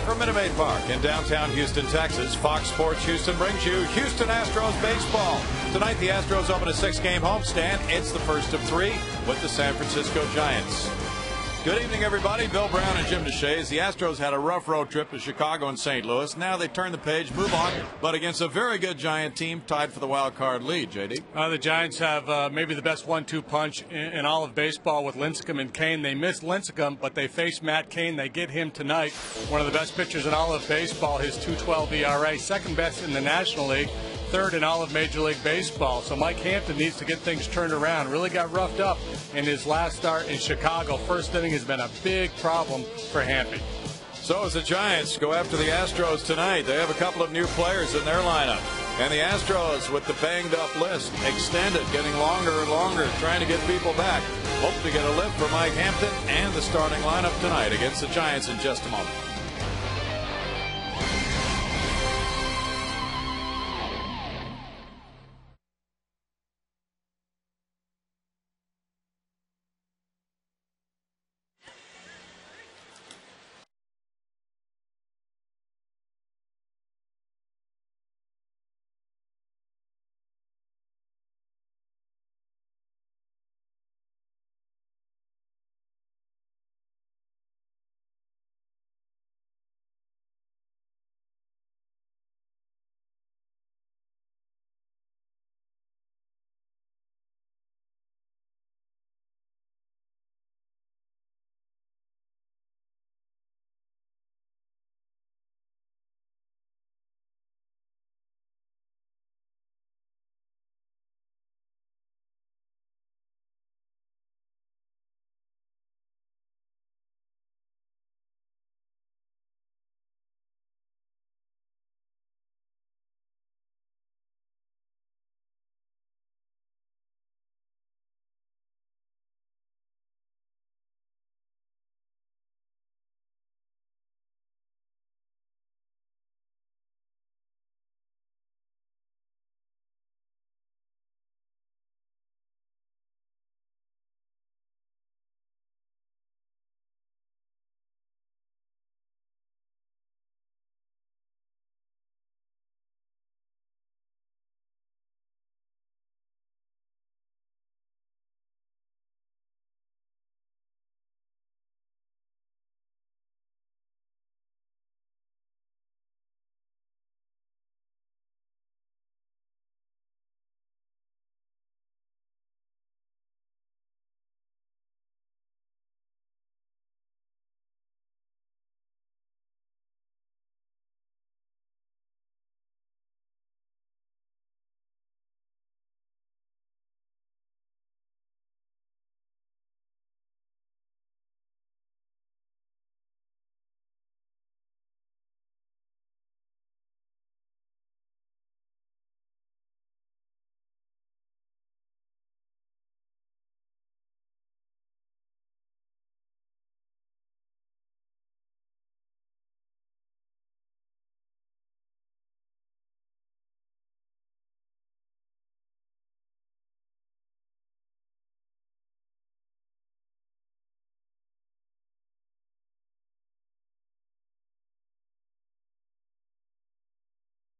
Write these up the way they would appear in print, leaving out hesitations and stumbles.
From Minute Maid Park in downtown Houston, Texas, Fox Sports Houston brings you Houston Astros baseball. Tonight, the Astros open a 6-game homestand. It's the first of 3 with the San Francisco Giants. Good evening, everybody. Bill Brown and Jim Deshaies. The Astros had a rough road trip to Chicago and St. Louis. Now they turn the page, move on, but against a very good Giant team tied for the wild card lead, JD. The Giants have maybe the best 1-2 punch in all of baseball with Lincecum and Kane. They missed Lincecum, but they face Matt Kane. They get him tonight. One of the best pitchers in all of baseball, his 2.12 ERA, second best in the National League, third in all of Major League Baseball. So Mike Hampton needs to get things turned around. Really got roughed up in his last start in Chicago. First inning has been a big problem for Hampy. So as the Giants go after the Astros tonight, they have a couple of new players in their lineup. And the Astros, with the banged-up list extended, getting longer and longer, trying to get people back. Hope to get a lift for Mike Hampton and the starting lineup tonight against the Giants in just a moment.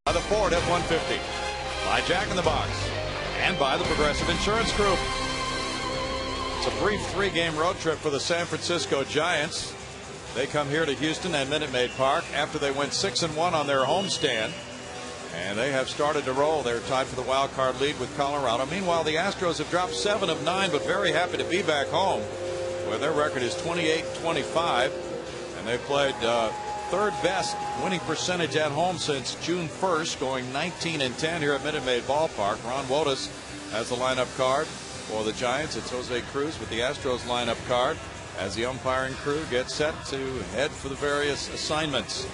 The Ford F-150, by Jack in the Box, and by the Progressive Insurance Group. It's a brief 3-game road trip for the San Francisco Giants. They come here to Houston at Minute Maid Park after they went 6-1 on their homestand. And they have started to roll. They're tied for the wild card lead with Colorado. Meanwhile, the Astros have dropped 7 of 9, but very happy to be back home, where their record is 28-25. And they've played third best winning percentage at home since June 1st, going 19-10 here at Minute Maid Ballpark. Ron Wotus has the lineup card for the Giants. It's Jose Cruz with the Astros lineup card as the umpiring crew gets set to head for the various assignments.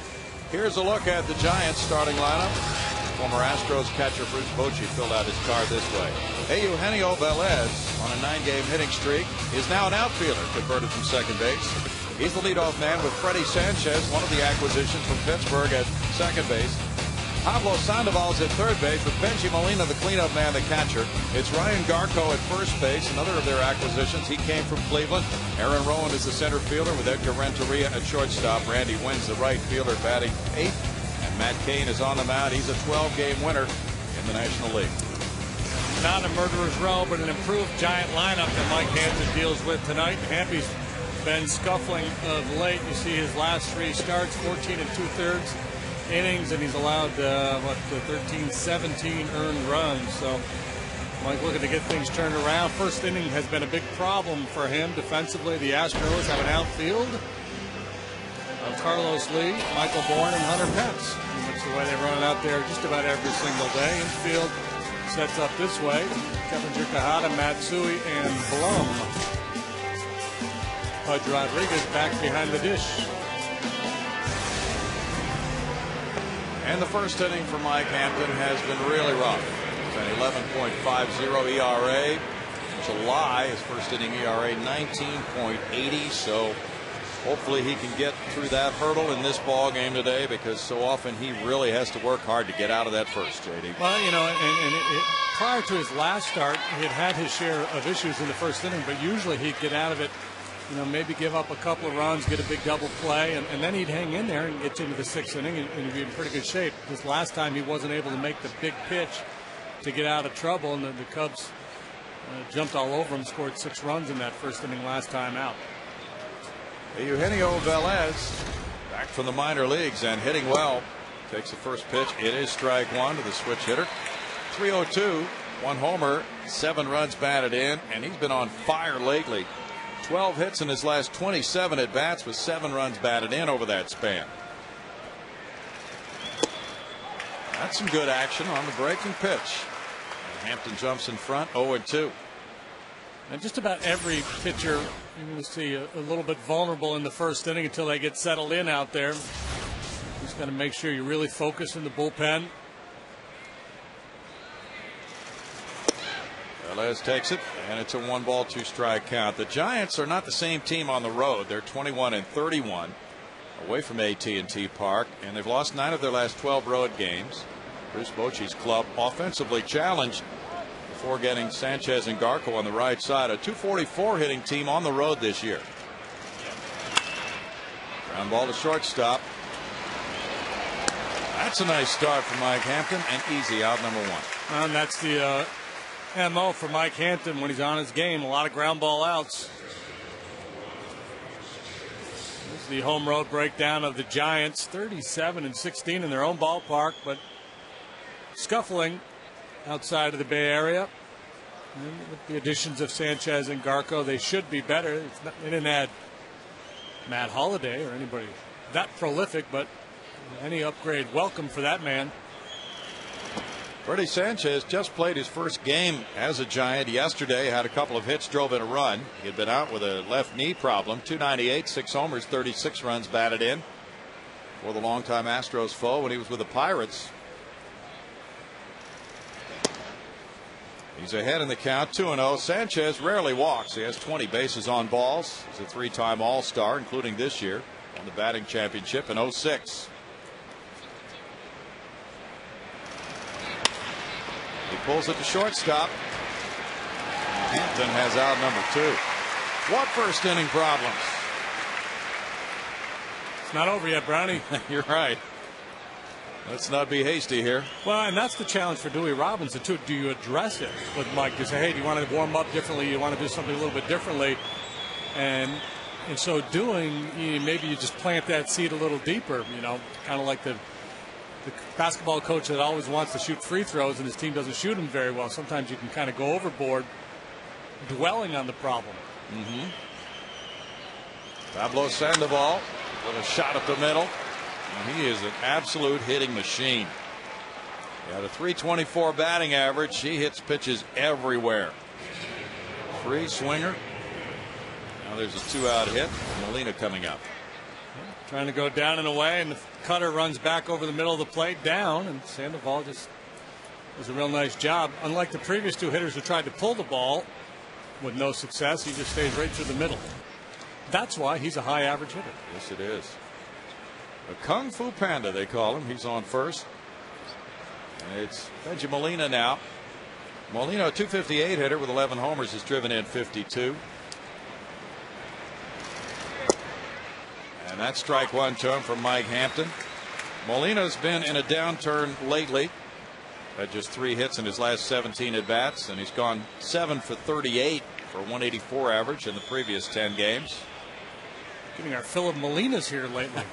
Here's a look at the Giants starting lineup. Former Astros catcher Bruce Bochy filled out his card this way. Eugenio Velez, on a 9-game hitting streak, is now an outfielder converted from second base. He's the leadoff man with Freddie Sanchez, one of the acquisitions from Pittsburgh, at second base. Pablo Sandoval's at third base with Benji Molina, the cleanup man, the catcher. It's Ryan Garco at first base, another of their acquisitions. He came from Cleveland. Aaron Rowan is the center fielder with Edgar Renteria at shortstop. Randy Wynn's the right fielder batting eighth. And Matt Cain is on the mound. He's a 12-game winner in the National League. Not a murderer's row, but an improved Giant lineup that Mike Hampton deals with tonight. Hampy's been scuffling of late. You see his last 3 starts, 14 2/3 innings, and he's allowed 13-17 earned runs. So Mike looking to get things turned around. First inning has been a big problem for him defensively. The Astros have an outfield of Carlos Lee, Michael Bourne, and Hunter Pence. That's the way they run it out there just about every single day. Infield sets up this way: Kevin Tejada, Matsui, and Blum. Pudge Rodriguez back behind the dish. And the first inning for Mike Hampton has been really rough. It's an 11.50 ERA. July, his first inning ERA 19.80. So hopefully he can get through that hurdle in this ball game today, because so often he really has to work hard to get out of that first, JD. Well, you know, prior to his last start, he had his share of issues in the first inning, but usually he'd get out of it, you know, maybe give up a couple of runs, get a big double play, and then he'd hang in there and get into the 6th inning and he'd be in pretty good shape. This last time he wasn't able to make the big pitch to get out of trouble, and the Cubs jumped all over him, scored 6 runs in that first inning last time out. Eugenio Velez, back from the minor leagues and hitting well, takes the first pitch. It is strike one to the switch hitter. 302, 1 homer, 7 runs batted in, and he's been on fire lately. 12 hits in his last 27 at bats with 7 runs batted in over that span. That's some good action on the breaking pitch. And Hampton jumps in front, 0-2. And just about every pitcher you're going to see a little bit vulnerable in the first inning until they get settled in out there. Just got to make sure you really focus in the bullpen. Velez takes it, and it's a 1-ball, 2-strike count. The Giants are not the same team on the road. They're 21-31 away from AT&T Park, and they've lost 9 of their last 12 road games. Bruce Bochy's club offensively challenged before getting Sanchez and Garco on the right side. A .244 hitting team on the road this year. Ground ball to shortstop. That's a nice start for Mike Hampton, and easy out number 1. And that's the MO for Mike Hampton when he's on his game. A lot of ground ball outs. This is the home road breakdown of the Giants. 37-16 in their own ballpark, but scuffling outside of the Bay Area. And with the additions of Sanchez and Garco, they should be better. They didn't add Matt Holliday or anybody that prolific, but any upgrade welcome for that man. Freddie Sanchez just played his first game as a Giant yesterday. Had a couple of hits, drove in a run. He had been out with a left knee problem. .298, 6 homers, 36 runs batted in for the longtime Astros foe when he was with the Pirates. He's ahead in the count, 2-0. Sanchez rarely walks. He has 20 bases on balls. He's a 3-time All-Star, including this year, won the batting championship in 2006. He pulls it to shortstop. Hampton has out number 2. What first inning problems? It's not over yet, Brownie. You're right. Let's not be hasty here. Well, and that's the challenge for Dewey Robinson, too. Do you address it with Mike? You say, hey, do you want to warm up differently? You want to do something a little bit differently? And in so doing, maybe you just plant that seed a little deeper, you know, kind of like the basketball coach that always wants to shoot free throws and his team doesn't shoot them very well. Sometimes you can kind of go overboard dwelling on the problem. Pablo Sandoval with a shot up the middle. And he is an absolute hitting machine. He had a .324 batting average. He hits pitches everywhere. Free swinger. Now there's a 2-out hit. Molina coming up. Trying to go down and away, and the cutter runs back over the middle of the plate down, and Sandoval just does a real nice job. Unlike the previous 2 hitters who tried to pull the ball with no success, he just stays right through the middle. That's why he's a high average hitter. Yes, it is. A Kung Fu Panda, they call him. He's on first. It's Benji Molina now. Molina, a 258 hitter with 11 homers, has driven in 52. And that's strike one to him from Mike Hampton. Molina's been in a downturn lately. Had just 3 hits in his last 17 at bats, and he's gone 7 for 38 for 184 average in the previous 10 games. Getting our fill of Molinas here lately.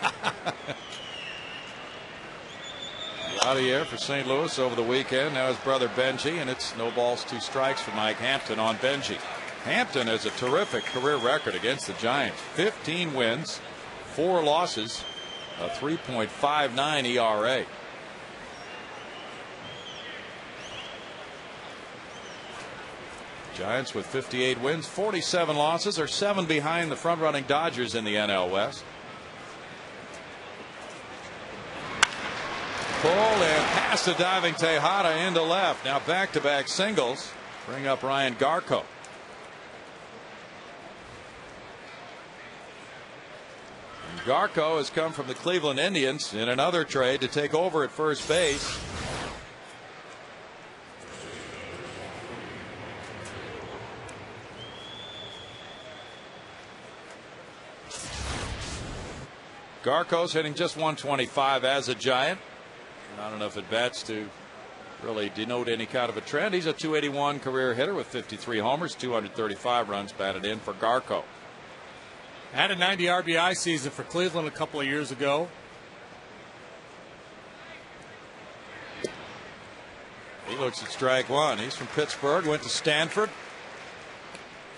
Javier for St. Louis over the weekend. Now his brother Benji, and it's no balls, 2 strikes for Mike Hampton on Benji. Hampton has a terrific career record against the Giants. 15 wins, 4 losses, a 3.59 ERA. Giants with 58 wins, 47 losses, are 7 behind the front-running Dodgers in the NL West. Pull and pass to diving Tejada into left. Now back-to-back singles bring up Ryan Garco. And Garco has come from the Cleveland Indians in another trade to take over at first base. Garco's hitting just 125 as a Giant. Not enough at bats to really denote any kind of a trend. He's a 281 career hitter with 53 homers, 235 runs batted in for Garco. Had a 90 RBI season for Cleveland a couple of years ago. He looks at strike one. He's from Pittsburgh, went to Stanford.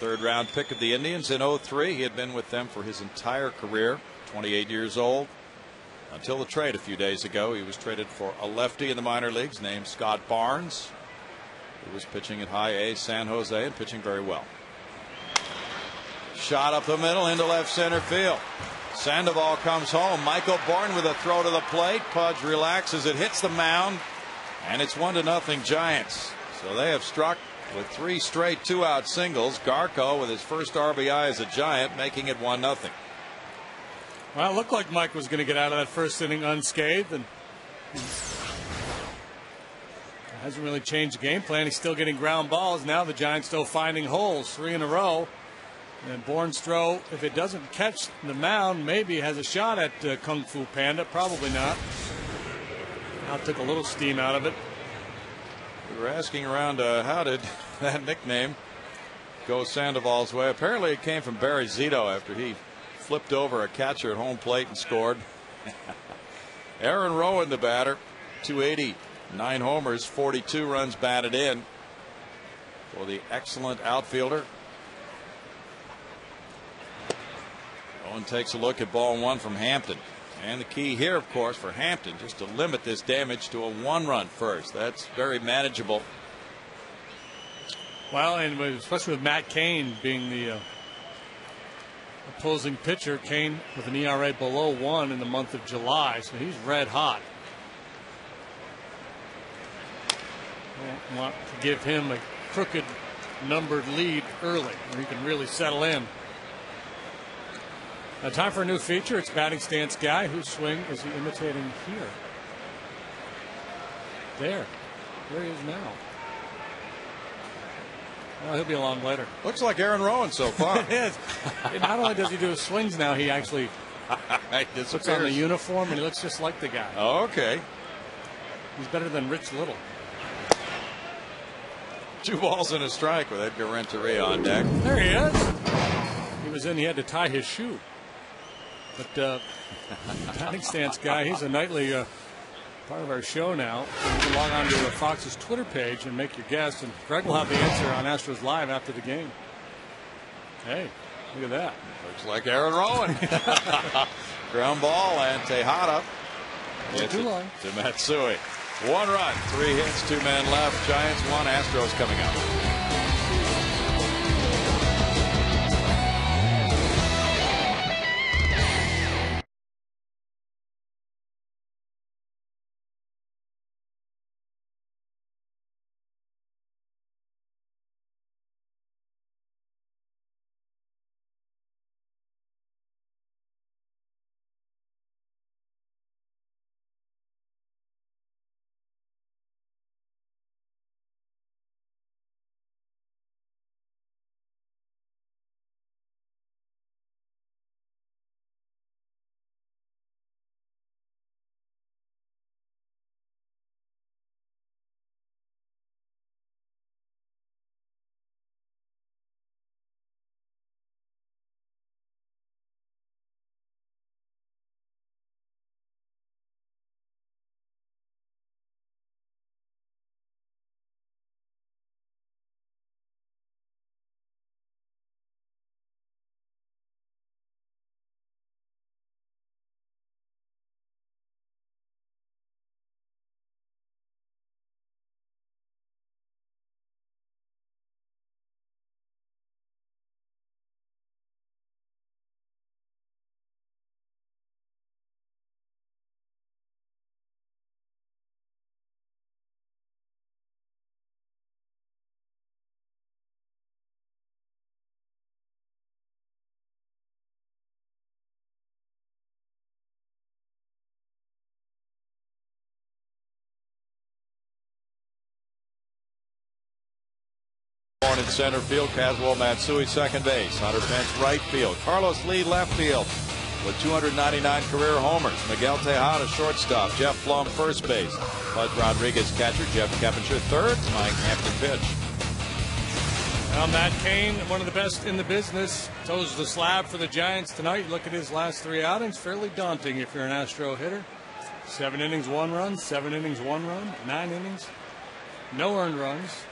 3rd round pick of the Indians in 03. He had been with them for his entire career. 28 years old. Until the trade a few days ago, he was traded for a lefty in the minor leagues named Scott Barnes, who was pitching at High A San Jose and pitching very well. Shot up the middle into left center field. Sandoval comes home. Michael Bourne with a throw to the plate. Pudge relaxes. It hits the mound, and it's 1-0 Giants. So they have struck with 3 straight 2-out singles. Garco with his first RBI as a Giant, making it 1-0. Well, it looked like Mike was going to get out of that first inning unscathed, and hasn't really changed the game plan. He's still getting ground balls. Now the Giants still finding holes, 3 in a row. And Bourne's throw, if it doesn't catch the mound, maybe has a shot at Kung Fu Panda. Probably not. Now took a little steam out of it. We were asking around how did that nickname go Sandoval's way. Apparently it came from Barry Zito after he flipped over a catcher at home plate and scored. Aaron Rowan, the batter, 280, 9 homers, 42 runs batted in for the excellent outfielder. Rowan takes a look at ball 1 from Hampton. And the key here, of course, for Hampton, just to limit this damage to a 1-run first. That's very manageable. Well, and especially with Matt Cain being the opposing pitcher. Cain with an ERA below 1 in the month of July, so he's red hot. Don't want to give him a crooked numbered lead early where he can really settle in. Now time for a new feature. It's batting stance guy. Whose swing is he imitating here? There he is now. Well, he'll be along later. Looks like Aaron Rowan so far. It is. And not only does he do his swings now, he actually puts on the uniform and he looks just like the guy. Oh, okay. He's better than Rich Little. 2 balls and a strike with Edgar Renteria on deck. There he is. He was in. He had to tie his shoe. But batting stance guy, he's a nightly part of our show now. So you can log on to Fox's Twitter page and make your guess, and Greg will have the answer on Astros Live after the game. Hey, look at that. Looks like Aaron Rowan. Ground ball, and Tejada hits it to Matsui. 1 run, 3 hits, 2 men left. Giants 1, Astros coming up. Born in center field, Kazuo Matsui second base, Hunter Pence right field, Carlos Lee left field with 299 career homers, Miguel Tejada shortstop, Jeff Plum first base, Bud Rodriguez catcher, Jeff Keppinger third, Mike Hampton pitch. Well, Matt Cain, one of the best in the business, toes the slab for the Giants tonight. Look at his last 3 outings, fairly daunting if you're an Astro hitter. 7 innings, 1 run, 7 innings, 1 run, 9 innings, no earned runs,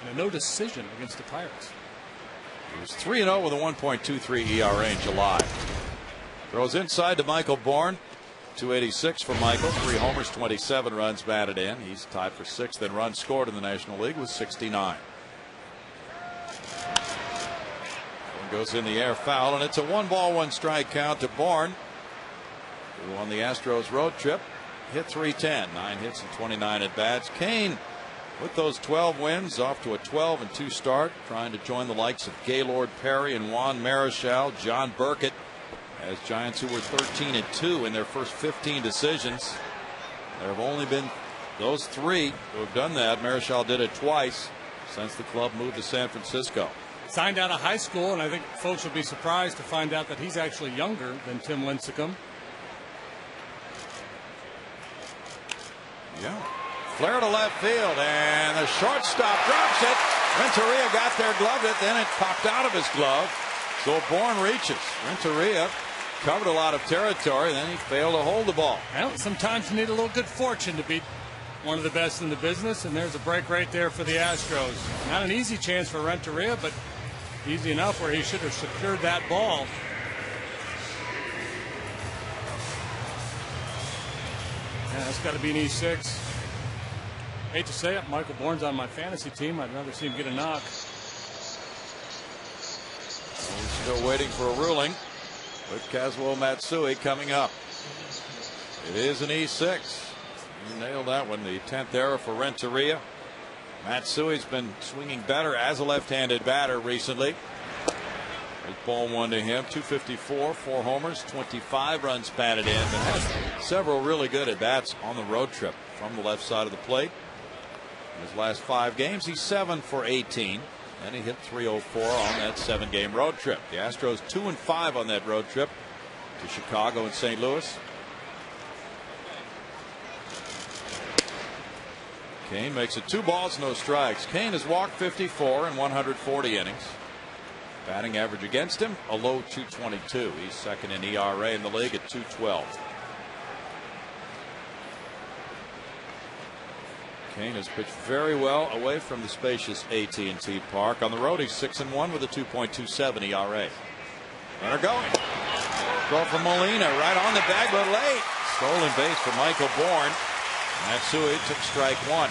and a no decision against the Pirates. He was 3-0 with a 1.23 ERA in July. Throws inside to Michael Bourne. 286 for Michael. 3 homers, 27 runs batted in. He's tied for 6th in runs scored in the National League with 69. One goes in the air, foul, and it's a 1-ball-1-strike count to Bourne, who on the Astros road trip hit .310, 9 hits and 29 at bats. Cain, with those 12 wins, off to a 12-2 start, trying to join the likes of Gaylord Perry and Juan Marichal, John Burkett, as Giants who were 13-2 in their first 15 decisions. There have only been those 3 who have done that. Marichal did it twice since the club moved to San Francisco. Signed out of high school, and I think folks will be surprised to find out that he's actually younger than Tim Lincecum. Yeah. Flare to left field, and the shortstop drops it. Renteria got there, gloved it, then it popped out of his glove. So Bourne reaches. Renteria covered a lot of territory, then he failed to hold the ball. Well, sometimes you need a little good fortune to beat one of the best in the business, and there's a break right there for the Astros. Not an easy chance for Renteria, but easy enough where he should have secured that ball. Yeah, that's got to be an E6. Hate to say it, Michael Bourne's on my fantasy team. I'd rather see him get a knock. We're still waiting for a ruling with Kazuo Matsui coming up. It is an E6. You nailed that one. The 10th error for Renteria. Matsui's been swinging better as a left-handed batter recently. Big ball one to him. 254, 4 homers, 25 runs batted in, but has several really good at bats on the road trip from the left side of the plate. In his last 5 games, he's 7 for 18, and he hit .304 on that 7-game road trip. The Astros 2-5 on that road trip to Chicago and St. Louis. Cain makes it 2 balls, no strikes. Cain has walked 54 in 140 innings. Batting average against him, a low .222. He's second in ERA in the league at .212. Cain has pitched very well away from the spacious AT&T Park. On the road, he's 6-1 with a 2.27 ERA. Runner going. Throw from Molina right on the bag, but late. Stolen base for Michael Bourne. Matsui took strike 1.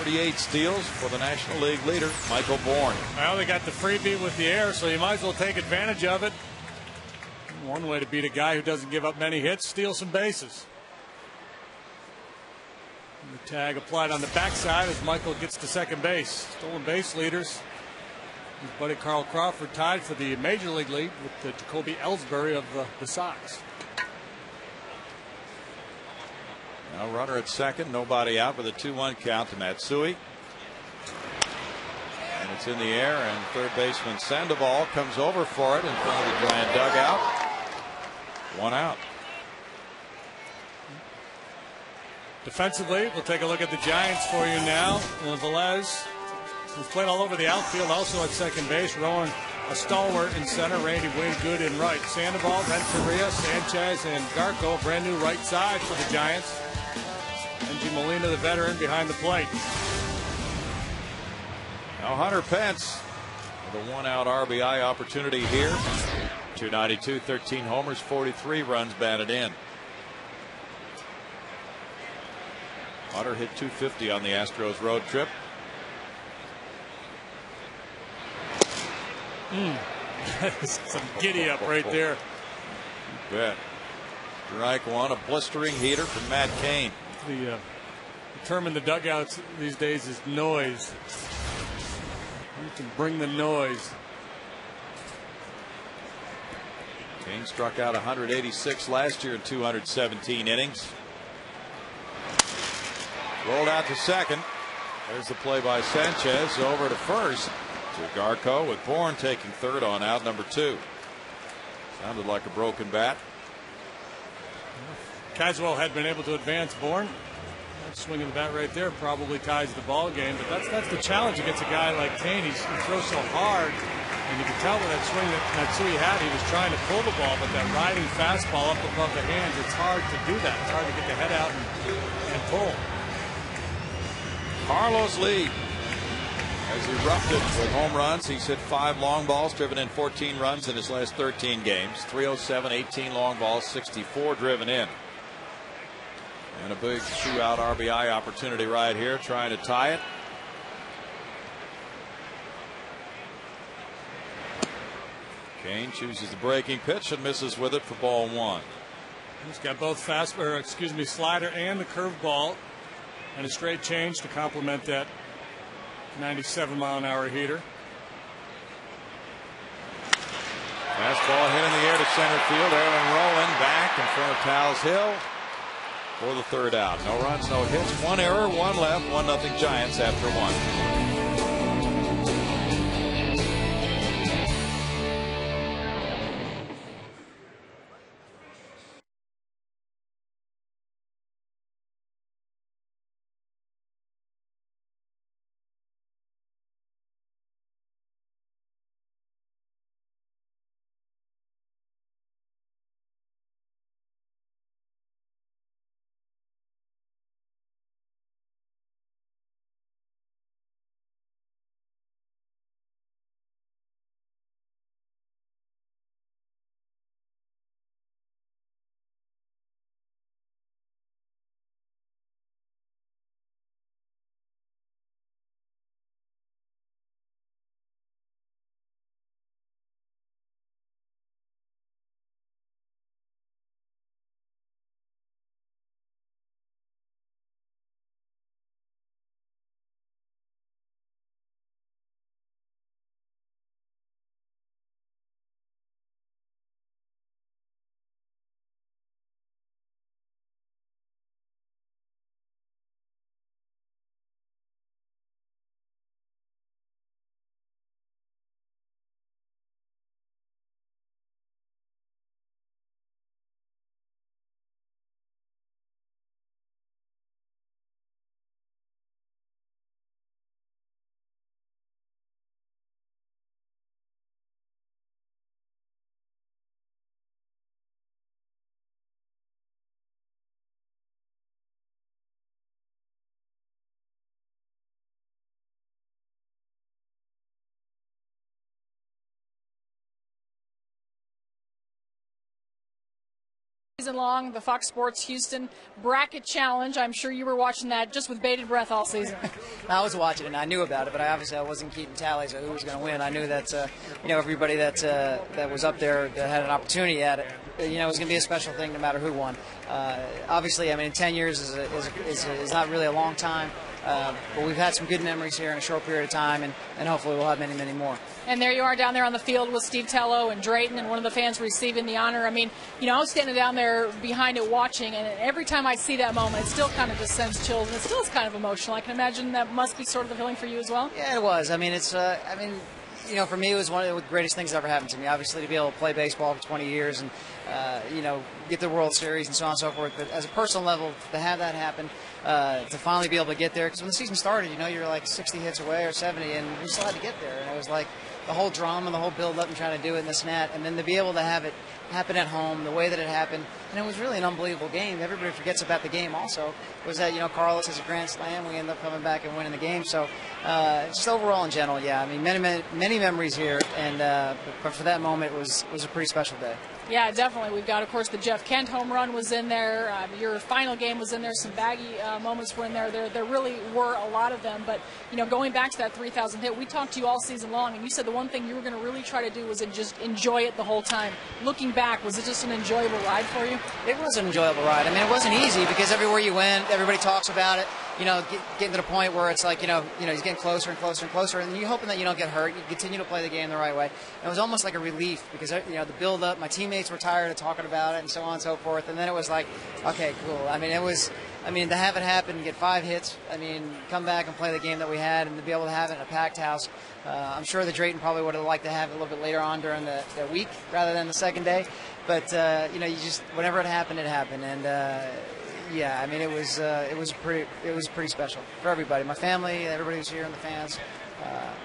38 steals for the National League leader, Michael Bourne. Well, they got the freebie with the air, so you might as well take advantage of it. One way to beat a guy who doesn't give up many hits, steal some bases. The tag applied on the backside as Michael gets to second base. Stolen base leaders. His buddy Carl Crawford tied for the Major League lead with Jacoby Ellsbury of the Sox. Now runner at second, nobody out with a 2-1 count to Matsui. And it's in the air, and third baseman Sandoval comes over for it in front of the Giant dugout. 1 out. Defensively, we'll take a look at the Giants for you now. Velez, who's played all over the outfield, also at second base. Rowan, a stalwart in center. Randy Wayne good in right. Sandoval, Renteria, Sanchez, and Garco, brand new right side for the Giants. Benji Molina, the veteran, behind the plate. Now Hunter Pence with a 1-out RBI opportunity here. 292, 13 homers, 43 runs batted in. Hunter hit .250 on the Astros road trip. Some giddy up right there. You bet. Strike 1, a blistering heater from Matt Cain. The term in the dugouts these days is noise. You can bring the noise. Cain struck out 186 last year in 217 innings. Rolled out to second. There's the play by Sanchez over to first to Garco, with Bourne taking third on out number 2. Sounded like a broken bat. Caswell had been able to advance Bourne. That swing of the bat right there probably ties the ball game, but that's the challenge against a guy like Kane. He throws so hard, and you can tell with that swing that Matsui had, he was trying to pull the ball, but that riding fastball up above the hands, it's hard to do that. It's hard to get the head out and pull. Carlos Lee has erupted with home runs. He's hit 5 long balls, driven in 14 runs in his last 13 games. 307, 18 long balls, 64 driven in. And a big 2-out RBI opportunity right here, trying to tie it. Kane chooses the breaking pitch and misses with it for ball 1. He's got both slider and the curveball, and a straight change to complement that 97-mile-an-hour heater. Fastball hit in the air to center field. Aaron rolling back in front of Tal's Hill for the 3rd out. No runs, no hits, 1 error, 1 left, 1-0 Giants after 1. Season long, the Fox Sports Houston Bracket Challenge. I'm sure you were watching that just with bated breath all season. I was watching it and I knew about it, but I wasn't keeping tallies of who was going to win. I knew that everybody that was up there that had an opportunity at it, it was going to be a special thing no matter who won. Obviously, I mean, 10 years is not really a long time, but we've had some good memories here in a short period of time, and hopefully we'll have many, many more. And there you are down there on the field with Steve Tello and Drayton and one of the fans receiving the honor. I mean, I was standing down there behind it watching, and every time I see that moment, it still kind of just sends chills, and it still is kind of emotional. I can imagine that must be sort of the feeling for you as well. Yeah, it was. I mean, for me, it was one of the greatest things that ever happened to me. Obviously, to be able to play baseball for 20 years and, get the World Series and so on and so forth. But as a personal level, to have that happen, to finally be able to get there, because when the season started, you're like 60 hits away or 70, and we still had to get there. And it was like the whole drama, the whole build-up and trying to do it in this and that, and then to be able to have it happen at home the way that it happened, and it was really an unbelievable game. Everybody forgets about the game also, was that, Carlos has a grand slam, we end up coming back and winning the game. So just overall in general, yeah, I mean, many memories here, and but for that moment, it was a pretty special day. Yeah, definitely. We've got, of course, the Jeff Kent home run was in there. Your final game was in there. Some baggy moments were in there. There really were a lot of them. But, going back to that 3,000 hit, we talked to you all season long, and you said the one thing you were going to really try to do was just enjoy it the whole time. Looking back, was it just an enjoyable ride for you? It was an enjoyable ride. I mean, it wasn't easy because everywhere you went, everybody talks about it. getting to the point where it's like, he's getting closer and closer and closer, and you're hoping that you don't get hurt. You continue to play the game the right way. And it was almost like a relief because, the build-up, my teammates were tired of talking about it and so on and so forth. And then it was like, okay, cool. To have it happen, get 5 hits, come back and play the game that we had, and to be able to have it in a packed house. I'm sure the Drayton probably would have liked to have it a little bit later on during the week rather than the second day. But, whenever it happened, it happened. And, it was pretty special for everybody. My family, everybody who's here, and the fans.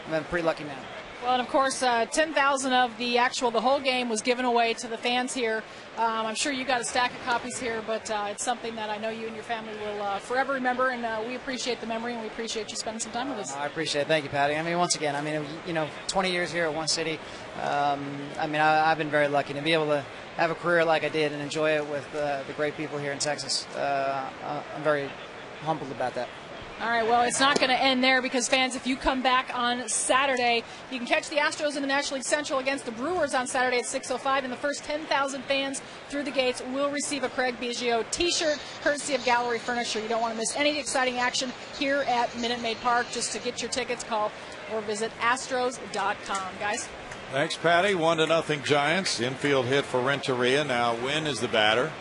I'm a pretty lucky man. Well, and of course, 10,000 of the whole game was given away to the fans here. I'm sure you got a stack of copies here, but it's something that I know you and your family will forever remember, and we appreciate the memory, and we appreciate you spending some time with us. I appreciate it. Thank you, Patty. Once again, 20 years here at one city. I've been very lucky to be able to have a career like I did and enjoy it with the great people here in Texas. I'm very humbled about that. All right, well, it's not going to end there because, fans, if you come back on Saturday, you can catch the Astros in the National League Central against the Brewers on Saturday at 6:05, and the first 10,000 fans through the gates will receive a Craig Biggio T-shirt, courtesy of Gallery Furniture. You don't want to miss any exciting action here at Minute Maid Park. Just to get your tickets, call or visit Astros.com. Guys? Thanks, Patty. 1-0 Giants. Infield hit for Renteria. Now Wynn is the batter.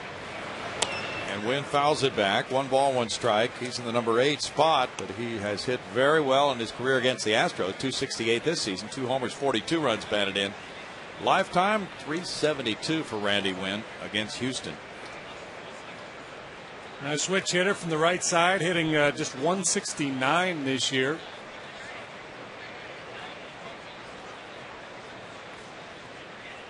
And Wynn fouls it back. 1 ball, 1 strike. He's in the number 8 spot, but he has hit very well in his career against the Astros. 268 this season. 2 homers, 42 runs batted in. Lifetime 372 for Randy Wynn against Houston. Now a switch hitter from the right side, hitting just 169 this year.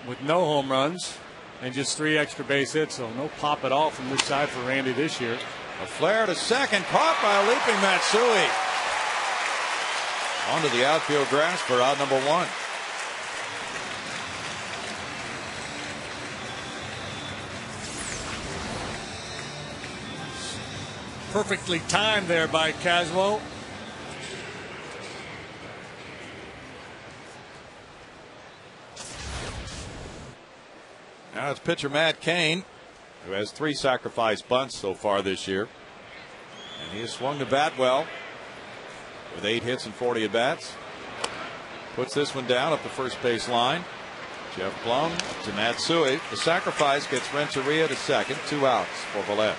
With no home runs and just 3 extra base hits, so no pop at all from this side for Randy this year. A flare to second, caught by a leaping Matsui. Onto the outfield grass for out number 1. Perfectly timed there by Caswell. Now it's pitcher Matt Cain, who has 3 sacrifice bunts so far this year. And he has swung the bat well with 8 hits and 40 at bats. Puts this one down up the first base line. Jeff Plum to Matsui. The sacrifice gets Renteria to second. 2 outs for Velez.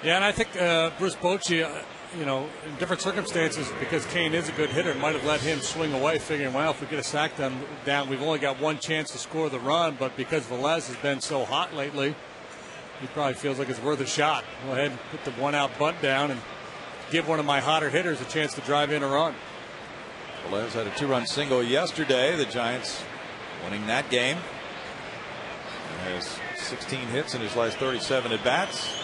Yeah, and I think Bruce Bochy, in different circumstances, because Cain is a good hitter, might have let him swing away, figuring, well, if we get a sack down, we've only got 1 chance to score the run. But because Velez has been so hot lately, he probably feels like it's worth a shot. Go ahead and put the 1-out bunt down and give one of my hotter hitters a chance to drive in a run. Velez had a 2-run single yesterday. The Giants winning that game. He has 16 hits in his last 37 at bats.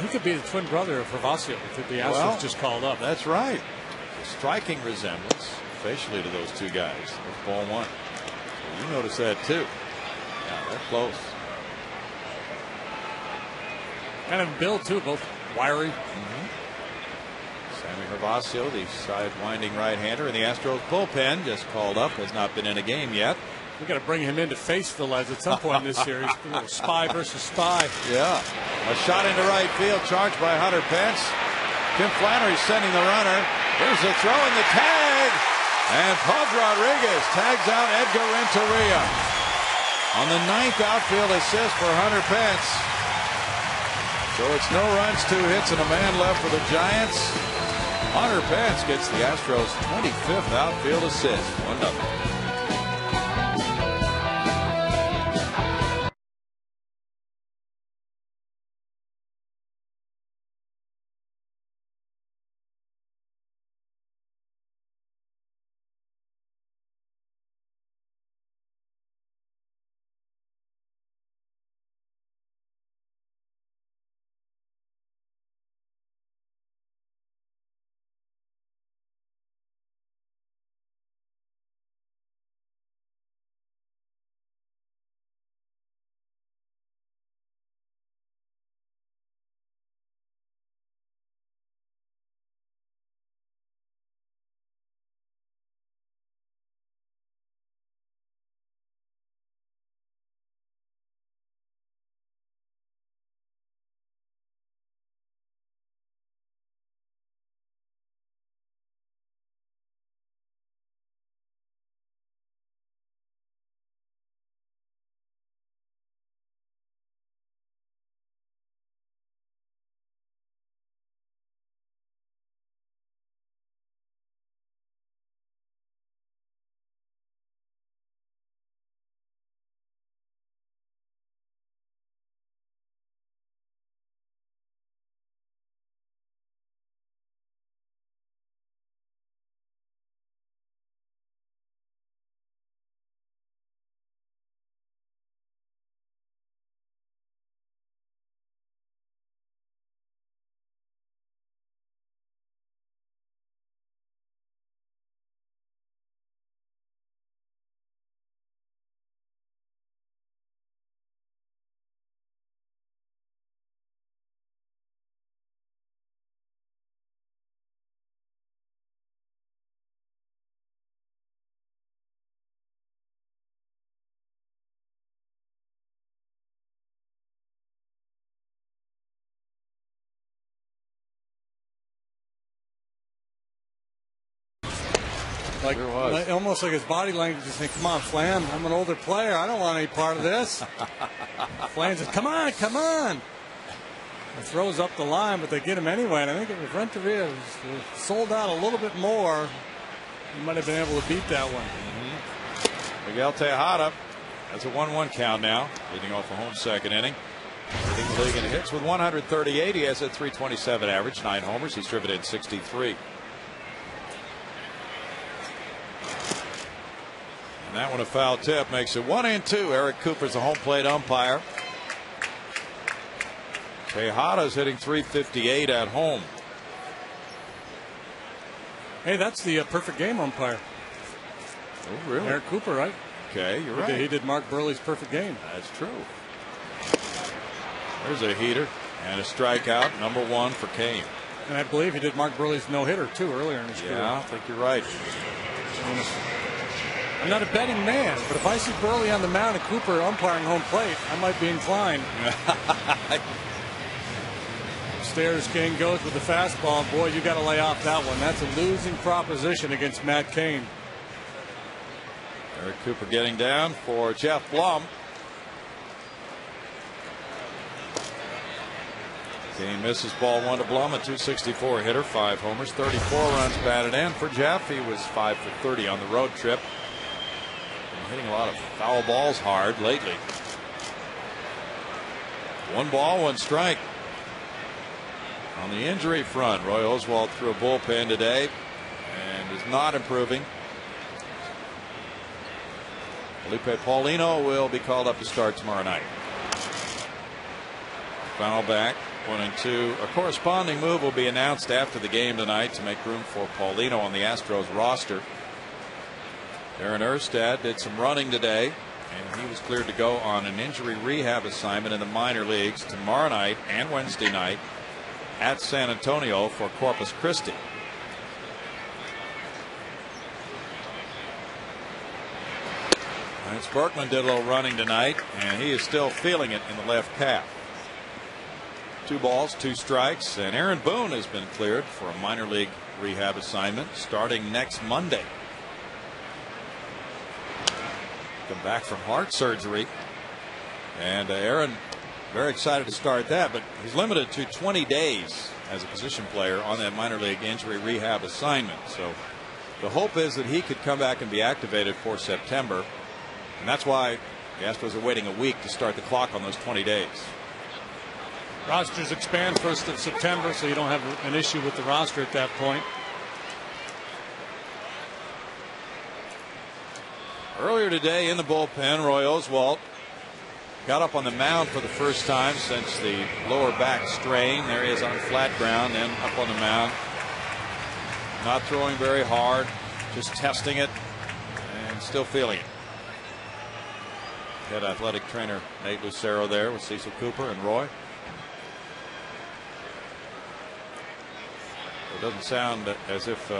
He could be the twin brother of Hervasio that the Astros just called up. That's right. A striking resemblance facially to those 2 guys. That's ball 1. So you notice that too. Yeah, they're close. Kind of build too, both wiry. Sammy Hervasio, the side winding right-hander in the Astros bullpen, just called up, has not been in a game yet. We got to bring him in to face Velez at some point in this series. A little spy versus spy. Yeah. A shot into right field, charged by Hunter Pence. Tim Flannery sending the runner. Here's the throw and the tag. And Pudge Rodriguez tags out Edgar Renteria on the 9th outfield assist for Hunter Pence. So it's no runs, 2 hits, and a man left for the Giants. Hunter Pence gets the Astros' 25th outfield assist. 1-0. Like, Sure was. almost like his body language is saying, come on, Flam, I'm an older player. I don't want any part of this. Flam says, come on, come on. He throws up the line, but they get him anyway. And I think if Renteria was sold out a little bit more, he might have been able to beat that one. Miguel Tejada has a 1-1 count now, leading off a home second inning. Leading the league in hits with 138. He has a 327 average, 9 homers. He's driven in 63. And that one a foul tip makes it 1-2. Eric Cooper's the home plate umpire. Tejada's hitting 358 at home. Hey, that's the perfect game umpire. Oh, really? Eric Cooper, right? Okay, you're right. He did Mark Burley's perfect game. That's true. There's a heater and a strikeout, #1 for Kane. And I believe he did Mark Burley's no-hitter, too, earlier in his career. Yeah, I think you're right. I'm not a betting man, but if I see Burley on the mound and Cooper umpiring home plate, I might be inclined. Stairs King goes with the fastball. Boy, you got to lay off that one. That's a losing proposition against Matt Cain. Eric Cooper getting down for Jeff Blum. Kane misses ball 1 to Blum, a 264 hitter, 5 homers, 34 runs batted in for Jeff. He was 5 for 30 on the road trip. Been hitting a lot of foul balls hard lately. 1 ball, 1 strike. On the injury front, Roy Oswalt threw a bullpen today and is not improving. Felipe Paulino will be called up to start tomorrow night. Foul back, 1-2. A corresponding move will be announced after the game tonight to make room for Paulino on the Astros roster. Aaron Erstad did some running today, and he was cleared to go on an injury rehab assignment in the minor leagues tomorrow night and Wednesday night at San Antonio for Corpus Christi. Lance Berkman did a little running tonight, and he is still feeling it in the left calf. 2 balls, 2 strikes, and Aaron Boone has been cleared for a minor league rehab assignment starting next Monday. Come back from heart surgery, and Aaron very excited to start that, but he's limited to 20 days as a position player on that minor league injury rehab assignment. So the hope is that he could come back and be activated for September, and that's why the Astros are waiting a week to start the clock on those 20 days. Rosters expand 1st of September, so you don't have an issue with the roster at that point. Earlier today in the bullpen, Roy Oswalt got up on the mound for the first time since the lower back strain. There he is on flat ground, then up on the mound. Not throwing very hard, just testing it and still feeling it. Head athletic trainer Nate Lucero there with Cecil Cooper and Roy. It doesn't sound as if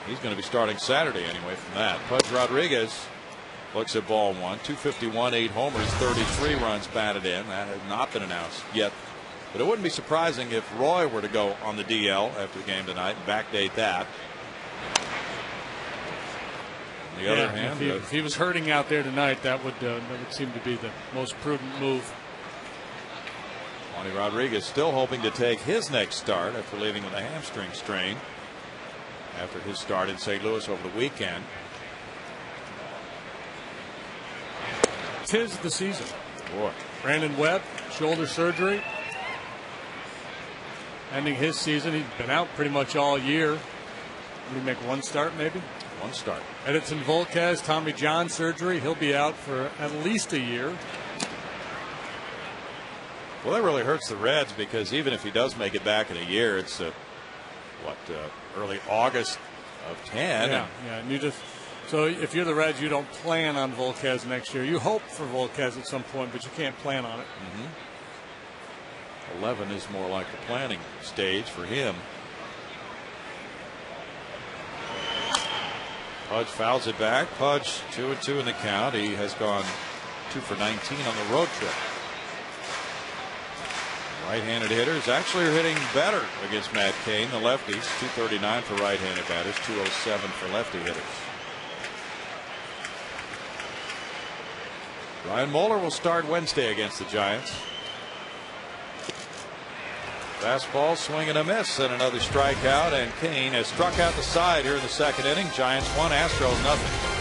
he's going to be starting Saturday anyway from that. Pudge Rodriguez looks at ball 1, 251, 8 homers, 33 runs batted in. That has not been announced yet, but it wouldn't be surprising if Roy were to go on the DL after the game tonight and backdate that. On the other hand, if he was hurting out there tonight, that would seem to be the most prudent move. Juan Rodriguez still hoping to take his next start after leaving with a hamstring strain after his start in St. Louis over the weekend. 'Tis the season. Boy. Brandon Webb, shoulder surgery, ending his season. He's been out pretty much all year. Did he make 1 start, maybe? 1 start. Edinson Volquez, Tommy John surgery. He'll be out for at least a year. Well, that really hurts the Reds because even if he does make it back in a year, it's early August of 10. Yeah. And you just. So if you're the Reds, you don't plan on Volquez next year. You hope for Volquez at some point, but you can't plan on it. 11 is more like the planning stage for him. Pudge fouls it back. Pudge 2-2 in the count. He has gone 2 for 19 on the road trip. Right-handed hitters actually are hitting better against Matt Cain. The lefties, 239 for right-handed batters, 207 for lefty hitters. Ryan Moeller will start Wednesday against the Giants. Fastball, swing and a miss, and another strikeout. And Kane has struck out the side here in the second inning. Giants 1, Astros nothing.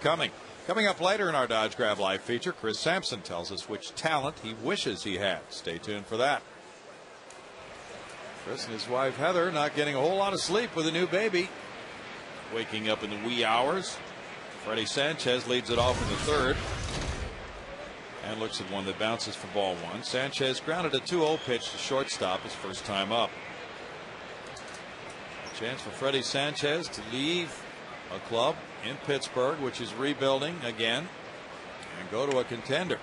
Coming up later in our Dodge Grab Live feature, Chris Sampson tells us which talent he wishes he had. Stay tuned for that. Chris and his wife Heather not getting a whole lot of sleep with a new baby. Waking up in the wee hours. Freddie Sanchez leads it off in the third. And looks at one that bounces for ball one. Sanchez grounded a 2-0 pitch to shortstop his first time up. A chance for Freddie Sanchez to leave a club in Pittsburgh, which is rebuilding again, and go to a contender.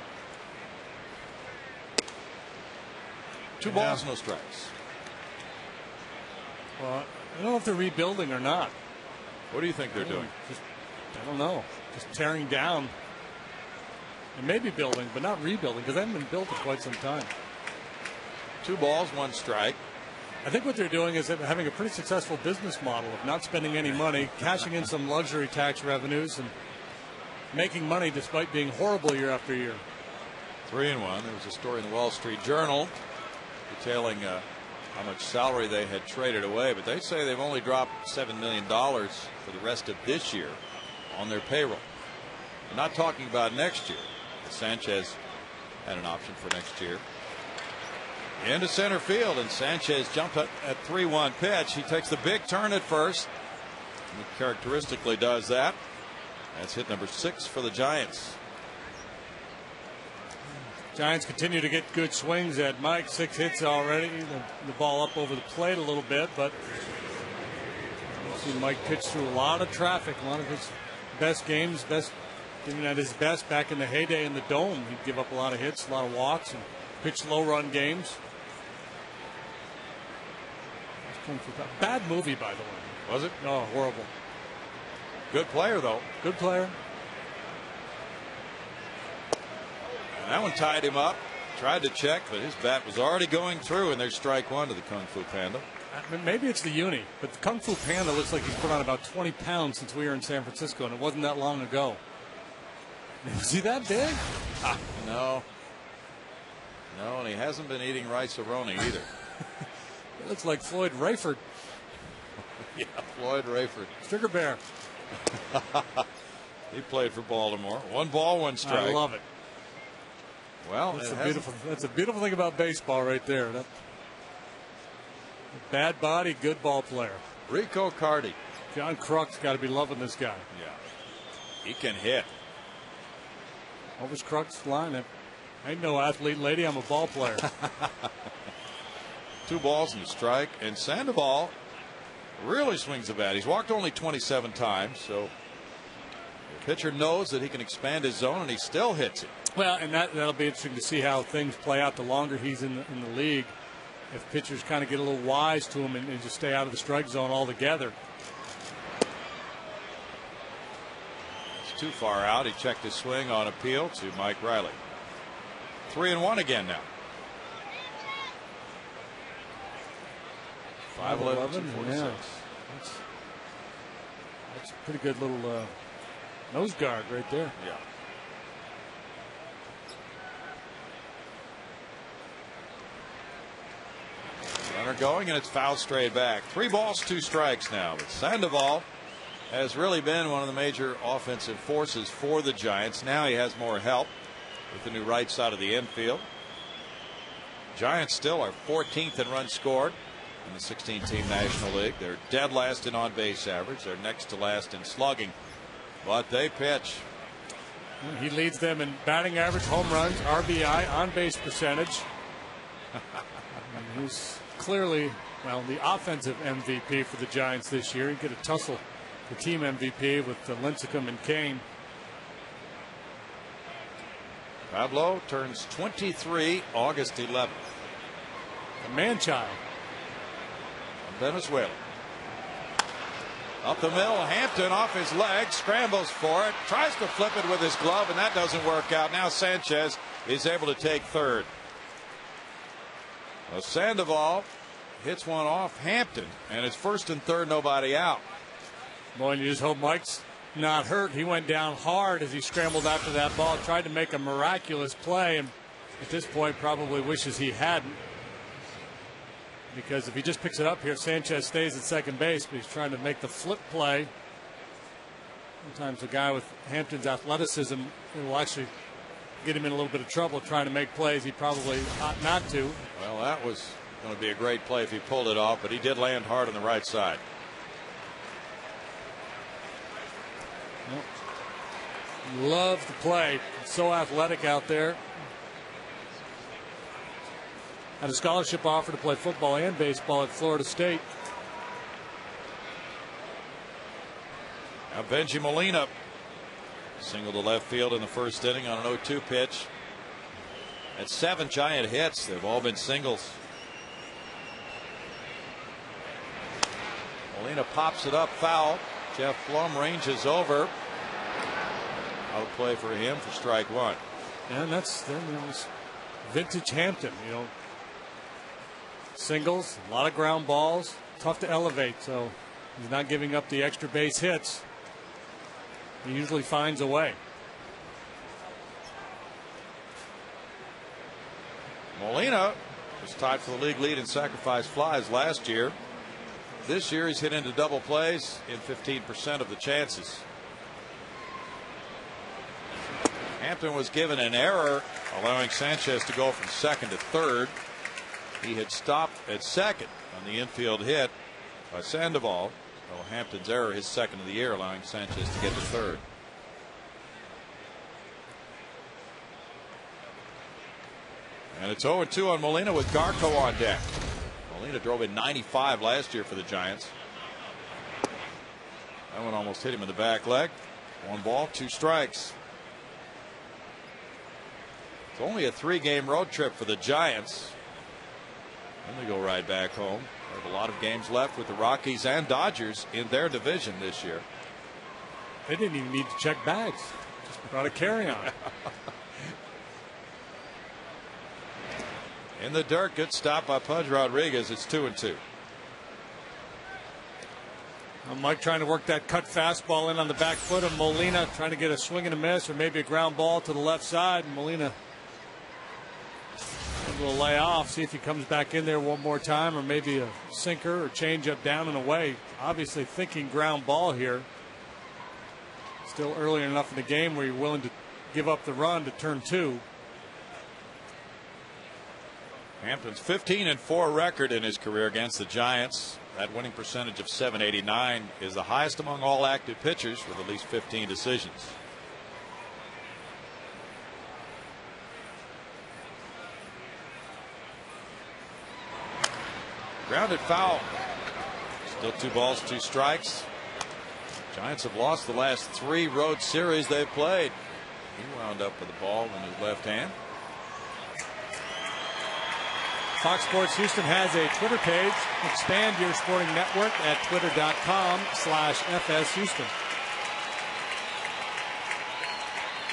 Two balls, no strikes. Well, I don't know if they're rebuilding or not. What do you think they're doing? I don't know. Just tearing down. And maybe building, but not rebuilding, because they haven't been built in quite some time. 2 balls, 1 strike. I think what they're doing is having a pretty successful business model of not spending any money, cashing in some luxury tax revenues, and making money despite being horrible year after year. 3-1. There was a story in the Wall Street Journal detailing how much salary they had traded away, but they say they've only dropped $7 million for the rest of this year on their payroll. We're not talking about next year. Sanchez had an option for next year. Into center field, and Sanchez jumped at 3-1 pitch. He takes the big turn at first. He characteristically does that. That's hit number 6 for the Giants. Giants continue to get good swings at Mike. 6 hits already. The ball up over the plate a little bit, but you see Mike pitch through a lot of traffic. A lot of his best games, even at his best back in the heyday in the Dome. He'd give up a lot of hits, a lot of walks, and pitch low-run games. Bad movie, by the way. Was it? Oh, horrible. Good player, though. Good player. And that one tied him up. Tried to check, but his bat was already going through, and there's strike 1 to the Kung Fu Panda. Maybe it's the uni, but the Kung Fu Panda looks like he's put on about 20 pounds since we were in San Francisco, and it wasn't that long ago. Was he that big? No. No, and he hasn't been eating rice-a-roni either. It looks like Floyd Rayford. Yeah, Floyd Rayford. Sticker Bear. He played for Baltimore. 1 ball, 1 strike. I love it. Well, that's a beautiful thing about baseball right there. Bad body, good ball player. Rico Cardi. John Kruk's got to be loving this guy. Yeah. He can hit. What was Kruk's lineup? I ain't no athlete, lady. I'm a ball player. 2 balls and a strike. And Sandoval really swings the bat. He's walked only 27 times, so the pitcher knows that he can expand his zone, and he still hits it. Well, and that'll be interesting to see how things play out the longer he's in the league. If pitchers kind of get a little wise to him and just stay out of the strike zone altogether. It's too far out. He checked his swing on appeal to Mike Riley. 3-1 again now. 5-11, 246. Yeah. That's a pretty good little nose guard right there. Yeah. Runner going, and it's foul straight back. 3 balls, 2 strikes now. But Sandoval has really been one of the major offensive forces for the Giants. Now he has more help with the new right side of the infield. Giants still are 14th in runs scored in the 16-team National League. They're dead last in on-base average. They're next to last in slugging. But they pitch. He leads them in batting average, home runs, RBI, on-base percentage. He's clearly, well, the offensive MVP for the Giants this year. He get a tussle for team MVP with Lincecum and Kane. Pablo turns 23 August 11th. The man-child. From Venezuela. Up the middle, Hampton off his leg, scrambles for it, tries to flip it with his glove, and that doesn't work out. Now Sanchez is able to take third. Well, Sandoval hits one off Hampton, and it's first and third, nobody out. Boy, you just hope Mike's not hurt. He went down hard as he scrambled after that ball, tried to make a miraculous play, and at this point probably wishes he hadn't. Because if he just picks it up here, Sanchez stays at second base, but he's trying to make the flip play. Sometimes a guy with Hampton's athleticism will actually get him in a little bit of trouble trying to make plays he probably ought not to. Well, that was going to be a great play if he pulled it off, but he did land hard on the right side. Loves to play. So athletic out there. Had a scholarship offer to play football and baseball at Florida State. Now Benji Molina single to left field in the first inning on an 0-2 pitch. That's 7 Giant hits. They've all been singles. Molina pops it up foul. Jeff Blum ranges over. Out play for him for strike 1. And that's vintage Hampton, you know. Singles, a lot of ground balls, tough to elevate, so he's not giving up the extra base hits. He usually finds a way. Molina was tied for the league lead in sacrifice flies last year. This year he's hit into double plays in 15% of the chances. Hampton was given an error, allowing Sanchez to go from second to third. He had stopped at second on the infield hit by Sandoval. So Hampton's error, his second of the year, allowing Sanchez to get to third. And it's 0-2 on Molina with Garco on deck. Molina drove in 95 last year for the Giants. That one almost hit him in the back leg. 1 ball, 2 strikes. It's only a 3-game road trip for the Giants. Then they go right back home. They have a lot of games left with the Rockies and Dodgers in their division this year. They didn't even need to check bags. Just brought a carry-on. In the dirt, good stop by Pudge Rodriguez. It's 2-2. Mike trying to work that cut fastball in on the back foot of Molina, trying to get a swing and a miss or maybe a ground ball to the left side. Molina will lay off, see if he comes back in there one more time, or maybe a sinker or change up down and away. Obviously thinking ground ball here. Still early enough in the game where you're willing to give up the run to turn 2. Hampton's 15-4 record in his career against the Giants. That winning percentage of .789 is the highest among all active pitchers with at least 15 decisions. Grounded foul. Still 2 balls, 2 strikes. Giants have lost the last 3 road series they've played. He wound up with the ball in his left hand. Fox Sports Houston has a Twitter page. Expand your sporting network at twitter.com/FS Houston.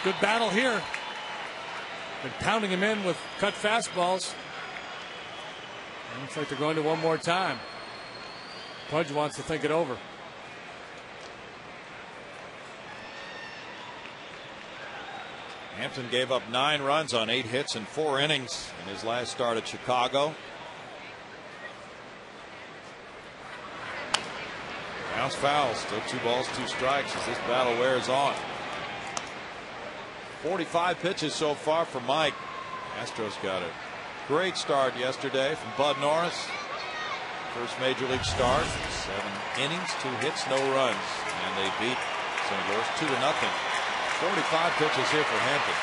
Good battle here. Been pounding him in with cut fastballs. Looks like they're going to one more time. Pudge wants to think it over. Hampton gave up 9 runs on 8 hits in 4 innings in his last start at Chicago. Bounce foul. Still 2 balls, 2 strikes as this battle wears on. 45 pitches so far for Mike. Astros got a great start yesterday from Bud Norris. First major league start. 7 innings, 2 hits, no runs. And they beat St. Louis 2-0. 45 pitches here for Hampton.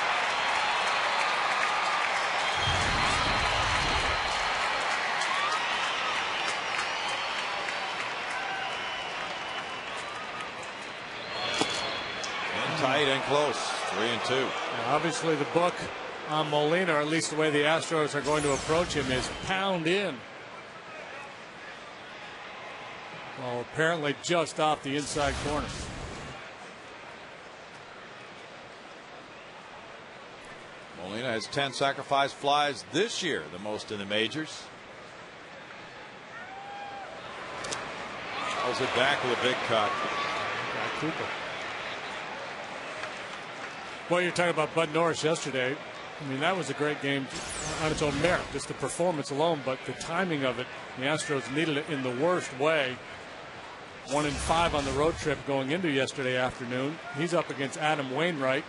And tight and close. 3-2. Obviously the book on Molina, or at least the way the Astros are going to approach him, is pound in. Well, apparently just off the inside corner. Molina has 10 sacrifice flies this year, the most in the majors. Pulls it back with a big cut. Cooper. Well, you're talking about Bud Norris yesterday. I mean, that was a great game on its own merit, just the performance alone, but the timing of it, the Astros needed it in the worst way. 1-5 on the road trip going into yesterday afternoon. He's up against Adam Wainwright,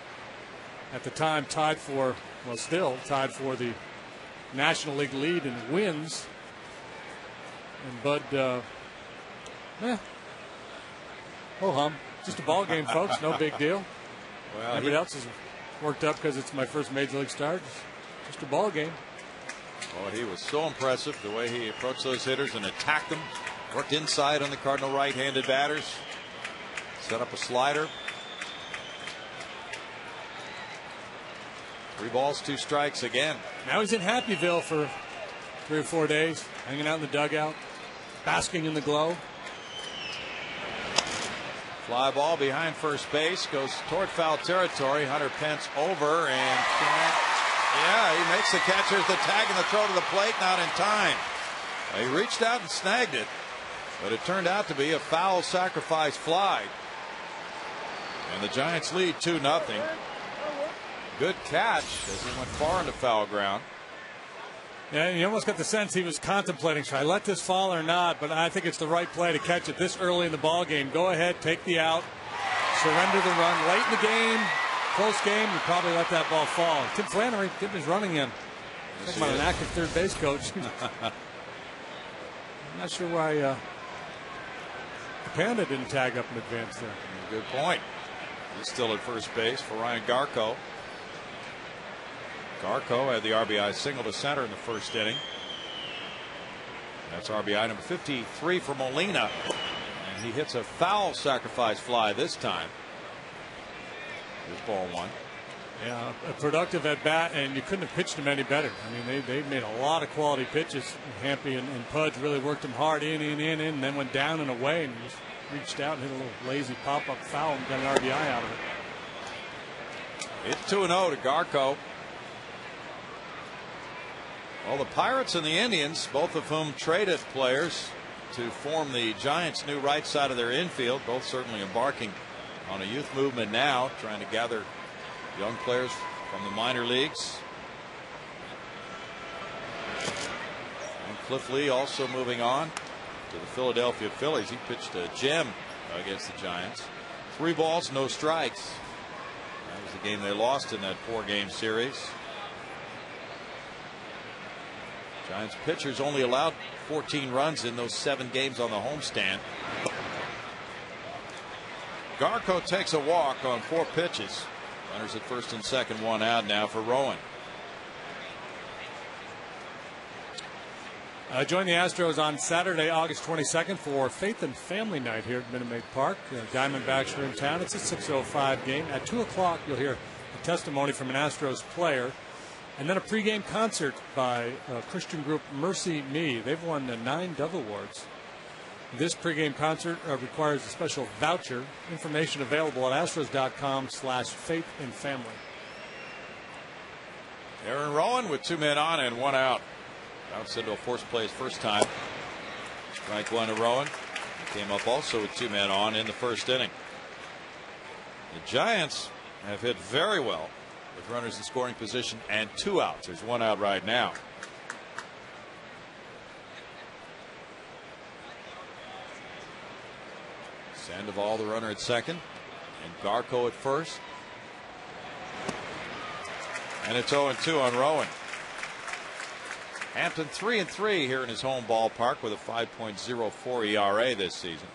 at the time tied for, well, still tied for the National League lead in wins. And Bud, ho hum, just a ball game, folks, no big deal. Well, everybody else is worked up because it's my first major league start. Just a ball game. Oh, he was so impressive the way he approached those hitters and attacked them. Worked inside on the Cardinal right-handed batters. Set up a slider. 3 balls, 2 strikes again. Now he's in Happyville for 3 or 4 days, hanging out in the dugout, basking in the glow. Fly ball behind first base, goes toward foul territory. Hunter Pence over, and he makes the catch. There's the tag and the throw to the plate, not in time. He reached out and snagged it, but it turned out to be a foul sacrifice fly. And the Giants lead 2-0. Good catch as he went far into foul ground. Yeah, you almost got the sense he was contemplating, should I let this fall or not? But I think it's the right play to catch it this early in the ball game. Go ahead, take the out, surrender the run. Late in the game, close game, you probably let that ball fall. Tim Flannery getting his running in. Talking about an active third base coach. I'm not sure why the Panda didn't tag up in advance there. Good point. He's still at first base for Ryan Garco. Garco had the RBI single to center in the first inning. That's RBI number 53 for Molina. And he hits a foul sacrifice fly this time. Here's ball 1. Yeah, a productive at bat, and you couldn't have pitched him any better. I mean, they made a lot of quality pitches. Hampy and Pudge really worked him hard in, and then went down and away, and just reached out and hit a little lazy pop-up foul and got an RBI out of it. It's 2-0 to Garco. Well, the Pirates and the Indians, both of whom traded players to form the Giants' new right side of their infield, both certainly embarking on a youth movement now, trying to gather young players from the minor leagues. And Cliff Lee also moving on to the Philadelphia Phillies. He pitched a gem against the Giants. 3 balls, no strikes. That was the game they lost in that 4-game series. Giants pitchers only allowed 14 runs in those 7 games on the homestand. Garco takes a walk on 4 pitches. Runners at first and second, 1 out now for Rowan. Join the Astros on Saturday, August 22nd for Faith and Family Night here at Minute Maid Park. Diamondbacks are in town. It's a 6:05 game. At 2 o'clock, you'll hear a testimony from an Astros player. And then a pregame concert by Christian group Mercy Me. They've won 9 Dove Awards. This pregame concert requires a special voucher. Information available at astros.com/faithandfamily. Aaron Rowan with 2 men on and 1 out. Bounced into a force play his first time. Strike 1 to Rowan. He came up also with 2 men on in the first inning. The Giants have hit very well with runners in scoring position and 2 outs. There's 1 out right now. Sandoval, the runner at second, and Garco at first. And it's 0-2 on Rowan. Hampton 3-3 here in his home ballpark with a 5.04 ERA this season.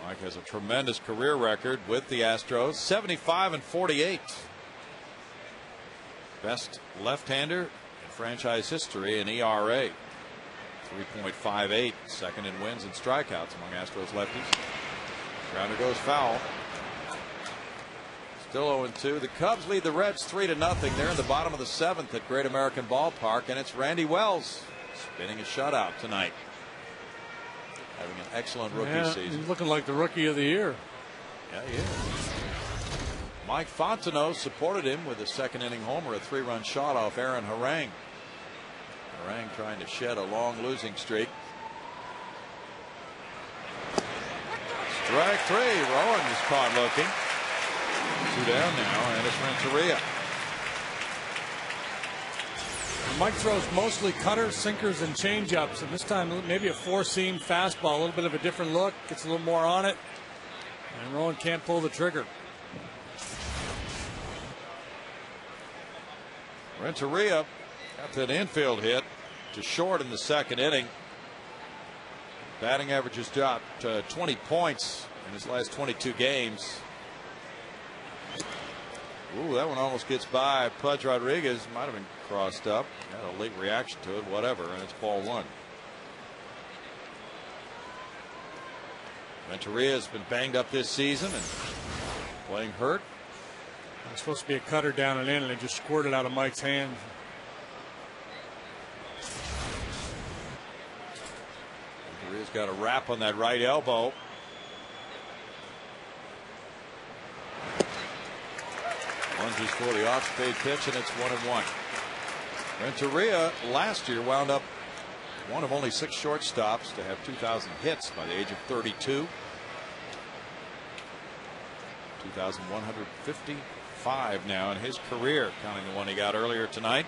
Mike has a tremendous career record with the Astros, 75-48. Best left-hander in franchise history in ERA. 3.58, second in wins and strikeouts among Astros lefties. Grounder goes foul. Still 0-2. The Cubs lead the Reds 3-0. They're in the bottom of the 7th at Great American Ballpark, and it's Randy Wells spinning a shutout tonight. Having an excellent rookie season. He's looking like the rookie of the year. Yeah, he is. Mike Fontenot supported him with a second inning homer, a 3-run shot off Aaron Harang. Harang trying to shed a long losing streak. Strike 3. Rowan is caught looking. 2 down now, and it's Renteria. Mike throws mostly cutters, sinkers, and changeups, and this time maybe a 4-seam fastball, a little bit of a different look, gets a little more on it, and Rowan can't pull the trigger. Renteria got that infield hit to short in the second inning. Batting average has dropped 20 points in his last 22 games. Ooh, that one almost gets by Pudge Rodriguez. Might have been crossed up. Had a late reaction to it, whatever, and it's ball 1. Renteria has been banged up this season and playing hurt. It was supposed to be a cutter down and in, and it just squirted out of Mike's hand. Renteria's got a wrap on that right elbow. Lunges for the off-speed pitch, and it's 1-1. Renteria last year wound up one of only 6 shortstops to have 2,000 hits by the age of 32. 2,155 now in his career, counting the one he got earlier tonight.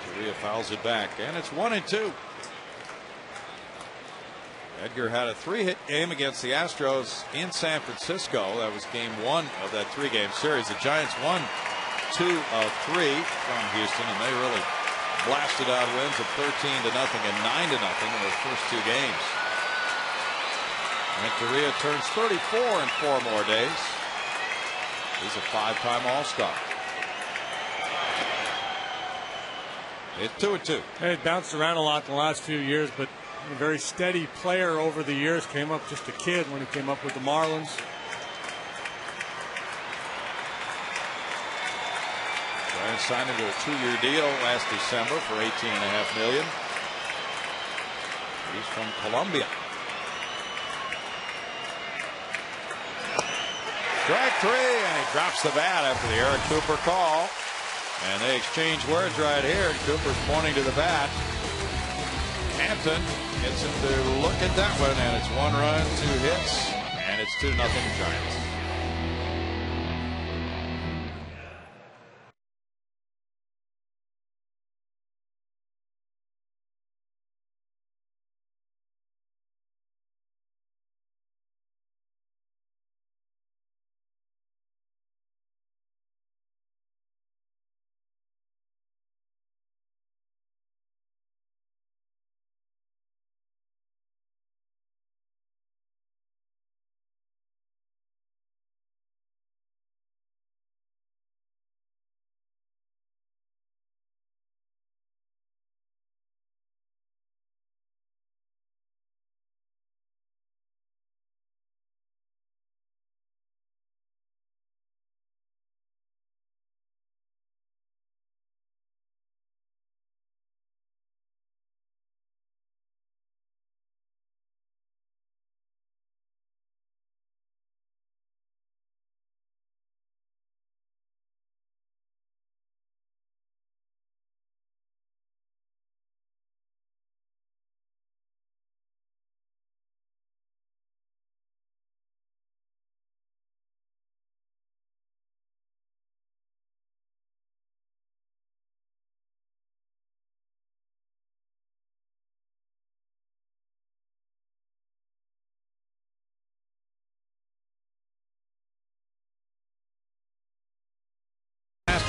Renteria fouls it back, and it's 1-2. Edgar had a 3-hit game against the Astros in San Francisco. That was game 1 of that 3-game series. The Giants won 2 of 3 from Houston, and they really blasted out wins of 13-0 and 9-0 in those first 2 games. Renteria turns 34 in 4 more days. He's a 5-time All-Star. It's 2-2. Hey, it bounced around a lot in the last few years, but a very steady player over the years. Came up just a kid when he came up with the Marlins. Giants signed him to a 2-year deal last December for $18.5 million. He's from Colombia. Strike 3, and he drops the bat after the Eric Cooper call. And they exchange words right here. Cooper's pointing to the bat. Hampton gets him to look at that one, and it's 1 run, 2 hits, and it's 2-0 Giants.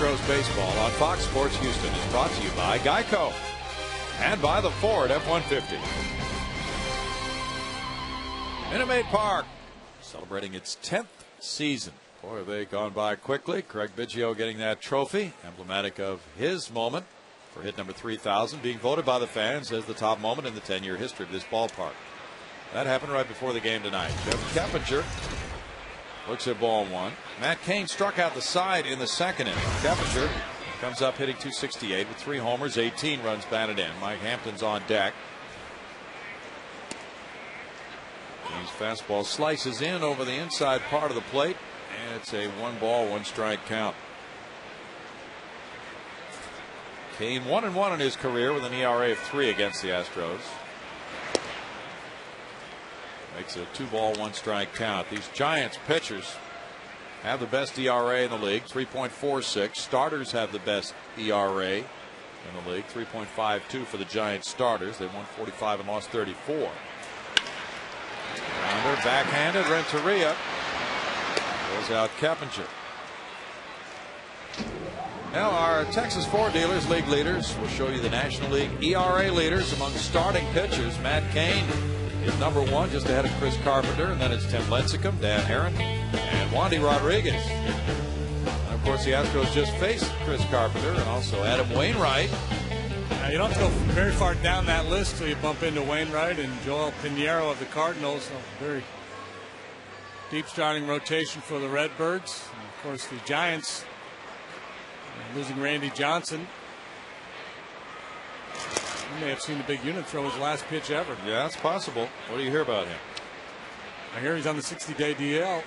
Astros baseball on Fox Sports Houston is brought to you by Geico and by the Ford F-150. Minute Maid Park celebrating its 10th season. Boy, have they gone by quickly. Craig Biggio getting that trophy, emblematic of his moment for hit number 3,000, being voted by the fans as the top moment in the 10-year history of this ballpark. That happened right before the game tonight. Jeff Keppinger looks at ball one. Matt Cain struck out the side in the second inning. Keppinger comes up hitting .268 with 3 homers, 18 runs batted in. Mike Hampton's on deck. His fastball slices in over the inside part of the plate, and it's a 1-ball, 1-strike count. Cain 1-1 in his career with an ERA of 3 against the Astros. Makes it a 2-ball, 1-strike count. These Giants pitchers have the best ERA in the league, 3.46. Starters have the best ERA in the league, 3.52 for the Giants starters. They won 45 and lost 34. Rounder, backhanded, Renteria. Goes out Keppinger. Now our Texas Ford dealers, league leaders, will show you the National League ERA leaders among starting pitchers. Matt Cain is number 1, just ahead of Chris Carpenter, and then it's Tim Lincecum, Dan Herron, and Wandy Rodriguez. And of course, the Astros just faced Chris Carpenter and also Adam Wainwright. Now, you don't have to go very far down that list till you bump into Wainwright and Joel Pinheiro of the Cardinals. A very deep starting rotation for the Redbirds. And of course, the Giants losing Randy Johnson. You may have seen the big unit throw his last pitch ever. Yeah, it's possible. What do you hear about him? I hear he's on the 60-day DL.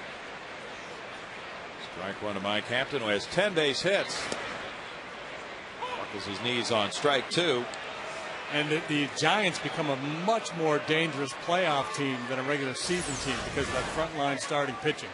Strike one to Mike Hampton, who has 10 base hits. Buckles his knees on strike 2. And the Giants become a much more dangerous playoff team than a regular season team because of that front line starting pitching.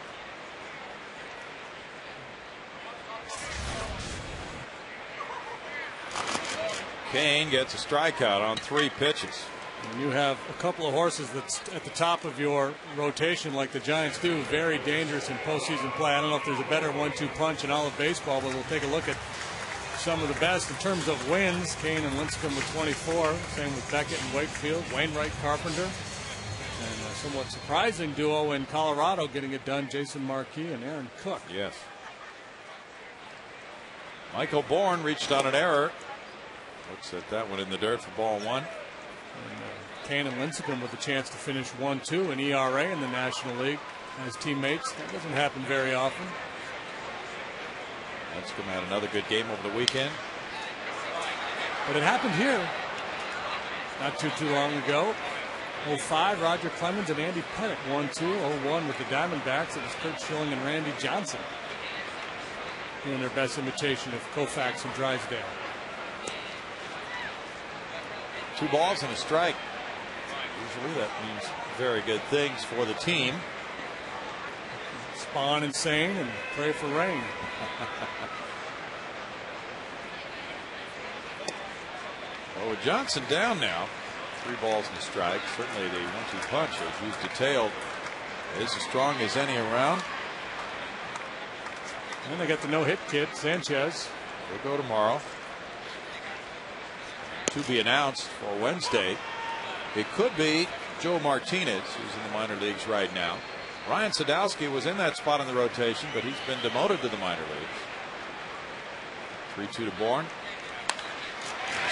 Cain gets a strikeout on 3 pitches. When you have a couple of horses that's at the top of your rotation like the Giants do, very dangerous in postseason play. I don't know if there's a better 1-2 punch in all of baseball, but we'll take a look at some of the best in terms of wins. Cain and Lincecum with 24. Same with Beckett and Wakefield. Wainwright, Carpenter. And a somewhat surprising duo in Colorado getting it done, Jason Marquis and Aaron Cook. Yes. Michael Bourne reached on an error. Looks at that one in the dirt for ball 1. And Cain and Lincecum with a chance to finish 1-2 in ERA in the National League as teammates. That doesn't happen very often. Lincecum had another good game over the weekend. But it happened here not too long ago. 05, Roger Clemens and Andy Pettit 1-2. 01 with the Diamondbacks. It was Kurt Schilling and Randy Johnson doing their best imitation of Koufax and Drysdale. 2 balls and a strike. Usually that means very good things for the team. Spawn and Sane and pray for rain. Well, with Johnson down now, 3 balls and a strike. Certainly the 1-2 punch has used a tail is as strong as any around. And they got the no-hit kid, Sanchez. They'll go tomorrow. To be announced for Wednesday. It could be Joe Martinez, who's in the minor leagues right now. Ryan Sadowski was in that spot in the rotation, but he's been demoted to the minor leagues. 3-2 to Bourne.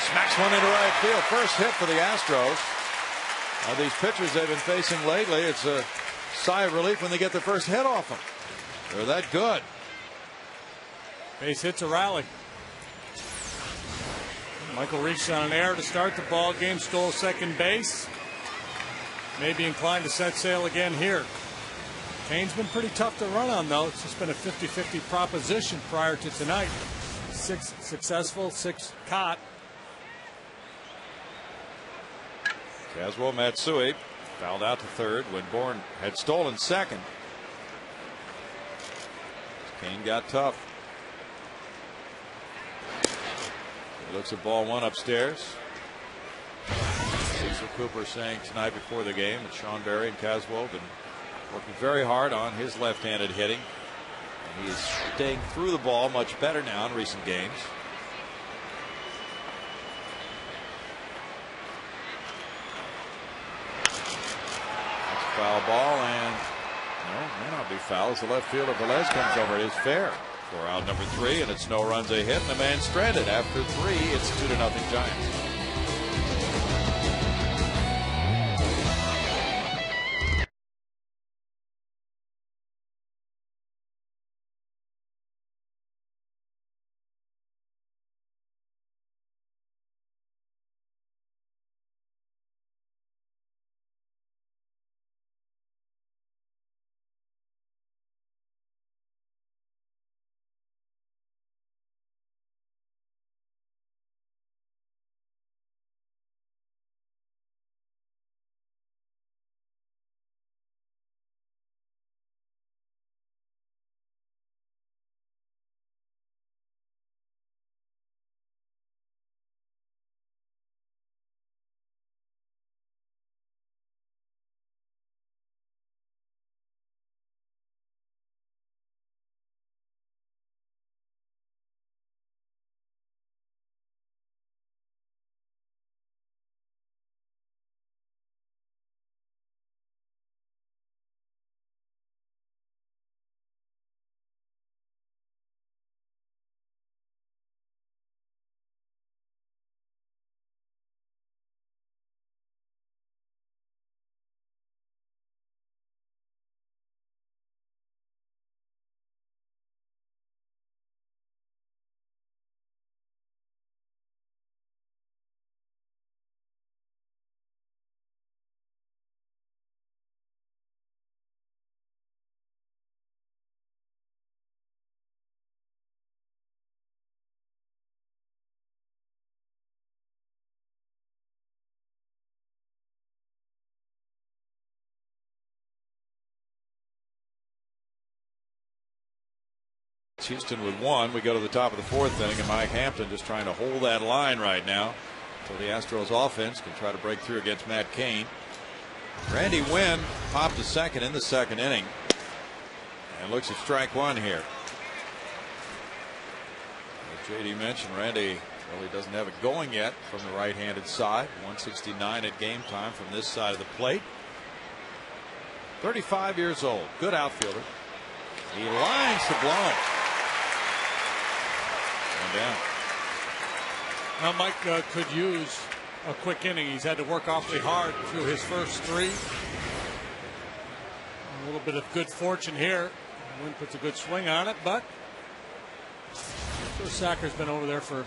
Smacks one into right field. First hit for the Astros. These pitchers they've been facing lately, it's a sigh of relief when they get the first hit off them. They're that good. Base hits a rally. Michael reached on an error to start the ball game, stole second base. May be inclined to set sail again here. Cain's been pretty tough to run on, though. It's just been a 50-50 proposition prior to tonight. 6 successful, 6 caught. Kazuo Matsui fouled out to third when Bourne had stolen second. Cain got tough. He looks at ball 1 upstairs. Cecil Cooper saying tonight before the game that Sean Berry and Caswell have been working very hard on his left-handed hitting. He is staying through the ball much better now in recent games. That's a foul ball, and no, may not be foul as the left fielder Velez comes over. It is fair for out number 3, and it's no runs a hit, and the man stranded after 3. It's 2-0 Giants. Houston with 1. We go to the top of the 4th inning, and Mike Hampton just trying to hold that line right now so the Astros offense can try to break through against Matt Cain. Randy Wynn popped to second in the 2nd inning and looks at strike 1 here. As JD mentioned, Randy really doesn't have it going yet from the right-handed side. 169 at game time from this side of the plate. 35 years old, good outfielder. He lines the blow. Down. Now Mike could use a quick inning. He's had to work awfully hard through his first 3. A little bit of good fortune here. Wynn puts a good swing on it, but Sacker's been over there for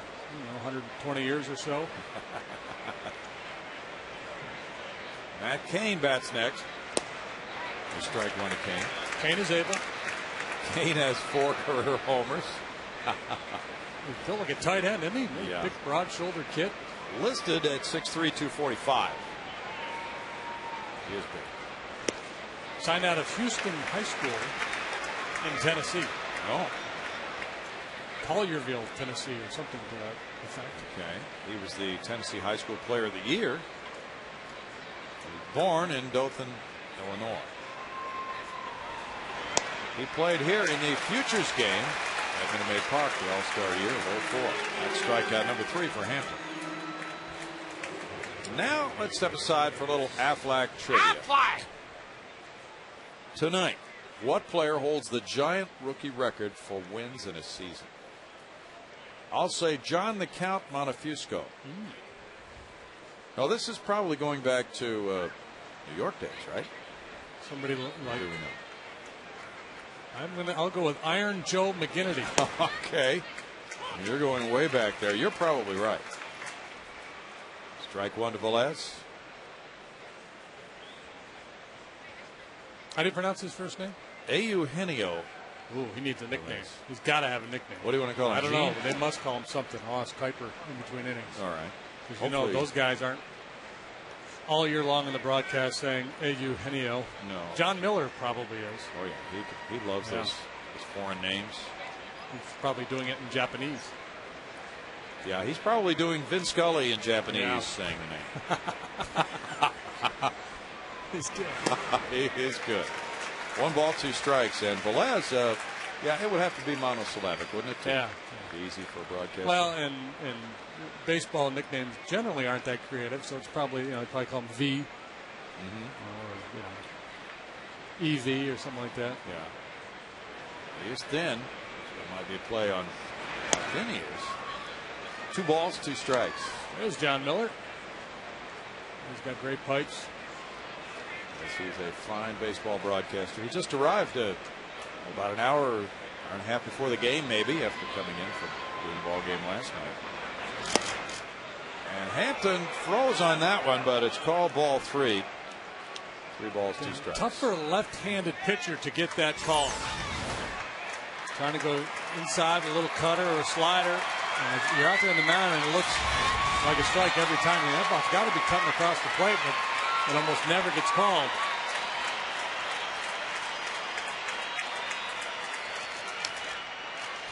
120 years or so. Matt Cain bats next. Strike 1 to Cain. Cain is able. Cain has 4 career homers. He feel like a tight end, isn't he? Yeah. Big, broad-shouldered kid. Listed at 6'3", 245. He is big. Signed out of Houston High School in Tennessee. Oh. Collierville, Tennessee, or something to that effect. Okay. He was the Tennessee High School Player of the Year. He was born in Dothan, Illinois. He played here in the Futures game at Minute Maid Park, the All-Star year of 04. That's strikeout number 3 for Hampton. Now let's step aside for a little Aflac trivia. Aflac! Tonight, what player holds the Giant rookie record for wins in a season? I'll say John the Count Montefusco. Now this is probably going back to New York days, right? Somebody like. Do we know? I'll go with Iron Joe McGinnity. Okay. You're going way back there. You're probably right. Strike 1 to Velez. How do you pronounce his first name? Eugenio. Ooh, he needs a nickname. He's got to have a nickname. What do you want to call him? I don't know. They must call him something. I'll ask Kuiper in between innings. All right. Because those guys aren't all year long in the broadcast saying Eugenio. No. John Miller probably is. Oh, yeah. He loves those foreign names. He's probably doing it in Japanese. Yeah, he's probably doing Vin Scully in Japanese saying the name. He's good. He is good. 1 ball, 2 strikes. And Velez Yeah, it would have to be monosyllabic, wouldn't it? Yeah. It'd be easy for a broadcaster. Well, and baseball nicknames generally aren't that creative, so it's probably, they probably call them V, or EV or something like that. Yeah. He is thin, so it might be a play on how thin he is. 2 balls, 2 strikes. There's John Miller. He's got great pipes. Yes, he's a fine baseball broadcaster. He just arrived about an hour and a half before the game, maybe, after coming in from doing the ball game last night. And Hampton froze on that one, but it's called ball 3. 3 balls, 2 strikes. Tough for a left-handed pitcher to get that call. Trying to go inside with a little cutter or a slider. And you're out there on the mound, and it looks like a strike every time. That ball's got to be cutting across the plate, but it almost never gets called.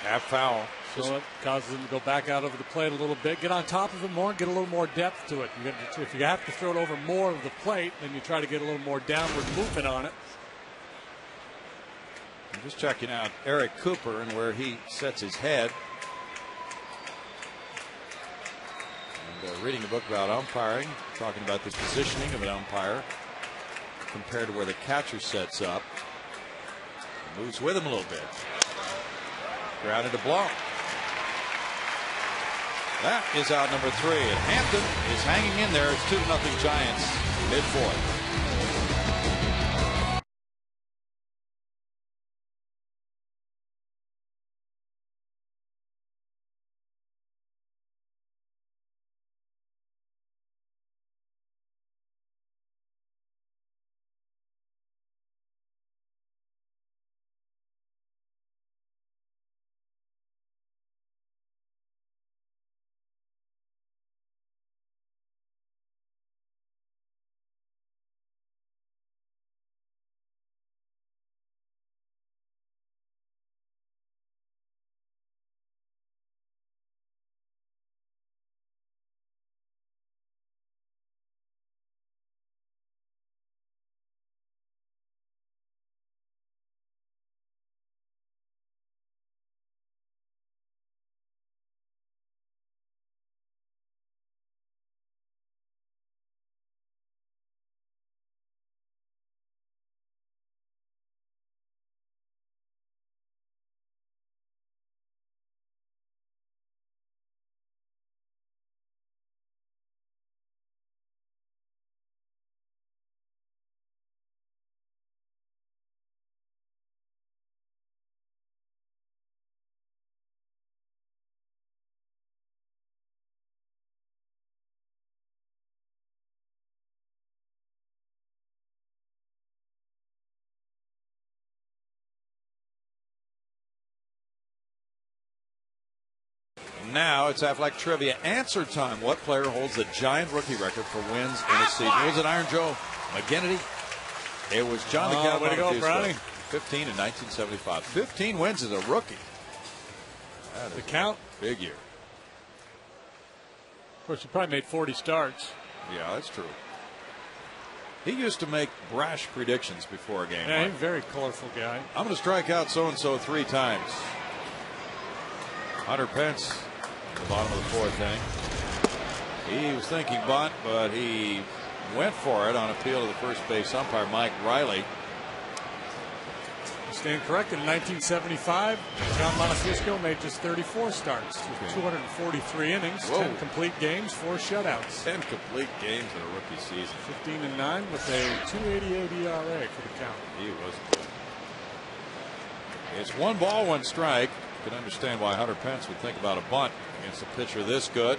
Half foul. So it causes him to go back out over the plate a little bit, get on top of it more, get a little more depth to it. If you have to throw it over more of the plate, then you try to get a little more downward movement on it. I'm just checking out Eric Cooper and where he sets his head. And reading a book about umpiring, talking about the positioning of an umpire compared to where the catcher sets up. Moves with him a little bit. Grounded to blow. That is out number 3. And Hampton is hanging in there. It's 2-0 Giants mid-4th. Now it's Athletic Trivia answer time. What player holds the Giant rookie record for wins in a season? Was it Iron Joe McGinnity? It was John the Cat. Way to go, Brownie. 15 in 1975. 15 wins as a rookie. That The count. Big year. Of course, he probably made 40 starts. Yeah, that's true. He used to make brash predictions before a game. Yeah, he's a very colorful guy. I'm going to strike out so-and-so 3 times. Hunter Pence at the bottom of the 4th inning. He was thinking bunt, but he went for it on appeal to the first base umpire, Mike Riley. Stand corrected. In 1975, John Montefiasco made just 34 starts, 243 innings, 10 complete games, 4 shutouts. 10 complete games in a rookie season. 15-9 with a 2.88 ERA for the count. He was good. It's 1 ball, 1 strike. You can understand why Hunter Pence would think about a bunt against a pitcher this good.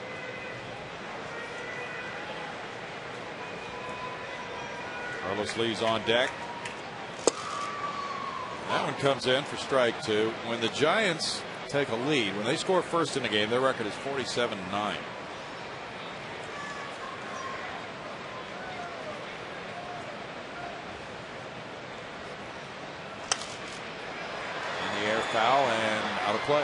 Carlos Lee's on deck. That one comes in for strike 2. When the Giants take a lead, when they score first in the game, their record is 47-9. In the air, foul, and out of play.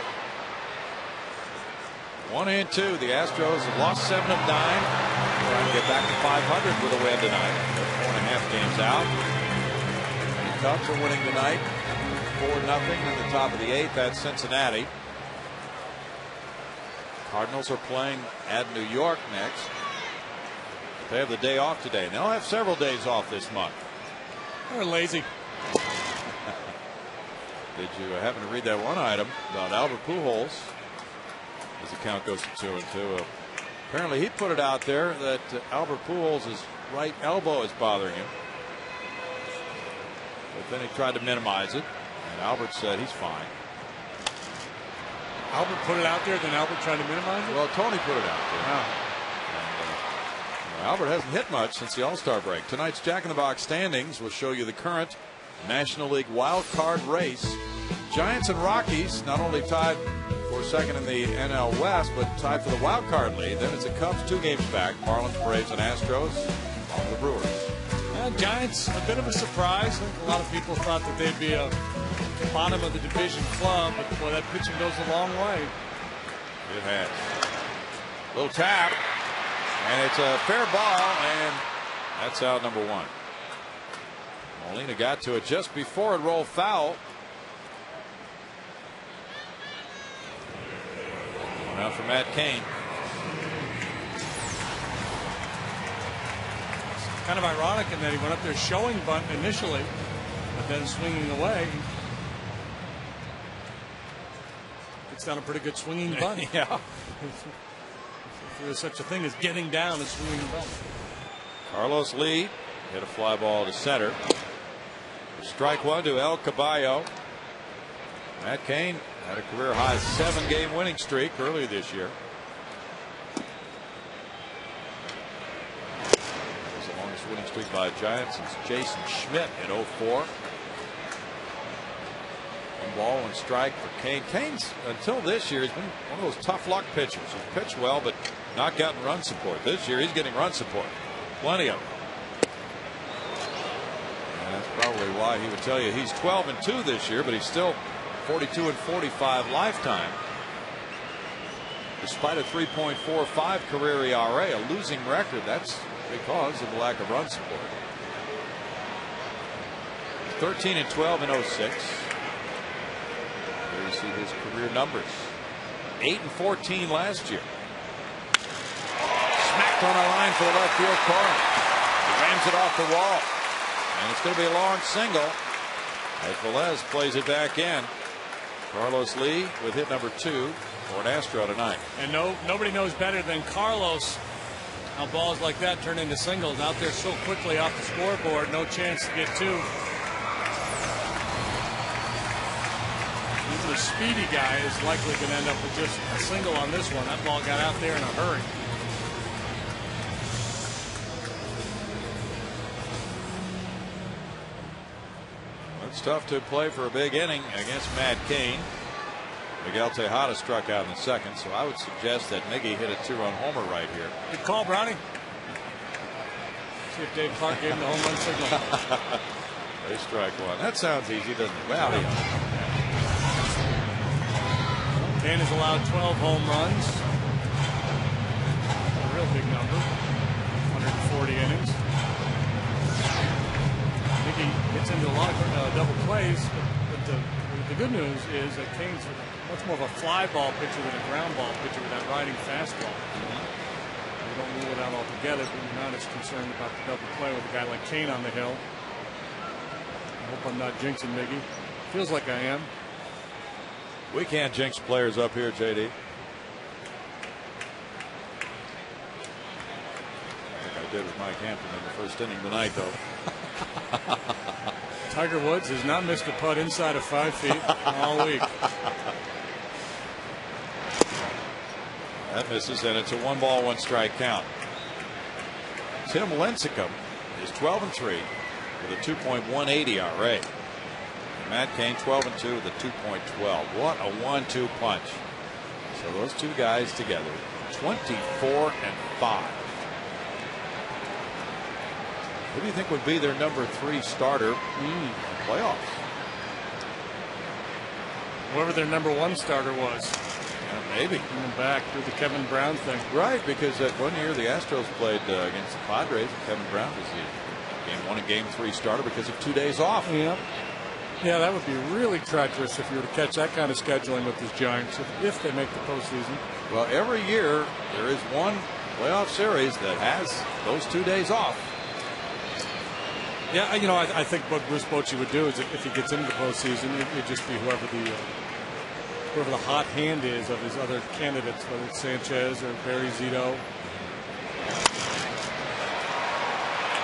1-2. The Astros have lost 7 of 9. Trying to get back to 500 with a win tonight. They're 4.5 games out. The Cubs are winning tonight. 4-0 in the top of the 8th at Cincinnati. Cardinals are playing at New York next. They have the day off today. And they'll have several days off this month. They're lazy. Did you happen to read that one item about Albert Pujols? As the count goes to 2-2. Apparently he put it out there that Albert Pujols' right elbow is bothering him. But then he tried to minimize it. And Albert said he's fine. Albert put it out there, then Albert tried to minimize it? Well, Tony put it out there. Wow. And, Albert hasn't hit much since the All-Star break. Tonight's Jack in the Box standings will show you the current National League wild card race. Giants and Rockies not only tied for second in the NL West, but tied for the wild card lead. Then it's the Cubs 2 games back. Marlins, Braves, and Astros on the Brewers. Giants, a bit of a surprise. I think a lot of people thought that they'd be a bottom of the division club, but boy, that pitching goes a long way. It has. Little tap, and it's a fair ball, and that's out number 1. Molina got to it just before it rolled foul. Now for Matt Cain. It's kind of ironic in that he went up there showing bunt initially, but then swinging away. It's down a pretty good swinging bunt. Yeah. If there's such a thing as getting down a swinging bunt. Carlos Lee hit a fly ball to center. Strike 1 to El Caballo. Matt Cain had a career high 7-game winning streak earlier this year. It's the longest winning streak by a Giant since Jason Schmidt in 04. 1 ball, 1 strike for Cain. Cain's, until this year, has been one of those tough luck pitchers. He's pitched well, but not gotten run support. This year, he's getting run support. Plenty of it. And that's probably why he would tell you he's 12-2 this year, but he's still 42-45 lifetime. Despite a 3.45 career ERA, a losing record, that's because of the lack of run support. 13-12 in 06. There you see his career numbers. 8-14 last year. Smacked on a line for the left field corner. He rams it off the wall. And it's going to be a long single as Velez plays it back in. Carlos Lee with hit number 2 for an Astro tonight. And nobody knows better than Carlos how balls like that turn into singles out there so quickly off the scoreboard. No chance to get 2. Even a speedy guy is likely going to end up with just a single on this one. That ball got out there in a hurry. It's tough to play for a big inning against Matt Cain. Miguel Tejada struck out in the second, so I would suggest that Miggy hit a 2-run homer right here. Good call, Brownie. See if Dave Clark gave him the home run signal. They strike 1. That sounds easy, doesn't it? Well, Cain has allowed 12 home runs. A real big number. 140 innings. He gets into a lot of double plays, but the good news is that Cain's much more of a fly ball pitcher than a ground ball pitcher with that riding fastball. We don't rule it out altogether, but we're not as concerned about the double play with a guy like Cain on the hill. I hope I'm not jinxing Miggy. Feels like I am. we can't jinx players up here, JD. I did with Mike Hampton in the first inning tonight, though. Tiger Woods has not missed a putt inside of 5 feet all week. That misses, and it's a 1-ball, 1-strike count. Tim Lincecum is 12-3 with a 2.18 ERA. Matt Cain 12-2 with a 2.12. What a 1-2 punch. So those two guys together, 24-5. Who do you think would be their number 3 starter in playoffs? Whoever their number 1 starter was. Yeah, maybe. Coming back, do the Kevin Brown thing. Right, because that one year the Astros played against the Padres, and Kevin Brown was the Game 1 and Game 3 starter because of 2 days off. Yep. Yeah, that would be really treacherous if you were to catch that kind of scheduling with the Giants if they make the postseason. Well, every year there is one playoff series that has those 2 days off. Yeah, I think what Bruce Bochy would do is if he gets into the postseason, it'd just be whoever the hot hand is of his other candidates, whether it's Sanchez or Barry Zito.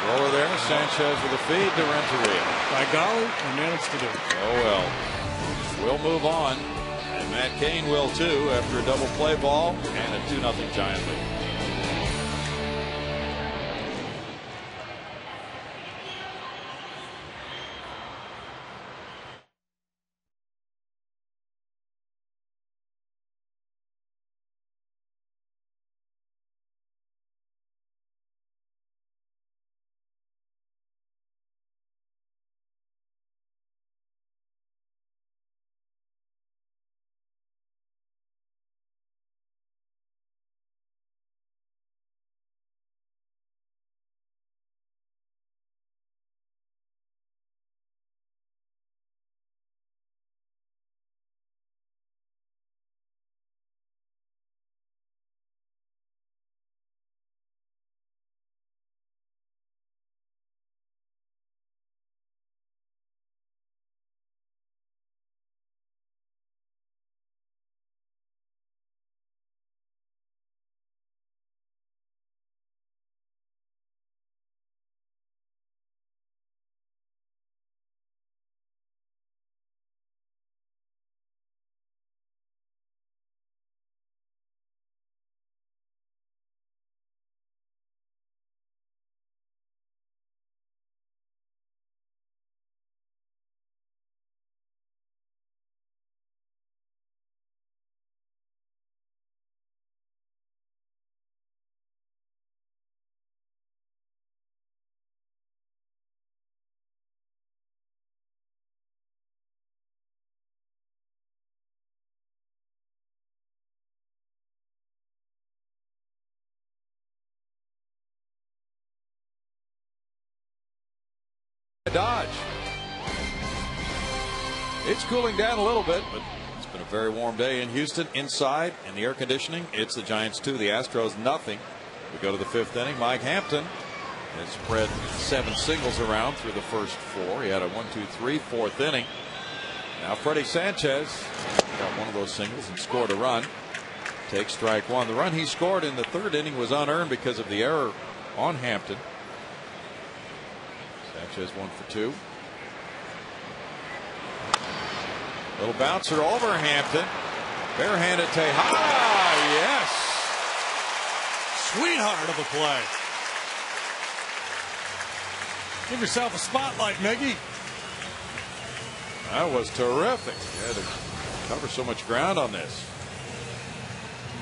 Roller there, Sanchez with a feed to Renteria. By golly, he managed to do it. Oh well. We'll move on. And Matt Cain will too after a double play ball and a 2-0 Giant lead. Dodge. It's cooling down a little bit, but it's been a very warm day in Houston. Inside in the air conditioning, it's the Giants 2, the Astros nothing. We go to the 5th inning. Mike Hampton has spread 7 singles around through the first 4. He had a 1-2-3 4th inning. Now Freddie Sanchez got one of those singles and scored a run. Takes strike 1. The run he scored in the 3rd inning was unearned because of the error on Hampton. Sanchez 1 for 2. Little bouncer over Hampton. Barehanded Tejada. Yes. Sweetheart of a play. Give yourself a spotlight, Miggy. That was terrific. He had to cover so much ground on this.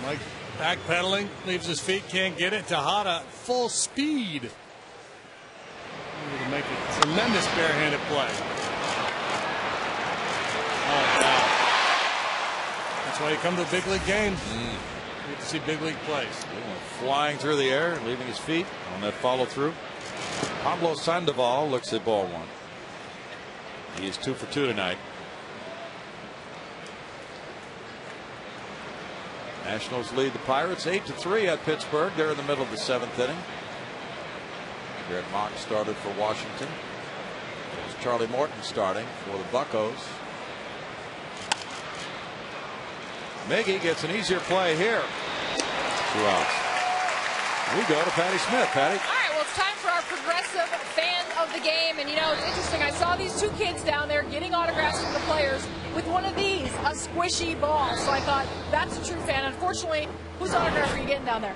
Mike backpedaling, leaves his feet, can't get it. Tejada full speed. Able to make a tremendous barehanded play. Oh, wow. That's why you come to a big league game. You get to see big league plays. Flying through the air, leaving his feet on that follow through. Pablo Sandoval looks at ball 1. He is 2 for 2 tonight. Nationals lead the Pirates 8-3 at Pittsburgh. They're in the middle of the 7th inning. Garrett Mock started for Washington. There's Charlie Morton starting for the Buccos. Miggy gets an easier play here. 2 outs. We go to Patty Smith. Patty. All right, well, it's time for our progressive fan of the game. And, you know, it's interesting. I saw these 2 kids down there getting autographs from the players with one of these, a squishy ball. So I thought, that's a true fan. Unfortunately, whose autograph are you getting down there?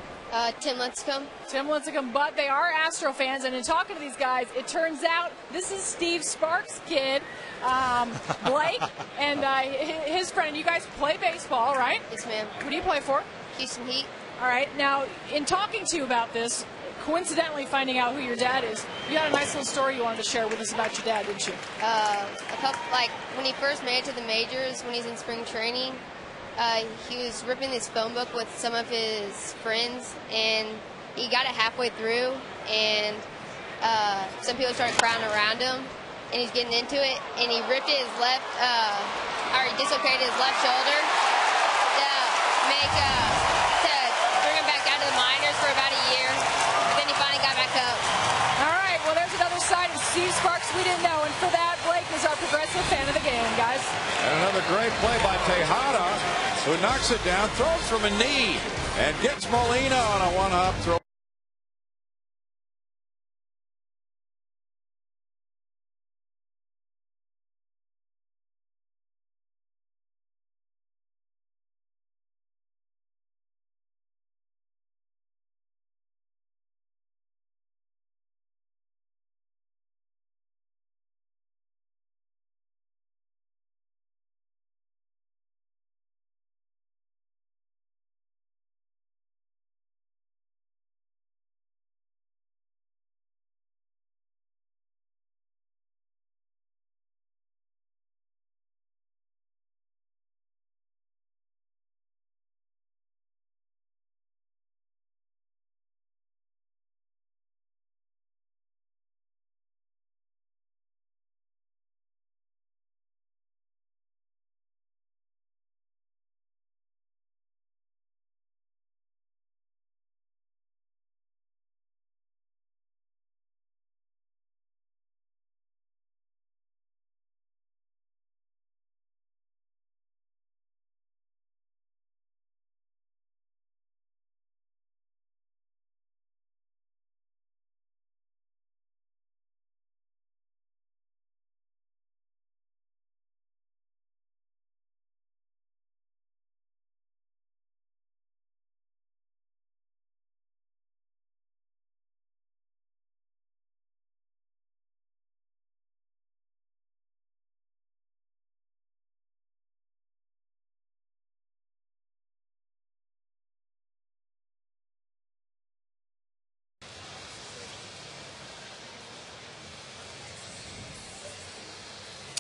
Tim Lincecum. Tim Lincecum, but they are Astro fans, and in talking to these guys, it turns out this is Steve Sparks' kid, Blake, and his friend. You guys play baseball, right? Yes, ma'am. Who do you play for? Houston Heat. All right. Now, in talking to you about this, coincidentally finding out who your dad is, you had a nice little story you wanted to share with us about your dad, didn't you? Like when he first made it to the majors, when he's in spring training, he was ripping his phone book with some of his friends, and he got it halfway through, and some people started crowding around him, and he's getting into it, and he ripped his left, or he dislocated his left shoulder to bring him back down to the minors for about a year. But then he finally got back up. All right, well, there's another side of Steve Sparks we didn't know, and for that, Blake is our progressive fan of the game, guys. And another great play by Tejada, who knocks it down, throws from a knee, and gets Molina on a one-up throw.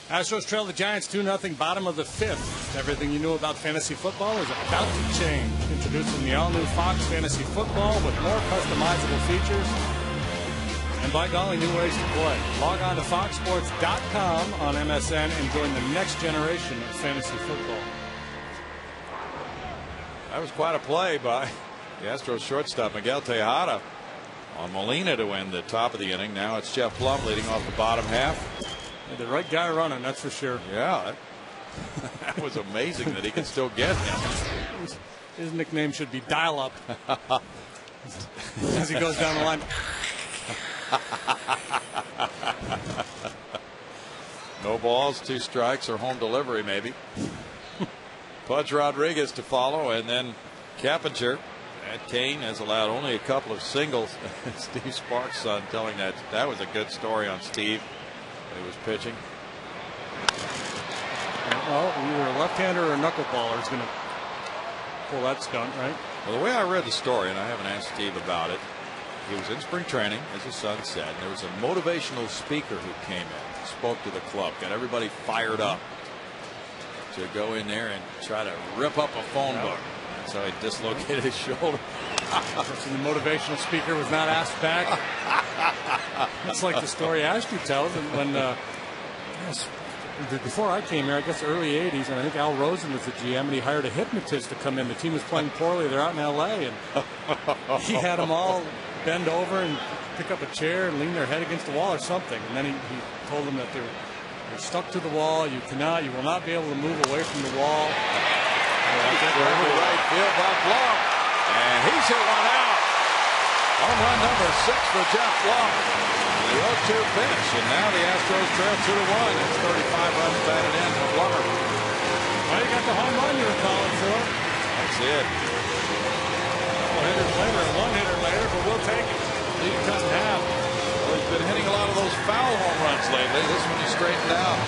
Astros trail the Giants 2-0, bottom of the fifth. Everything you knew about fantasy football is about to change. Introducing the all-new Fox Fantasy Football with more customizable features and, by golly, new ways to play. Log on to foxsports.com on MSN and join the next generation of fantasy football. That was quite a play by the Astros shortstop Miguel Tejada on Molina to end the top of the inning. Now it's Jeff Plum leading off the bottom half. Yeah, the right guy running, that's for sure. Yeah, that was amazing that he could still get him. His nickname should be Dial Up as he goes down the line. No balls, 2 strikes, or home delivery maybe. Pudge Rodriguez to follow, and then Kappinger. Matt Cain has allowed only a couple of singles. Steve Sparks' son telling that was a good story on Steve. He was pitching. Well, either a left-hander or a knuckleballer is going to pull that stunt, right? Well, the way I read the story, and I haven't asked Steve about it, he was in spring training, as his son said. And there was a motivational speaker who came in, spoke to the club, got everybody fired up to go in there and try to rip up a phone book. So he dislocated his shoulder. The motivational speaker was not asked back. It's like the story Ashley tells. And when before I came here, I guess early '80s, and I think Al Rosen was the GM, and he hired a hypnotist to come in. The team was playing poorly; they're out in L.A., and he had them all bend over and pick up a chair and lean their head against the wall or something. And then he told them that they're stuck to the wall. You will not be able to move away from the wall. Right field by Blum, and he's hit one out. Home run number 6 for Jeff Blum. The 0-2 pitch, and now the Astros trail 2-1. It's 35 runs batted in for Blummer. Well, you got the home run you were calling for. That's it. One hitter later, but we'll take it. Lead cut in half. Well, he's been hitting a lot of those foul home runs lately. This one he straightened out.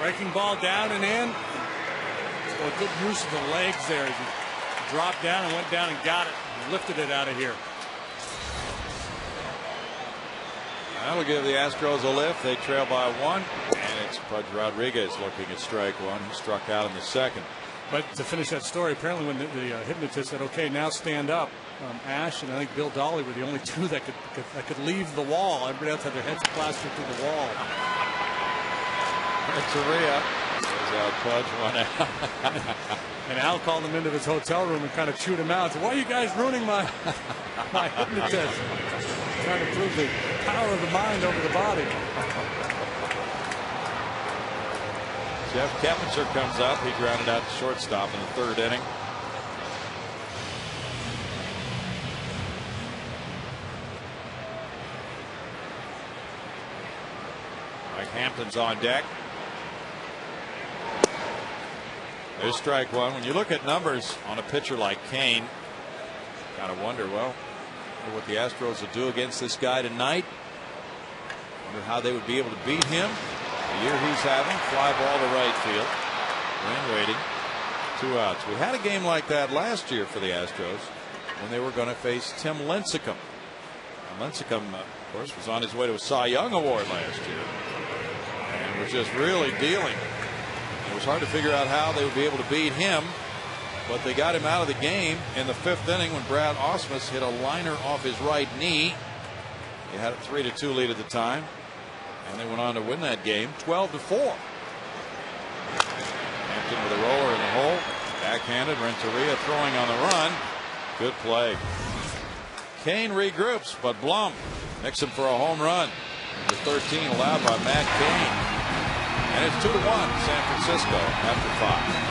Breaking ball down and in. So a good use of the legs there. He dropped down and went down and got it. Lifted it out of here. That'll give the Astros a lift. They trail by 1. And it's Pudge Rodriguez looking at strike 1. He struck out in the second. But to finish that story, apparently when the hypnotist said, "Okay, now stand up," Ash and I think Bill Dolly were the only two that could leave the wall. Everybody else had their heads plastered to the wall. Renteria goes out, Pudge, one out. And Al called him into his hotel room and kind of chewed him out. Said, "Why are you guys ruining my hypnotist?" Trying to prove the power of the mind over the body. Jeff Keppinger comes up. He grounded out to shortstop in the third inning. Mike Hampton's on deck. There's strike one. When you look at numbers on a pitcher like Kane, kind of wonder, well, what the Astros will do against this guy tonight. Wonder how they would be able to beat him. The year he's having, fly ball to right field. Rain waiting. 2 outs. We had a game like that last year for the Astros when they were going to face Tim Lincecum. And Lincecum, of course, was on his way to a Cy Young Award last year and was just really dealing. It was hard to figure out how they would be able to beat him, but they got him out of the game in the 5th inning when Brad Ausmus hit a liner off his right knee. He had a 3-2 lead at the time. And they went on to win that game 12-4. Hampton with a roller in the hole. Backhanded. Renteria throwing on the run. Good play. Kane regroups, but Blum makes him for a home run. The 13 allowed by Matt Cain. And it's 2-1 San Francisco after 5.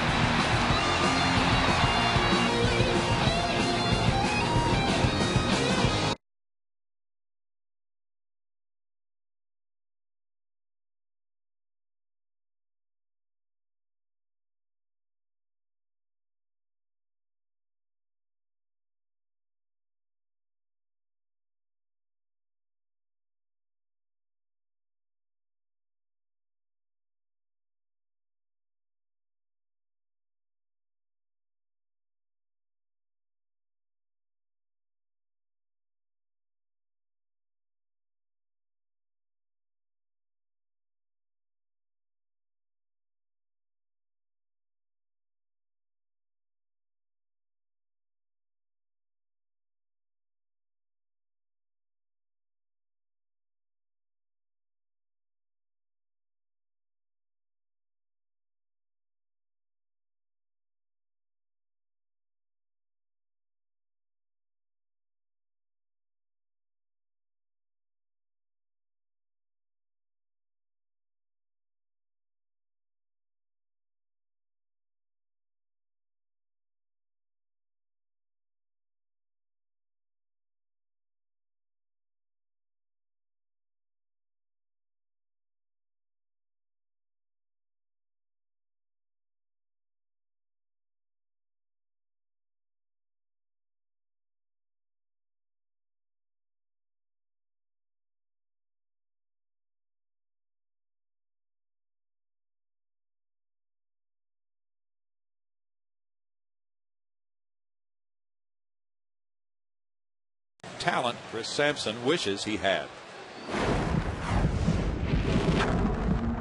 Talent Chris Sampson wishes he had.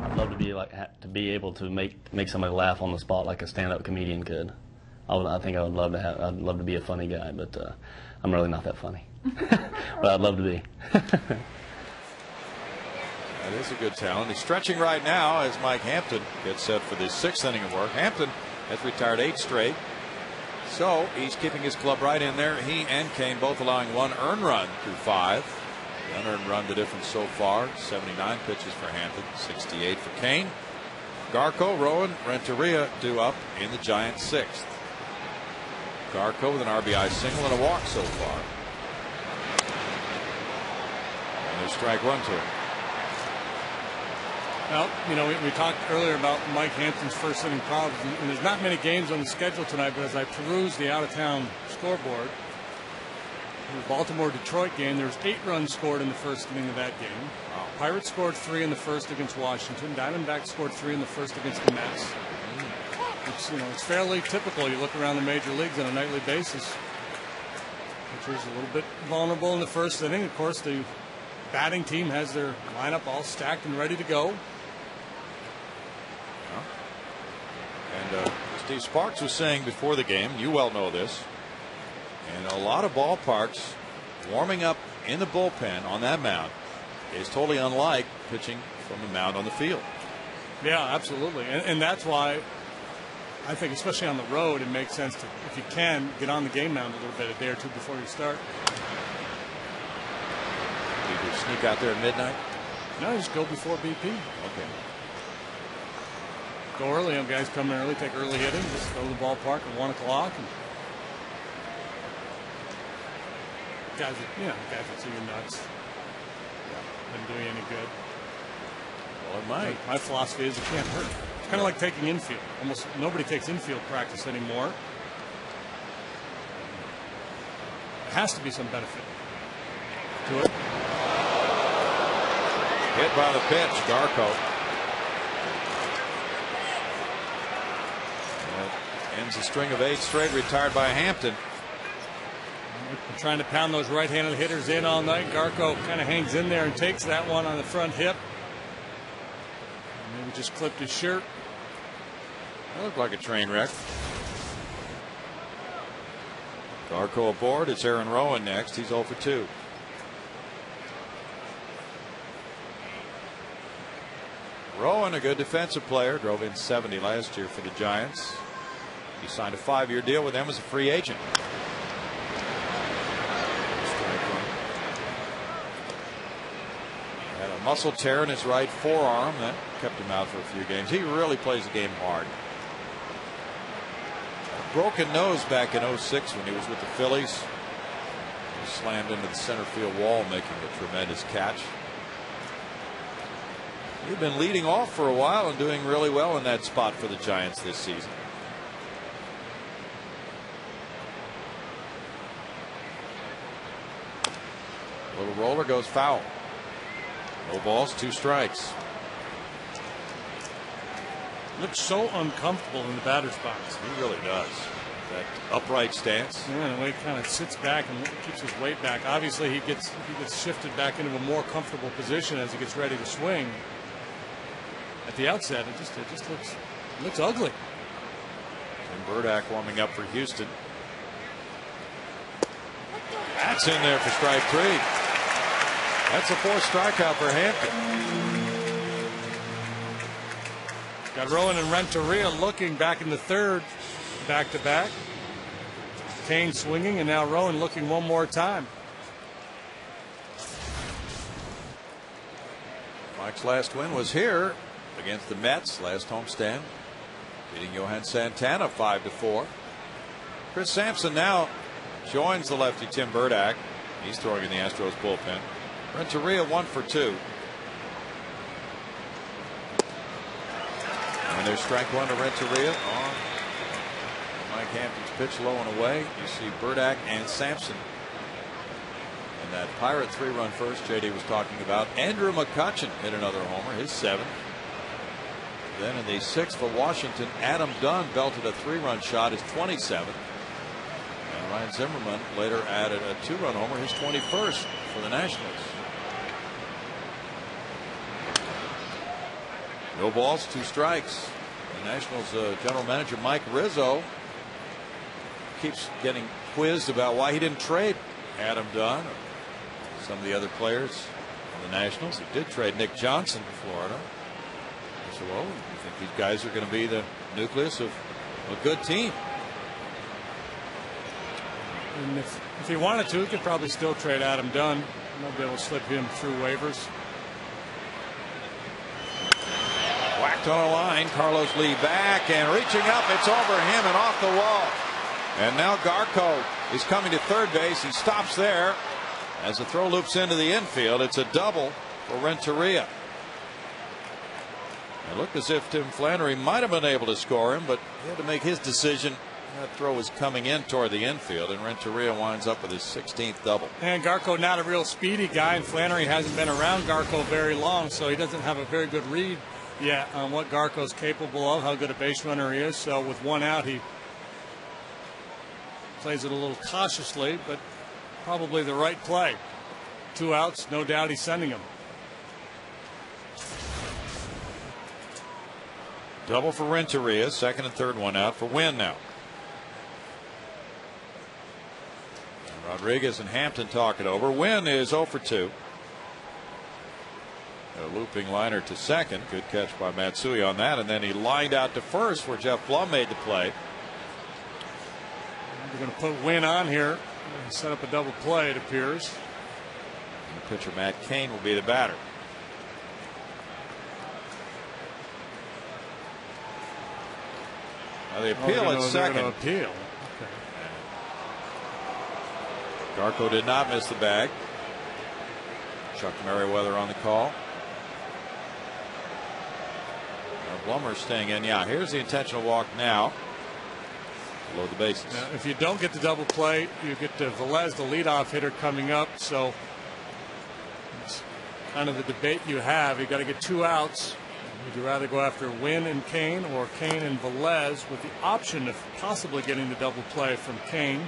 I'd love to be able to make somebody laugh on the spot like a stand-up comedian could. I think I'd love to be a funny guy, but I'm really not that funny. But I'd love to be. That is a good talent. He's stretching right now as Mike Hampton gets set for the 6th inning of work. Hampton has retired 8 straight. So he's keeping his club right in there. He and Kane both allowing 1 earned run through 5. The unearned run the difference so far. 79 pitches for Hampton, 68 for Kane. Garco, Rowan, Renteria due up in the Giants' 6th. Garco with an RBI single and a walk so far. And there's strike 1 to him. Well, you know, we talked earlier about Mike Hampton's first inning problems, and there's not many games on the schedule tonight, but as I peruse the out-of-town scoreboard, the Baltimore-Detroit game, there was 8 runs scored in the first inning of that game. Pirates scored 3 in the first against Washington. Diamondbacks scored 3 in the first against the Mets. It's fairly typical. You look around the major leagues on a nightly basis. Pitchers a little bit vulnerable in the first inning. Of course, the batting team has their lineup all stacked and ready to go. And Steve Sparks was saying before the game, you well know this, and a lot of ballparks warming up in the bullpen on that mound is totally unlike pitching from the mound on the field. Yeah, absolutely. And that's why I think, especially on the road, it makes sense to, if you can, get on the game mound a little bit, a day or two before you start. You just sneak out there at midnight? No, just go before BP. Okay. Go early. Guys come in early, take early hitting. Just go to the ballpark at 1 o'clock. And guys would see you nuts. Doesn't do you any good. Well, it might. My philosophy is it can't hurt. It's kind of like taking infield. Almost nobody takes infield practice anymore. There has to be some benefit to it. Hit by the pitch, Garco. That ends a string of 8 straight retired by Hampton. We're trying to pound those right-handed hitters in all night. Garco kind of hangs in there and takes that one on the front hip. Maybe just clipped his shirt. That looked like a train wreck. Garco aboard. It's Aaron Rowan next. He's 0 for 2. Rowan, a good defensive player, drove in 70 last year for the Giants. He signed a 5-year deal with them as a free agent. Had a muscle tear in his right forearm that kept him out for a few games. He really plays the game hard. Broken nose back in 06 when he was with the Phillies. He slammed into the center field wall, making a tremendous catch. He'd been leading off for a while and doing really well in that spot for the Giants this season. Little roller goes foul. No balls, 2 strikes. Looks so uncomfortable in the batter's box. He really does. That upright stance. Yeah, the way he kind of sits back and keeps his weight back. Obviously, he gets shifted back into a more comfortable position as he gets ready to swing. At the outset, it just looks ugly. And Burdack warming up for Houston. That's in there for strike 3. That's a 4th strikeout for Hampton. Got Rowan and Renteria looking back in the 3rd, back to back. Kane swinging, and now Rowan looking one more time. Mike's last win was here against the Mets, last homestand, beating Johan Santana 5-4. Chris Sampson now joins the lefty Tim Burdack. He's throwing in the Astros bullpen. Renteria 1 for 2. And there's strike 1 to Renteria on Mike Hampton's pitch, low and away. You see Burdack and Sampson. And that Pirate 3-run first JD was talking about. Andrew McCutchen hit another homer, his 7th. Then in the 6th for Washington, Adam Dunn belted a 3-run shot, his 27th. And Ryan Zimmerman later added a 2-run homer, his 21st for the Nationals. No balls, 2 strikes. The Nationals general manager Mike Rizzo keeps getting quizzed about why he didn't trade Adam Dunn or some of the other players on the Nationals. He did trade Nick Johnson to Florida. I said, well, you think these guys are going to be the nucleus of a good team? And if he wanted to, he could probably still trade Adam Dunn. Might be able to slip him through waivers. Whacked on a line. Carlos Lee back and reaching up. It's over him and off the wall. And now Garco is coming to third base. He stops there as the throw loops into the infield. It's a double for Renteria. It looked as if Tim Flannery might have been able to score him, but he had to make his decision. That throw was coming in toward the infield, and Renteria winds up with his 16th double. And Garco not a real speedy guy, and Flannery hasn't been around Garco very long, so he doesn't have a very good read yet on what Garco's capable of, how good a base runner he is. So with 1 out, he plays it a little cautiously, but probably the right play. 2 outs, no doubt he's sending him. Double for Renteria. Second and third one out for Wynn now. Rodriguez and Hampton talk it over. Wynn is 0 for 2. A looping liner to second. Good catch by Matsui on that. And then he lined out to first where Jeff Blum made the play. They're going to put Wynn on here and set up a double play, it appears. And the pitcher, Matt Cain, will be the batter. Now they appeal at second. Appeal. Garco did not miss the bag. Chuck Merriweather on the call. Blummer staying in. Yeah, here's the intentional walk now. Load the bases. Now, if you don't get the double play, you get to Velez, the leadoff hitter, coming up. So it's kind of the debate you have. You got to get 2 outs. Would you rather go after Wynn and Cain or Cain and Velez, with the option of possibly getting the double play from Cain?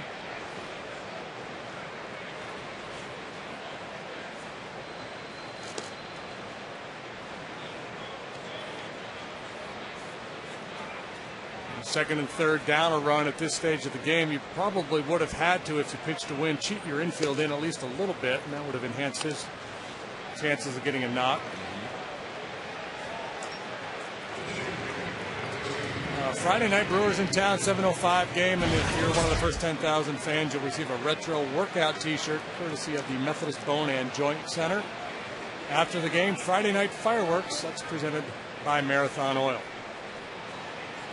Second and third down a run at this stage of the game. You probably would have had to, if you pitched to Win, cheat your infield in at least a little bit, and that would have enhanced his chances of getting a knock. Friday night, Brewers in town, 7:05 game, and if you're one of the first 10,000 fans, you'll receive a retro workout T-shirt courtesy of the Methodist Bone and Joint Center. After the game, Friday night fireworks. That's presented by Marathon Oil.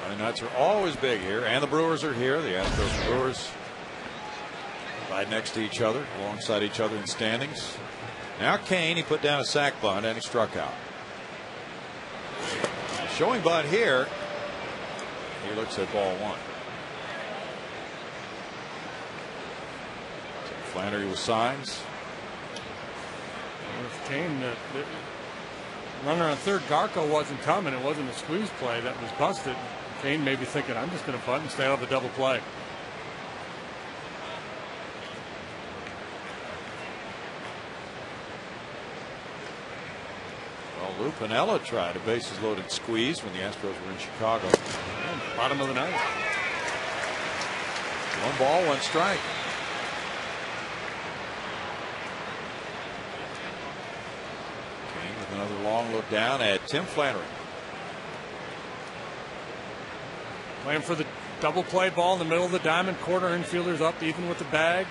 Friday nights are always big here, and the Brewers are here. The Astros and Brewers right next to each other, alongside each other in standings. Now Cain, he put down a sac bunt and he struck out. Showing bunt here. He looks at ball 1. So Flannery with signs. If Cain, runner on third, Garco wasn't coming. It wasn't a squeeze play that was busted. Cain may be thinking, I'm just going to bunt and stay out of the double play. Well, Lou Piniella tried a bases loaded squeeze when the Astros were in Chicago. Yeah, bottom of the ninth. 1 ball, 1 strike. Cain with another long look down at Tim Flannery. Playing for the double play ball in the middle of the diamond. Quarter infielders up even with the bag.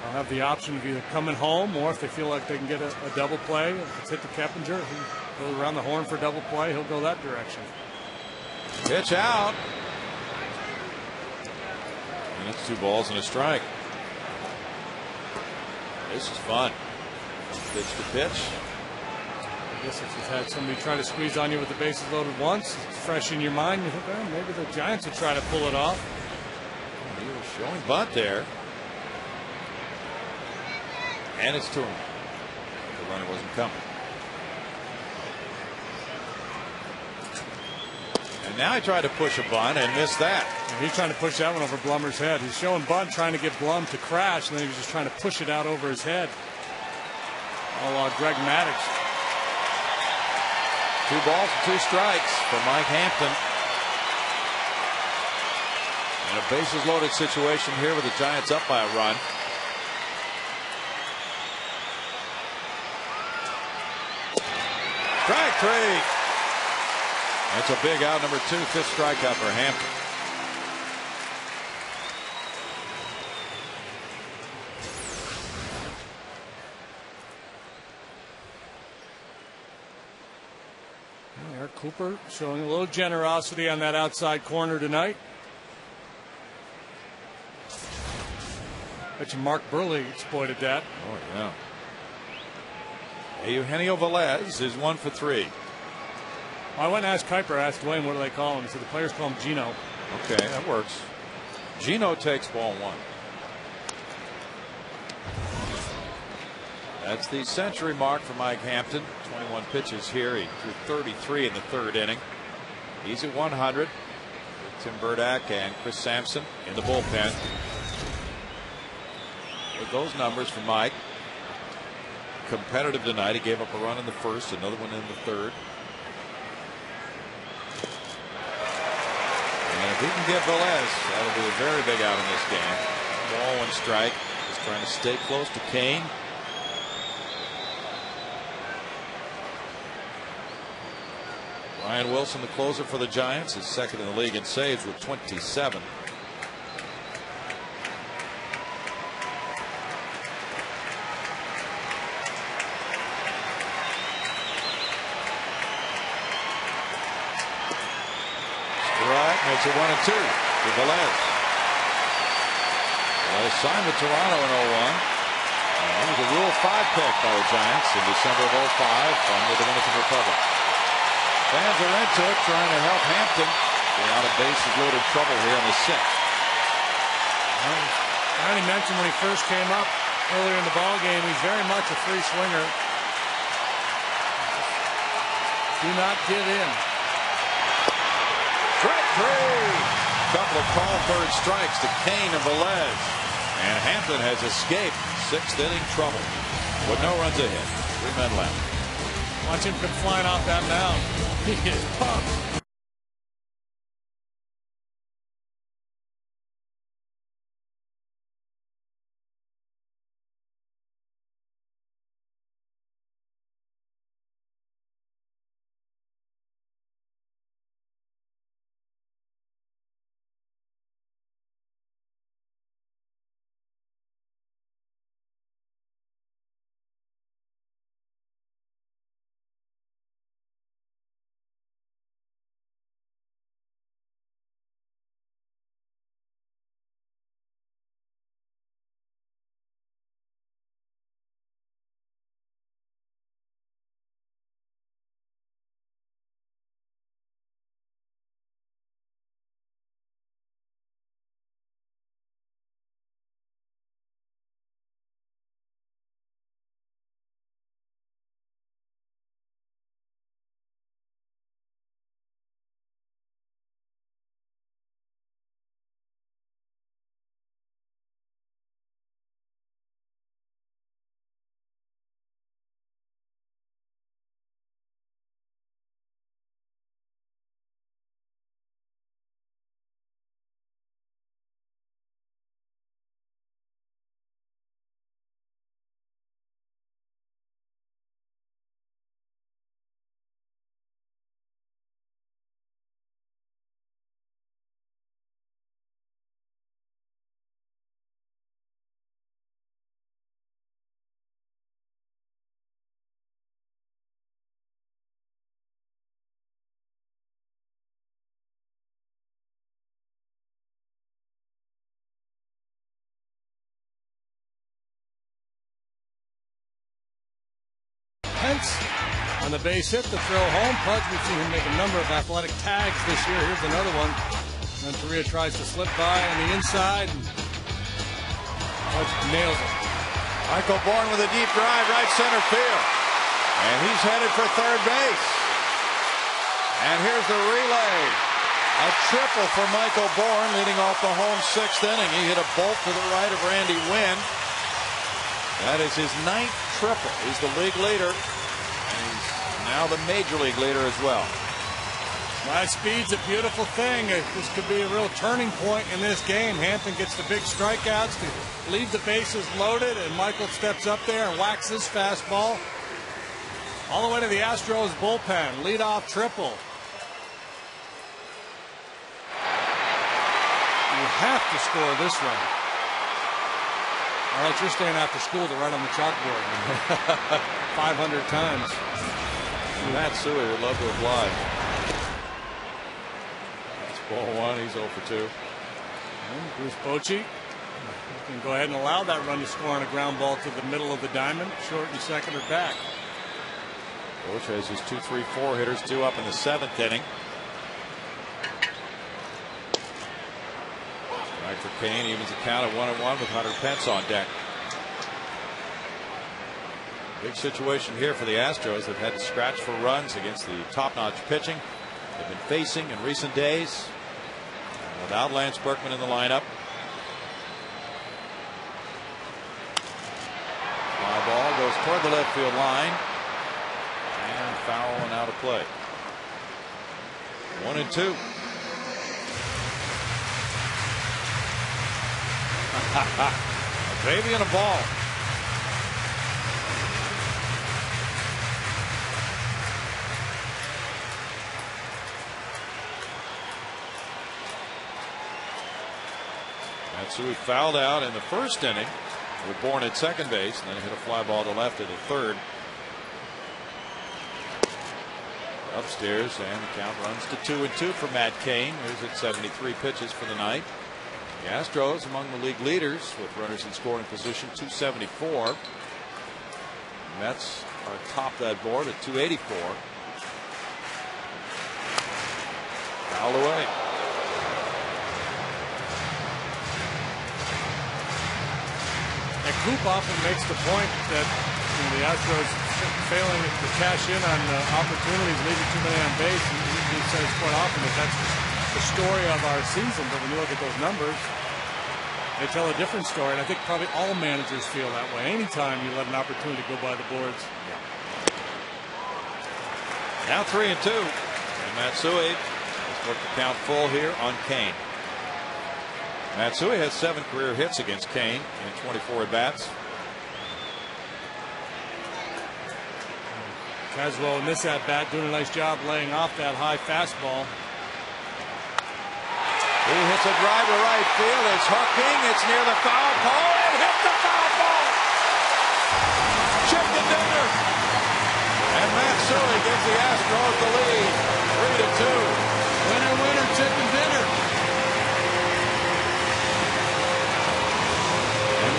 I'll have the option of either coming home, or if they feel like they can get a double play, if it's hit to Keppinger, he goes around the horn for a double play, he'll go that direction. Pitch out. And it's 2 balls and a strike. This is fun. Pitch to pitch. I guess if you've had somebody try to squeeze on you with the bases loaded once, it's fresh in your mind. You think, well, maybe the Giants will try to pull it off. He was showing bunt there. And it's 2 him. The runner wasn't coming. And now he tried to push a bunt and missed that. And he's trying to push that one over Blummer's head. He's showing bunt, trying to get Blum to crash, and then he was just trying to push it out over his head. Oh, Greg Maddux. 2 balls and 2 strikes for Mike Hampton. In a bases loaded situation here with the Giants up by a run. Strike 3. That's a big out, number 2, 5th strikeout for Hampton. Eric Cooper showing a little generosity on that outside corner tonight. Bet you Mark Burley exploited that. Oh, yeah. Eugenio Velez is 1 for 3. I went and asked Kuiper, asked Dwayne, what do they call him? He said the players call him Gino. Okay, that works. Gino takes ball 1. That's the century mark for Mike Hampton. 21 pitches here. He threw 33 in the 3rd inning. He's at 100 with Tim Burdack and Chris Sampson in the bullpen. With those numbers for Mike. Competitive tonight. He gave up a run in the 1st, another one in the 3rd. If he can get Velez, that'll be a very big out in this game. Ball and strike. Just trying to stay close to Kane. Ryan Wilson, the closer for the Giants, is second in the league in saves with 27. Strike makes it 1-2 to Velez. Velez signed with Toronto in 01. He was a Rule 5 pick by the Giants in December of 05 from the Dominican Republic. Fans are into it, trying to help Hampton get out of bases loaded trouble here in the 6th. I already mentioned when he first came up earlier in the ball game, he's very much a free swinger. Do not give in. Strike 3. Couple of call third strikes to Kane and Velez. And Hampton has escaped 6th inning trouble with no runs ahead. 3 men left. Watch him come flying off that mound. He is pumped. Pence on the base hit, the throw home. Pudge, we've seen him make a number of athletic tags this year. Here's another one. And Correa tries to slip by on the inside. And Pudge nails it. Michael Bourne with a deep drive, right center field. And he's headed for third base. And here's the relay. A triple for Michael Bourne, leading off the home 6th inning. He hit a bolt to the right of Randy Wynn. That is his 9th triple. He's the league leader. And he's now the major league leader as well. High speed's a beautiful thing. This could be a real turning point in this game. Hampton gets the big strikeouts to leave the bases loaded, and Michael steps up there and whacks his fastball all the way to the Astros bullpen. Leadoff triple. You have to score this run. Or else you're staying after school to write on the chalkboard 500 times. Matt Suey would love to apply. That's ball 1. He's 0 for 2. And Bruce Bochy can go ahead and allow that run to score on a ground ball to the middle of the diamond, short and second or back. Bochy has his 2, 3, 4 hitters due up in the 7th inning. Right for Kane, evens the count at 1-1 with Hunter Pence on deck. Big situation here for the Astros. They've had to scratch for runs against the top-notch pitching they've been facing in recent days. Without Lance Berkman in the lineup. Fly ball goes toward the left field line. And foul and out of play. 1-2. A baby and a ball. Matsui fouled out in the first inning with Bourne at second base, and then hit a fly ball to left at the third. Upstairs, and the count runs to 2-2 for Matt Cain, who's at 73 pitches for the night. The Astros among the league leaders with runners in scoring position, 274. The Mets are atop that board at 284. Fouled away. And Coop often makes the point that the Astros failing to cash in on opportunities, leaving too many on base. He says quite often that that's the story of our season. But when you look at those numbers, they tell a different story. And I think probably all managers feel that way. Anytime you let an opportunity go by the boards. Now 3-2. And Matsui has worked the count full here on Cain. Matsui has 7 career hits against Cain in 24 at-bats. Caswell in this at-bat doing a nice job laying off that high fastball. He hits a drive to right field. It's hooking. It's near the foul pole. It hits the foul pole. Chicken dinner. And Matsui gives the Astros the lead. 3-2. Winner, winner, chicken dinner.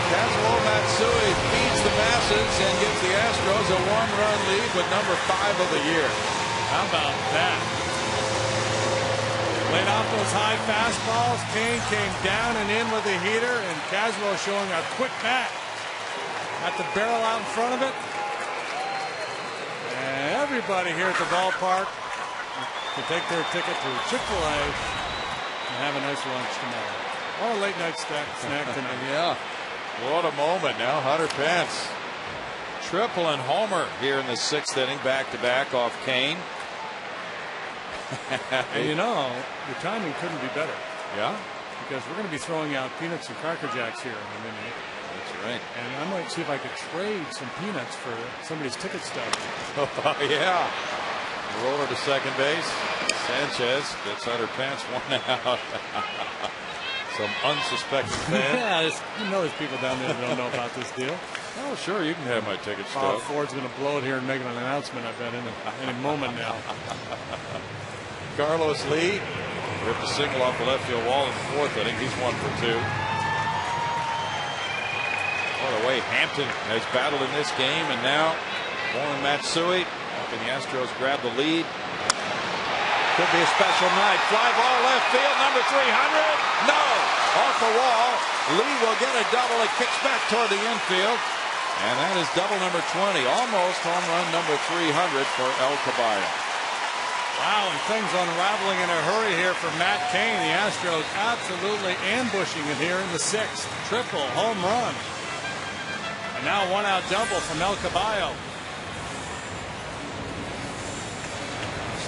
Caswell Matsui feeds the masses and gives the Astros a 1-run lead with number 5 of the year. How about that? Laid off those high fastballs. Cain came down and in with a heater, and Caswell showing a quick bat. Got the barrel out in front of it. And everybody here at the ballpark can take their ticket to Chick-fil-A and have a nice lunch tomorrow. Or a late night snack tonight. Yeah. What a moment now. Hunter Pence. Triple and homer here in the 6th inning, back-to-back off Cain. And you know, the timing couldn't be better. Yeah? Because we're going to be throwing out peanuts and Cracker Jacks here in a minute. That's right. And I might see if I could trade some peanuts for somebody's ticket stub. Oh, yeah. Roller to second base. Sanchez gets Hunter Pence 1 out. Some unsuspecting fans. Yeah, you know there's people down there that don't know about this deal. Oh, sure, you can have my ticket stub. Ford's going to blow it here and make an announcement, I bet, any moment now. Carlos Lee ripped a single off the left field wall in the 4th inning. He's 1 for 2. By the way, Hampton has battled in this game, and now Bourne Matsui helping the Astros grab the lead. Could be a special night. Fly ball left field, number 300. No! Off the wall. Lee will get a double. It kicks back toward the infield. And that is double number 20. Almost home run number 300 for El Caballo. Wow, and things unraveling in a hurry here for Matt Cain. The Astros absolutely ambushing it here in the 6th. Triple home run. And now 1-out double from El Caballo.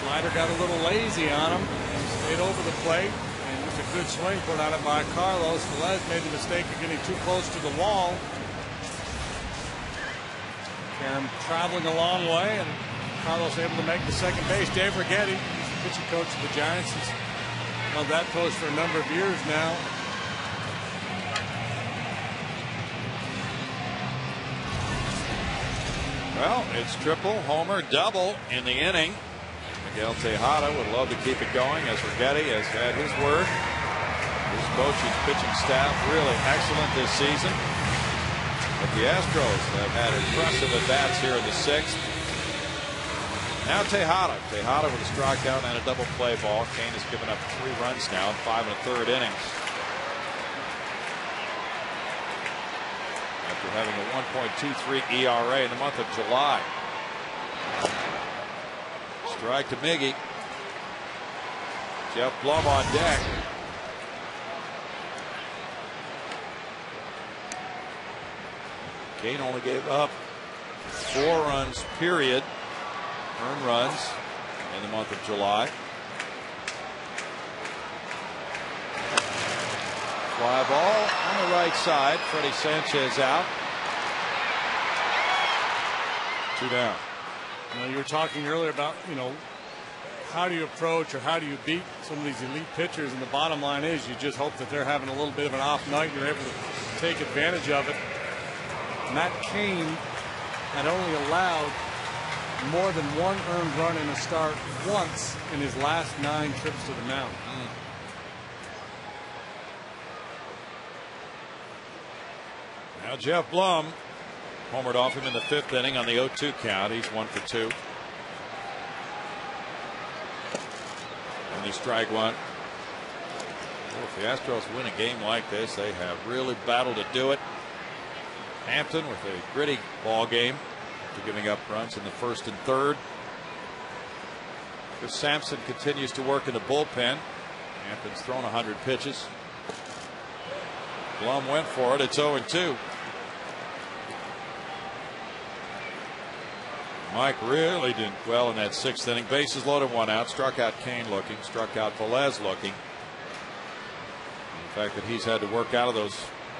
Slider got a little lazy on him. Stayed over the plate. And it was a good swing put on it by Carlos. Velez made the mistake of getting too close to the wall. Karam traveling a long way, and Carlos able to make the second base. Dave Righetti, he's the pitching coach of the Giants. He's held that post for a number of years now. Well, it's triple, homer, double in the inning. Miguel Tejada would love to keep it going, as Righetti has had his word. His coaching pitching staff really excellent this season. But the Astros have had impressive at-bats here in the 6th. Now Tejada. Tejada with a strikeout and a double play ball. Cain has given up 3 runs now in 5 1/3 innings. After having a 1.23 ERA in the month of July. Strike to Miggy. Jeff Blum on deck. Cain only gave up 4 runs, period, earned runs in the month of July. Fly ball on the the right side. Freddie Sanchez out. 2 down. You were talking earlier about, how do you approach or how do you beat some of these elite pitchers? And the bottom line is you just hope that they're having a little bit of an off night and you're able to take advantage of it. Matt Cain had only allowed more than 1 earned run in a start once in his last 9 trips to the mound. Now Jeff Blum homered off him in the 5th inning on the 0-2 count. He's 1 for 2. And they strike 1. Well, if the Astros win a game like this, they have really battled to do it. Hampton with a gritty ball game, giving up runs in the 1st and 3rd. Chris Sampson continues to work in the bullpen. Hampton's thrown 100 pitches. Blum went for it. It's 0-2. Mike really did well in that 6th inning. Bases loaded, 1 out. Struck out Cain looking. Struck out Velez looking. The fact that he's had to work out of those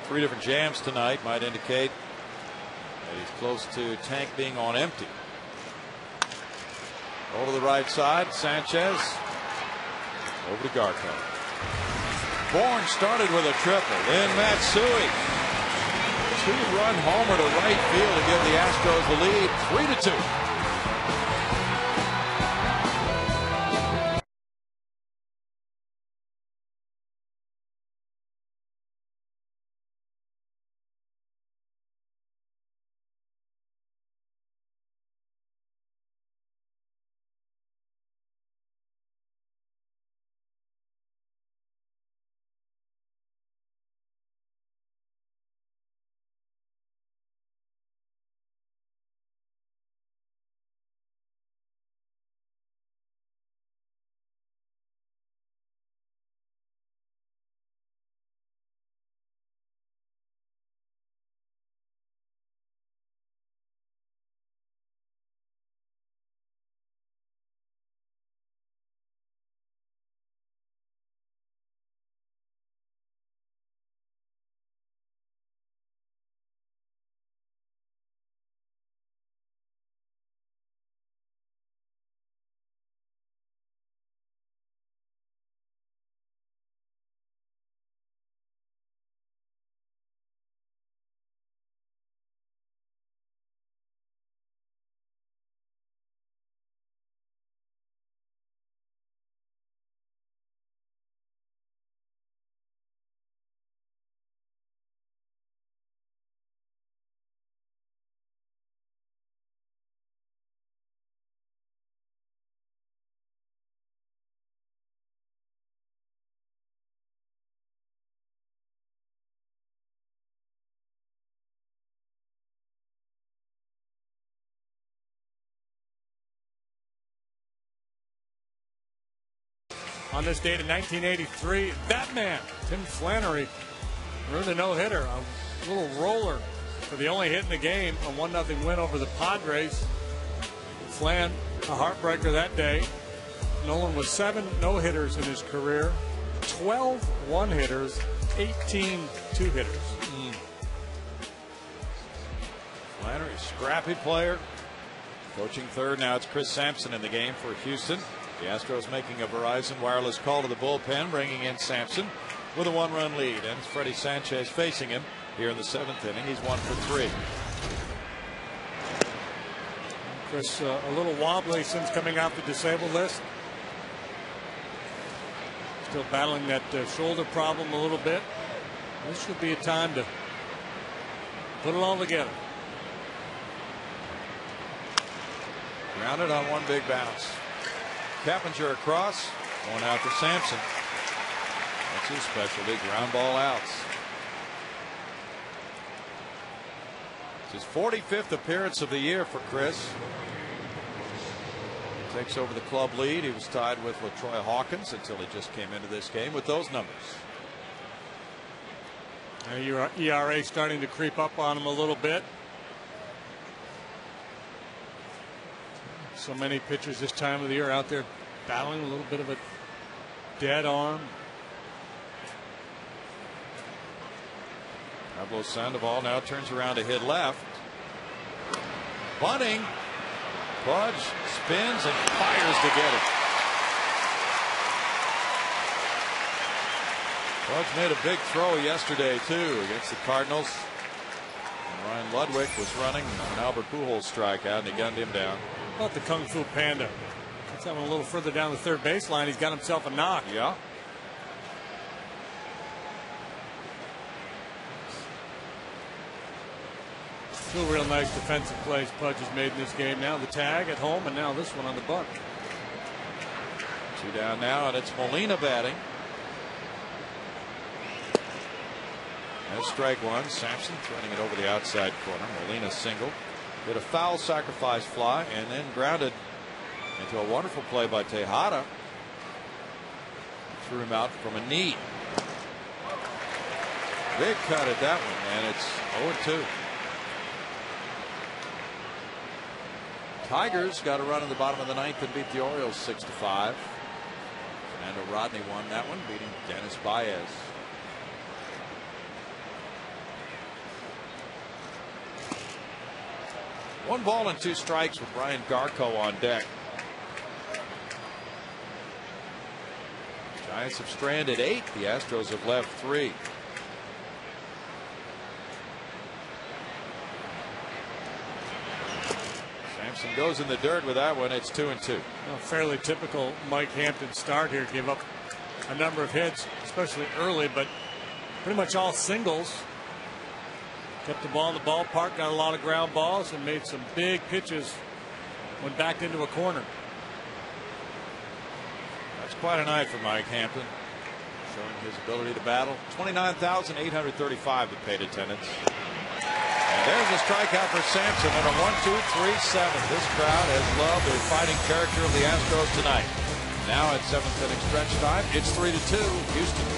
3 different jams tonight might indicate that he's close to tank being on empty. Over to the right side. Sanchez. Over to Garco. Bourne started with a triple. Then Matsui. 2-run homer to right field to give the Astros the lead, 3-2. On this date in 1983, that man, Tim Flannery, earned a no-hitter, a little roller for the only hit in the game, a 1-0 win over the Padres. Flan, a heartbreaker that day. Nolan was 7 no-hitters in his career, 12 one-hitters, 18 two-hitters. Flannery, scrappy player. Coaching third. Now it's Chris Sampson in the game for Houston. The Astros making a Verizon wireless call to the bullpen, bringing in Sampson with a 1-run lead. And it's Freddie Sanchez facing him here in the 7th inning. He's 1 for 3. Chris, a little wobbly since coming off the disabled list. Still battling that shoulder problem a little bit. This should be a time to put it all together. Grounded on 1 big bounce. Cappinger across, going out to Sampson. That's his specialty, ground ball outs. It's his 45th appearance of the year for Chris. He takes over the club lead. He was tied with LaTroy Hawkins until he just came into this game with those numbers. Your ERA starting to creep up on him a little bit. So many pitchers this time of the year out there battling a little bit of a dead arm. Pablo Sandoval now turns around to hit left. Bunting. Pudge spins and fires to get it. Pudge made a big throw yesterday too against the Cardinals. And Ryan Ludwig was running an Albert Pujols strikeout and he gunned him down. How about the Kung Fu Panda? Let's have him a little further down the third baseline. He's got himself a knock. Yeah. Two real nice defensive plays Pudge has made in this game. Now the tag at home, and now this one on the bunt. 2 down now, and it's Molina batting. There's strike one. Sampson threading it over the outside corner. Molina single. Did a foul sacrifice fly and then grounded into a wonderful play by Tejada. Threw him out from a knee. Big cut at that one, and it's 0-2. Tigers got a run in the bottom of the ninth and beat the Orioles 6-5. Fernando Rodney won that one, beating Dennis Baez. One ball and 2 strikes with Ryan Garco on deck. Giants have stranded 8. The Astros have left 3. Sampson goes in the dirt with that one. It's 2-2. A fairly typical Mike Hampton start here. Gave up a number of hits, especially early, but pretty much all singles. Kept the ball in the ballpark, got a lot of ground balls, and made some big pitches when backed into a corner. That's quite a night for Mike Hampton, showing his ability to battle. 29,835 that paid attendance. And there's a strikeout for Sampson on a 1-2-3-7. This crowd has loved the fighting character of the Astros tonight. Now at 7th inning stretch time, it's 3-2 Houston.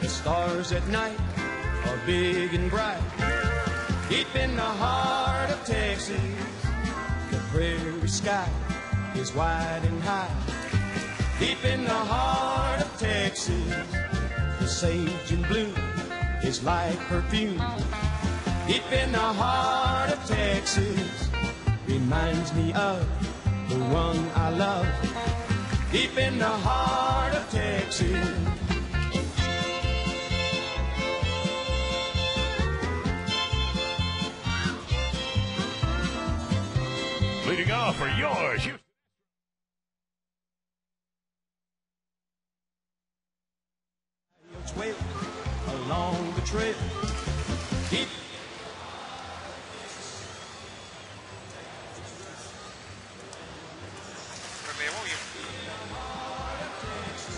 Stars at night are big and bright, deep in the heart of Texas. The prairie sky is wide and high, deep in the heart of Texas. The sage and blue is like perfume, deep in the heart of Texas. Reminds me of the one I love, deep in the heart of Texas. Leading off for yours. Along the trail.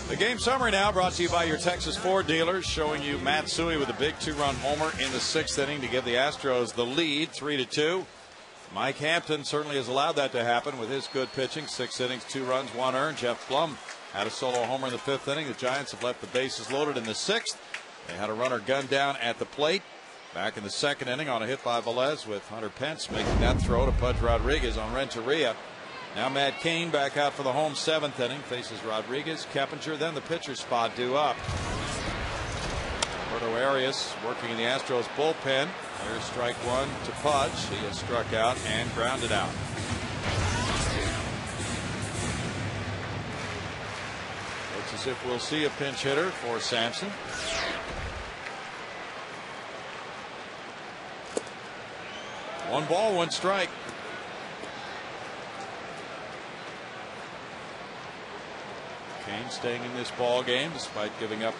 The game summary now brought to you by your Texas Ford dealers, showing you Matsui with a big 2-run homer in the 6th inning to give the Astros the lead, 3-2. Mike Hampton certainly has allowed that to happen with his good pitching. 6 innings, 2 runs, 1 earned. Jeff Blum had a solo homer in the 5th inning. The Giants have left the bases loaded in the 6th. They had a runner gunned down at the plate. Back in the 2nd inning on a hit by Velez, with Hunter Pence making that throw to Pudge Rodriguez on Renteria. Now Matt Cain back out for the home 7th inning. Faces Rodriguez, Keppinger, then the pitcher spot due up. Roberto Arias working in the Astros bullpen. There's strike one to Pudge. He has struck out and grounded out. Looks as if we'll see a pinch hitter for Sampson. One ball, one strike. Kane staying in this ball game despite giving up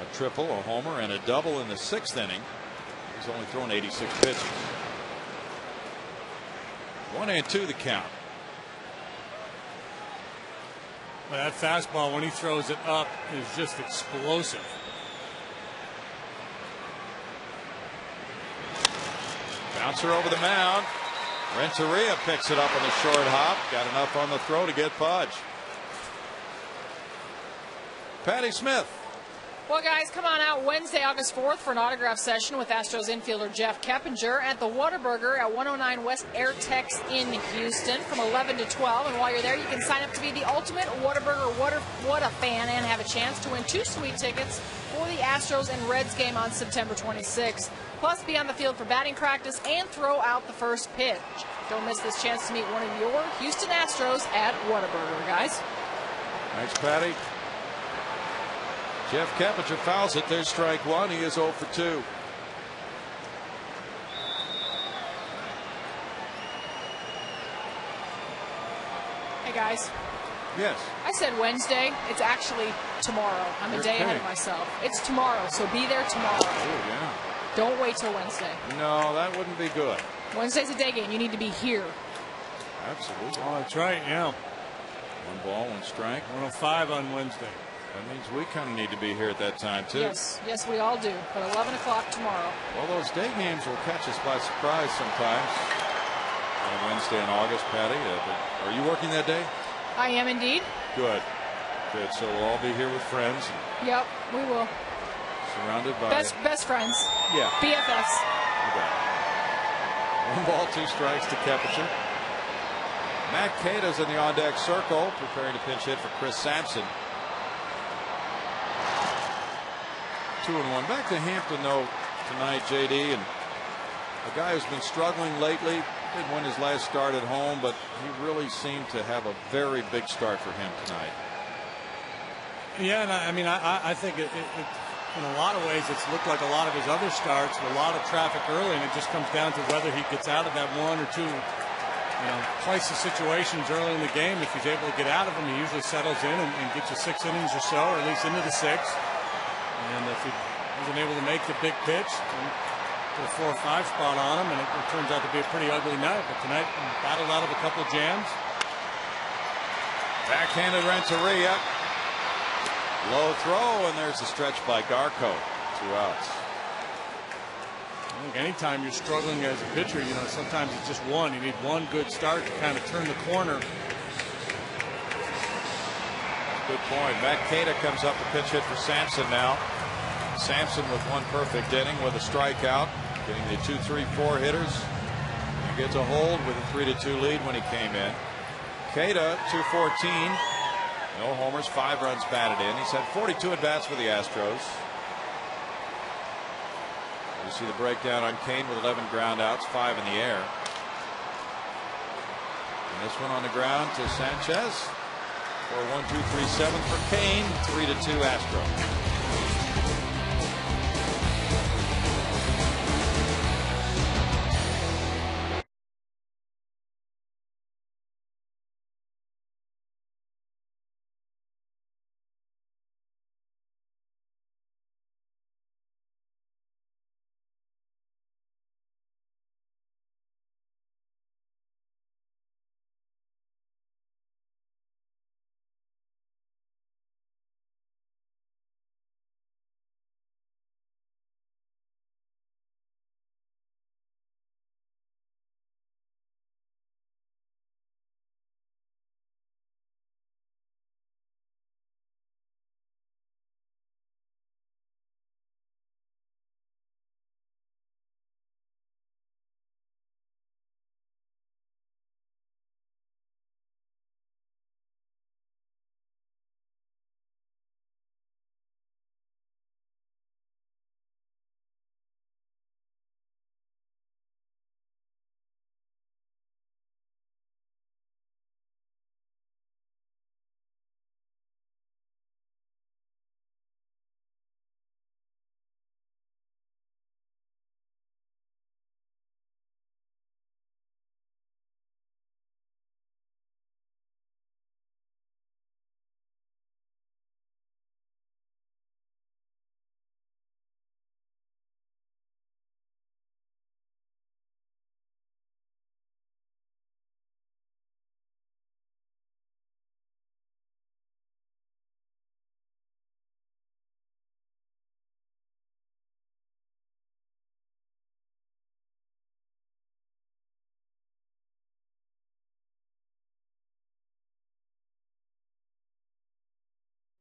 a triple, a homer, and a double in the 6th inning. He's only thrown 86 pitches. 1-2 the count. Well, that fastball, when he throws it up, is just explosive. Bouncer over the mound. Renteria picks it up on the short hop. Got enough on the throw to get Pudge. Patty Smith. Well, guys, come on out Wednesday, August 4th for an autograph session with Astros infielder Jeff Keppinger at the Whataburger at 109 West Airtex in Houston from 11 to 12. And while you're there, you can sign up to be the ultimate Whataburger What a fan and have a chance to win 2 sweet tickets for the Astros and Reds game on September 26th. Plus, be on the field for batting practice and throw out the first pitch. Don't miss this chance to meet one of your Houston Astros at Whataburger, guys. Thanks, Patty. Jeff Keppinger fouls it. There's strike 1. He is 0 for 2. Hey, guys. Yes. I said Wednesday. It's actually tomorrow. I'm a day ahead of myself. It's tomorrow, so be there tomorrow. Oh, yeah. Don't wait till Wednesday. No, that wouldn't be good. Wednesday's a day game. You need to be here. Absolutely. Oh, that's right, yeah. 1 ball, 1 strike. 105 on Wednesday. That means we kind of need to be here at that time, too. Yes, yes, we all do. But 11 o'clock tomorrow. Well, those day games will catch us by surprise sometimes. On a Wednesday in August, Patty. Are you working that day? I am indeed. Good. Good. So we'll all be here with friends. Yep, we will. Surrounded by best friends. Yeah. BFFs. You got it. 1 ball, 2 strikes to Keppinger. Matt Cata's in the on-deck circle, preparing to pinch hit for Chris Sampson. 2-1. Back to Hampton, though, tonight, JD, and a guy who's been struggling lately. Didn't win his last start at home, but he really seemed to have a very big start for him tonight. Yeah, and I think it in a lot of ways it's looked like a lot of his other starts, a lot of traffic early, and it just comes down to whether he gets out of that 1 or 2 crisis situations early in the game. If he's able to get out of them, he usually settles in and gets you 6 innings or so, or at least into the 6th. And if he wasn't able to make the big pitch, then put a 4 or 5 spot on him, and it turns out to be a pretty ugly night. But tonight, he battled out of a couple of jams. Backhanded Renteria. Low throw, and there's the stretch by Garco. 2 outs. I think anytime you're struggling as a pitcher, sometimes it's just one. You need one good start to kind of turn the corner. Good point. Matt Cata comes up to pitch hit for Sampson now. Sampson with 1 perfect inning with a strikeout, getting the 2-3-4 hitters. He gets a hold with a 3-2 lead when he came in. Cata 214. No homers, 5 runs batted in. He's had 42 at bats for the Astros. You see the breakdown on Kane with 11 ground outs, 5 in the air. And this one on the ground to Sanchez for a 1-2-3-7 for Kane, 3-2 Astros.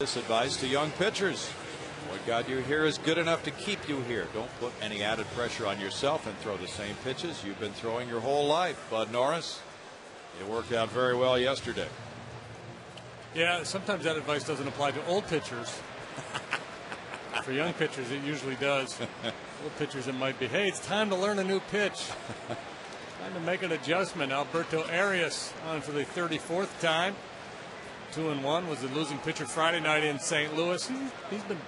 This advice to young pitchers: what got you here is good enough to keep you here. Don't put any added pressure on yourself and throw the same pitches you've been throwing your whole life. Bud Norris, it worked out very well yesterday. Yeah, sometimes that advice doesn't apply to old pitchers. For young pitchers, it usually does. Old pitchers, it might be, hey, it's time to learn a new pitch. Time to make an adjustment. Alberto Arias on for the 34th time. 2-1, was the losing pitcher Friday night in St. Louis. He's been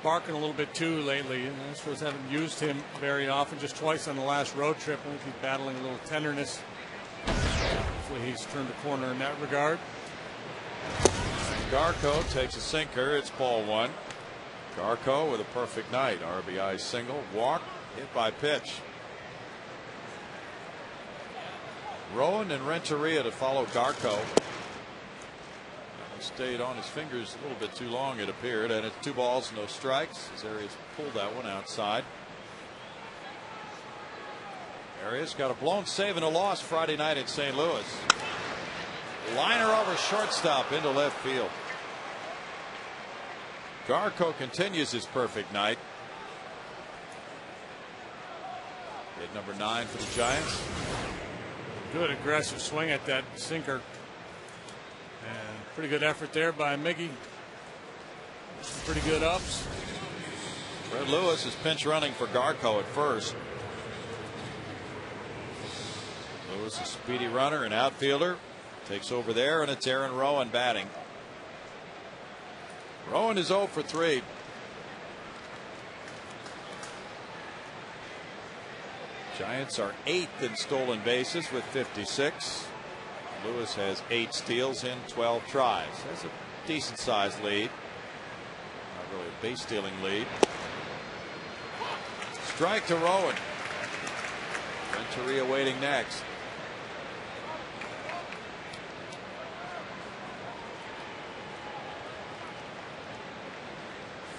barking a little bit too lately. And the Astros haven't used him very often, just twice on the last road trip. I think he's battling a little tenderness. Hopefully he's turned a corner in that regard. Garco takes a sinker. It's ball one. Garco with a perfect night. RBI single, walk, hit by pitch. Rowan and Renteria to follow Garco. He stayed on his fingers a little bit too long, it appeared, and it's 2 balls, no strikes. As Arias pulled that one outside. Arias got a blown save and a loss Friday night in St. Louis. Liner over shortstop into left field. Garco continues his perfect night. Hit number 9 for the Giants. Good aggressive swing at that sinker. And pretty good effort there by Miggy. Pretty good ups. Fred Lewis is pinch running for Garco at first. Lewis, a speedy runner, an outfielder, takes over there, and it's Aaron Rowan batting. Rowan is 0 for 3. Giants are 8th in stolen bases with 56. Lewis has 8 steals in 12 tries. That's a decent sized lead. Not really a base stealing lead. Strike to Rowan. Renteria waiting next.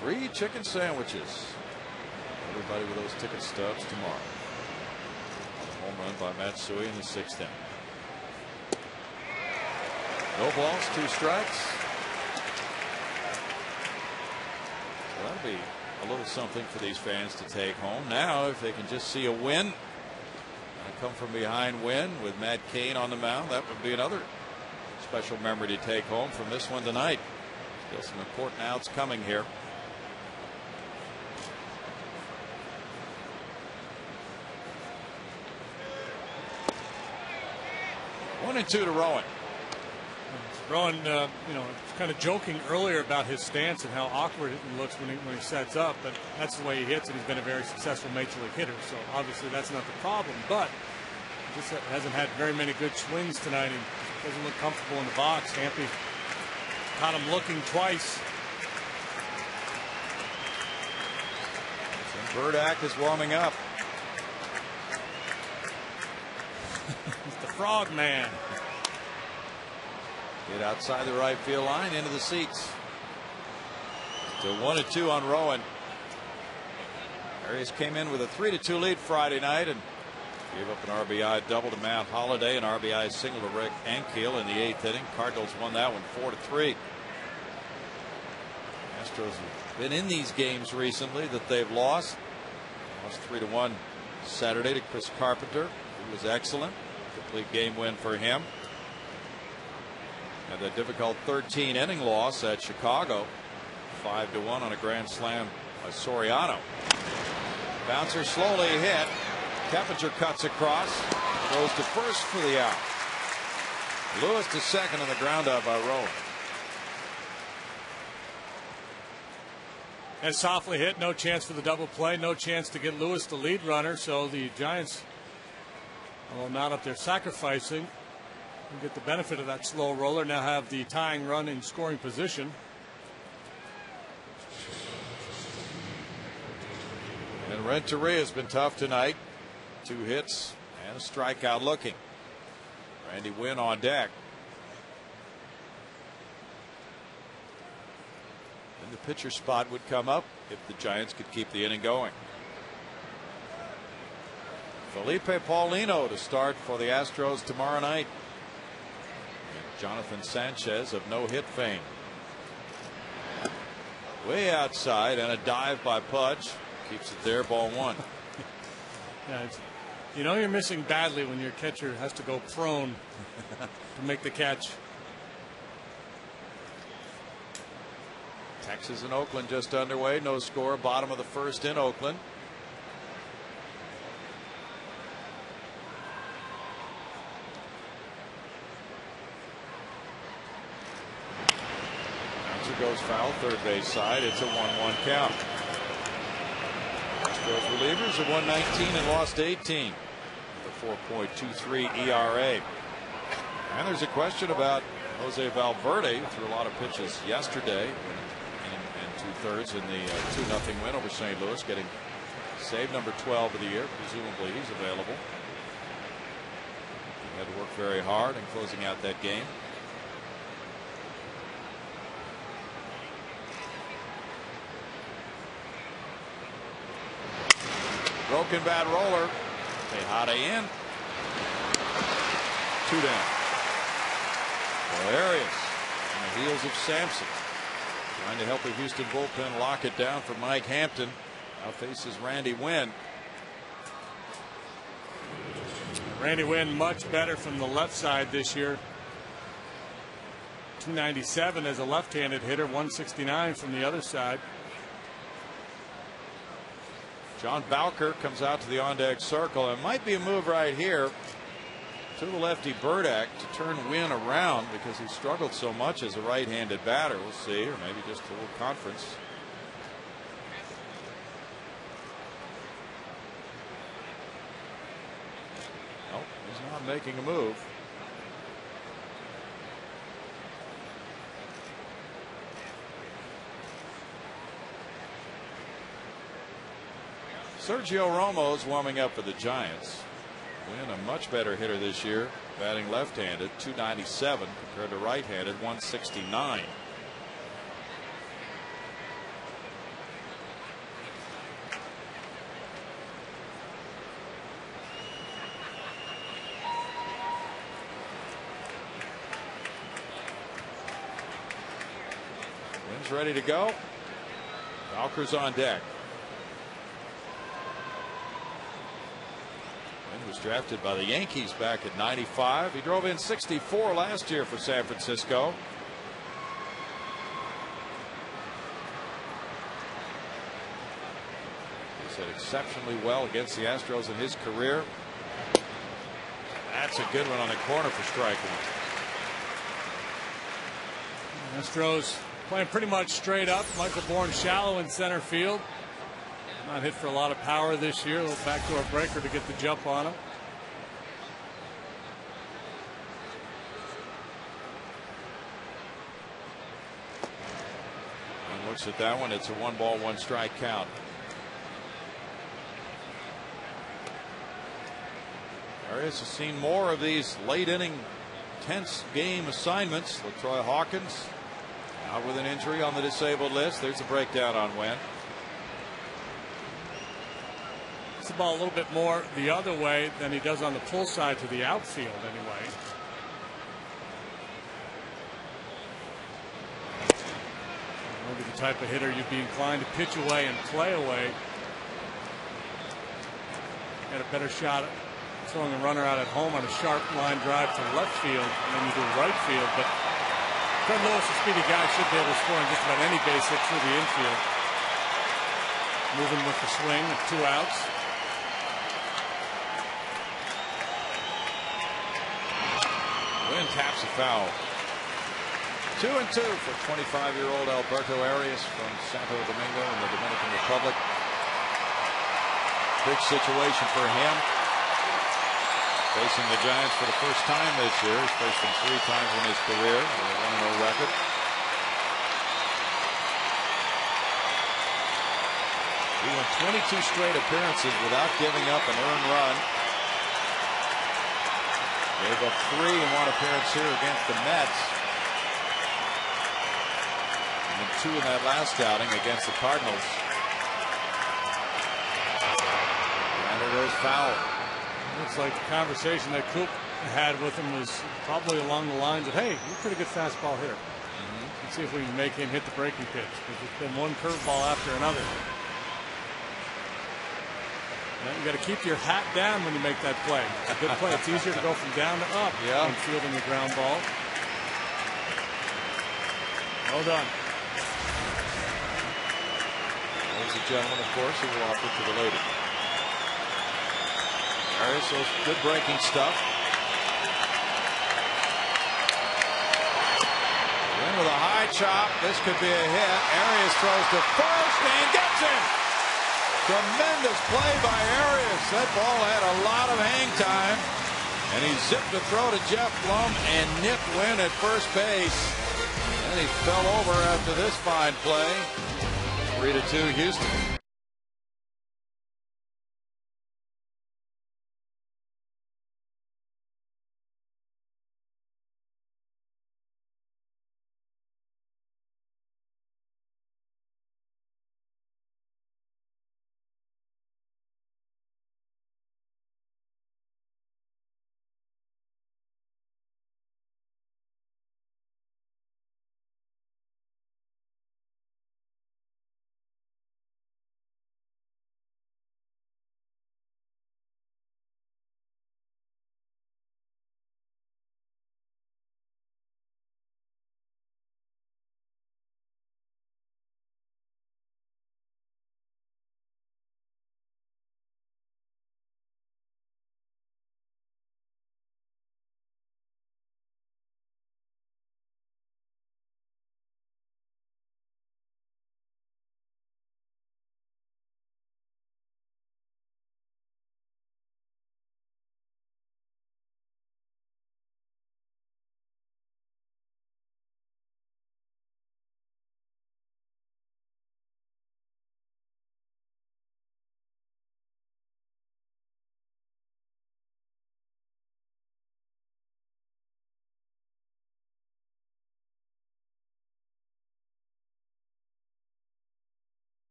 Free chicken sandwiches. Everybody with those ticket stubs tomorrow. Home run by Matsui in the 6th inning. No balls, 2 strikes. So that'll be a little something for these fans to take home. Now, if they can just see a win, a come from behind win with Matt Cain on the mound, that would be another special memory to take home from this one tonight. Still some important outs coming here. 1-2 to Rowan. Rowan, kind of joking earlier about his stance and how awkward it looks when he sets up, but that's the way he hits, and he's been a very successful major league hitter. So obviously that's not the problem, but he just hasn't had very many good swings tonight. He doesn't look comfortable in the box. Hampy caught him looking twice. Burdack is warming up. He's the frog man. Get outside the right field line into the seats. Still 1-2 on Rowan. Arias came in with a 3-2 lead Friday night and gave up an RBI double to Matt Holliday, an RBI single to Rick Ankiel in the 8th inning. Cardinals won that one 4-3. Astros have been in these games recently that they've lost. Lost 3-1 Saturday to Chris Carpenter. He was excellent. Complete game win for him. And a difficult 13-inning loss at Chicago. 5-1 on a grand slam by Soriano. Bouncer slowly hit. Keppinger cuts across. Goes to first for the out. Lewis to second on the ground out by Rowan. And softly hit. No chance for the double play. No chance to get Lewis the lead runner. So the Giants, although not up there sacrificing, get the benefit of that slow roller. Now have the tying run in scoring position. And Renteria has been tough tonight. 2 hits and a strikeout looking. Randy Wynn on deck. And the pitcher spot would come up if the Giants could keep the inning going. Felipe Paulino to start for the Astros tomorrow night. And Jonathan Sanchez of no-hit fame. way outside, and a dive by Pudge keeps it there. Ball one. Yeah, you know you're missing badly when your catcher has to go prone to make the catch. Texas and Oakland just underway. No score. Bottom of the first in Oakland. Bouncer goes foul. Third base side. It's a 1-1 count. Astros relievers are 119 and lost 18. The 4.23 ERA. And there's a question about Jose Valverde, who threw a lot of pitches yesterday in 2/3 in the 2-0 win over St. Louis, getting save number 12 of the year. Presumably he's available. He had to work very hard in closing out that game. Broken bat roller. Tejada in. 2 down. Well, Arias on the heels of Sampson, trying to help the Houston bullpen lock it down for Mike Hampton. Now faces Randy Wynn. Randy Wynn much better from the left side this year. 297 as a left-handed hitter, 169 from the other side. John Bowker comes out to the on-deck circle. It might be a move right here to the lefty Burdack to turn Wynn around because he struggled so much as a right-handed batter. We'll see, or maybe just a little conference. Nope, he's not making a move. Sergio Romo's warming up for the Giants. Wynn, a much better hitter this year, batting left-handed, 297 compared to right-handed, 169. Wynn's ready to go. Bowker's on deck. Was drafted by the Yankees back at 95. He drove in 64 last year for San Francisco. He's hit exceptionally well against the Astros in his career. That's a good one on the corner for strike one. Astros playing pretty much straight up. Michael Bourne shallow in center field. Not hit for a lot of power this year. A little backdoor breaker to get the jump on him. And looks at that one. It's a 1-ball, 1-strike count. Arias has seen more of these late inning tense game assignments. LaTroy Hawkins out with an injury on the disabled list. There's a breakdown on Wynn. It's the ball a little bit more the other way than he does on the pull side to the outfield anyway. Maybe the type of hitter you'd be inclined to pitch away and play away. Had a better shot at throwing a runner out at home on a sharp line drive to left field than you do right field. But Fred Lewis, a speedy guy, should be able to score on just about any base hit through the infield. Moving with the swing with 2 outs. Wynn taps a foul. 2-2 for 25-year-old Alberto Arias from Santo Domingo in the Dominican Republic. Big situation for him. Facing the Giants for the first time this year. He's faced them 3 times in his career with a 1-0 record. He won 22 straight appearances without giving up an earned run. Gave up 3 in one appearance here against the Mets. And then 2 in that last outing against the Cardinals. And there goes foul. Looks like the conversation that Coop had with him was probably along the lines of, hey, you're a pretty good fastball hitter. Let's see if we can make him hit the breaking pitch, because it's been one curveball after another. Now you got to keep your hat down when you make that play. It's a good play. It's easier to go from down to up when fielding the ground ball. Well done. There's a gentleman, of course, who will offer to the lady. Arias, those good breaking stuff. In with a high chop. This could be a hit. Arias throws to first and gets him. Tremendous play by Arias. That ball had a lot of hang time. And he zipped a throw to Jeff Blum and nipped Wynn at first base. And he fell over after this fine play. 3-2 Houston.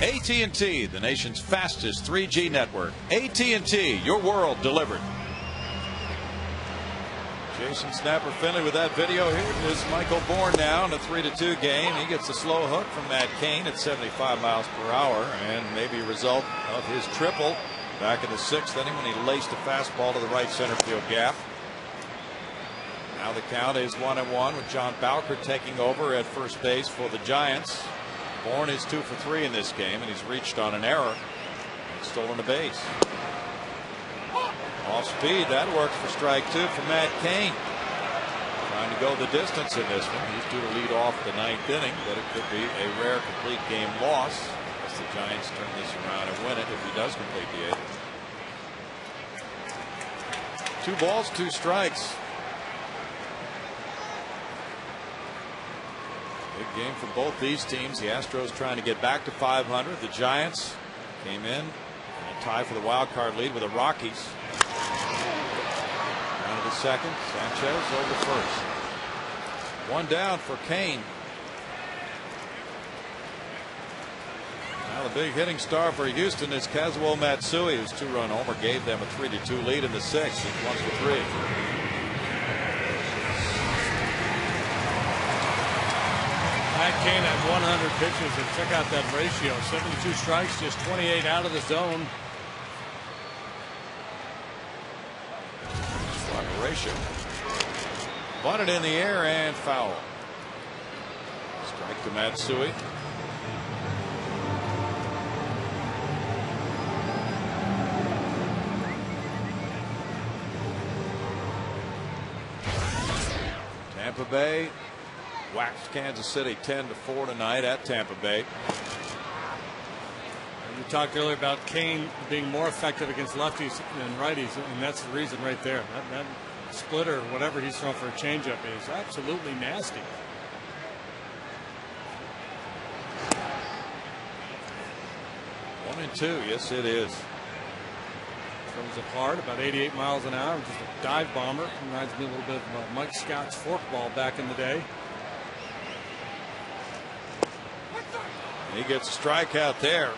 AT&T, the nation's fastest 3G network. AT&T, your world delivered. Jason Snapper Finley with that video. Here is Michael Bourne now in a 3-2 game. He gets a slow hook from Matt Cain at 75 miles per hour, and maybe a result of his triple back in the 6th inning when he laced a fastball to the right center field gap. Now the count is 1-1 with John Bowker taking over at first base for the Giants. Bourne is 2 for 3 in this game, and he's reached on an error and stolen a base. Off speed, that works for strike 2 for Matt Cain. Trying to go the distance in this one. He's due to lead off the 9th inning, but it could be a rare complete game loss as the Giants turn this around and win it if he does complete the 8th. 2 balls, 2 strikes. Big game for both these teams. The Astros trying to get back to 500. The Giants came in a tie for the wild card lead with the Rockies. Down to the 2nd. Sanchez over first. 1 down for Cain. Now the big hitting star for Houston is Kazuo Matsui, whose 2-run homer gave them a 3-2 lead in the 6th. It's 1 for 3. Matt Cain had 100 pitches, and check out that ratio. 72 strikes, just 28 out of the zone. Ratio. Bunted in the air and foul. Strike to Matsui. Tampa Bay waxed Kansas City 10-4 tonight at Tampa Bay. You talked earlier about Cain being more effective against lefties than righties, and that's the reason right there. splitter, whatever he's throwing for a changeup is absolutely nasty. One and two, yes it is. Throws it hard, about 88 miles an hour, just a dive bomber. Reminds me a little bit of Mike Scott's forkball back in the day. He gets a strikeout there.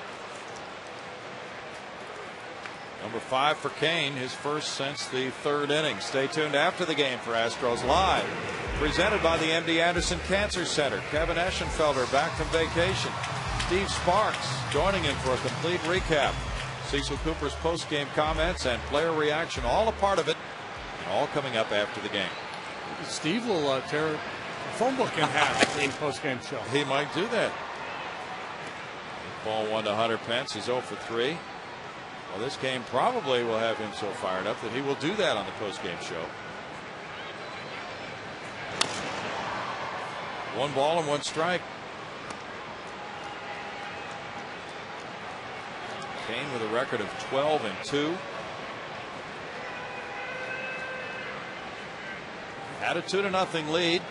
Number 5 for Kane, his first since the 3rd inning. Stay tuned after the game for Astros Live. Presented by the MD Anderson Cancer Center. Kevin Eschenfelder back from vacation. Steve Sparks joining him for a complete recap. Cecil Cooper's post-game comments and player reaction, all a part of it, and all coming up after the game. Steve will tear the phone book in half in the post-game show. He might do that. Ball 1 to Hunter Pence. He's 0 for 3. Well, this game probably will have him so fired up that he will do that on the post-game show. 1 ball and 1 strike. Kane with a record of 12 and 2. Had a 2-0 lead,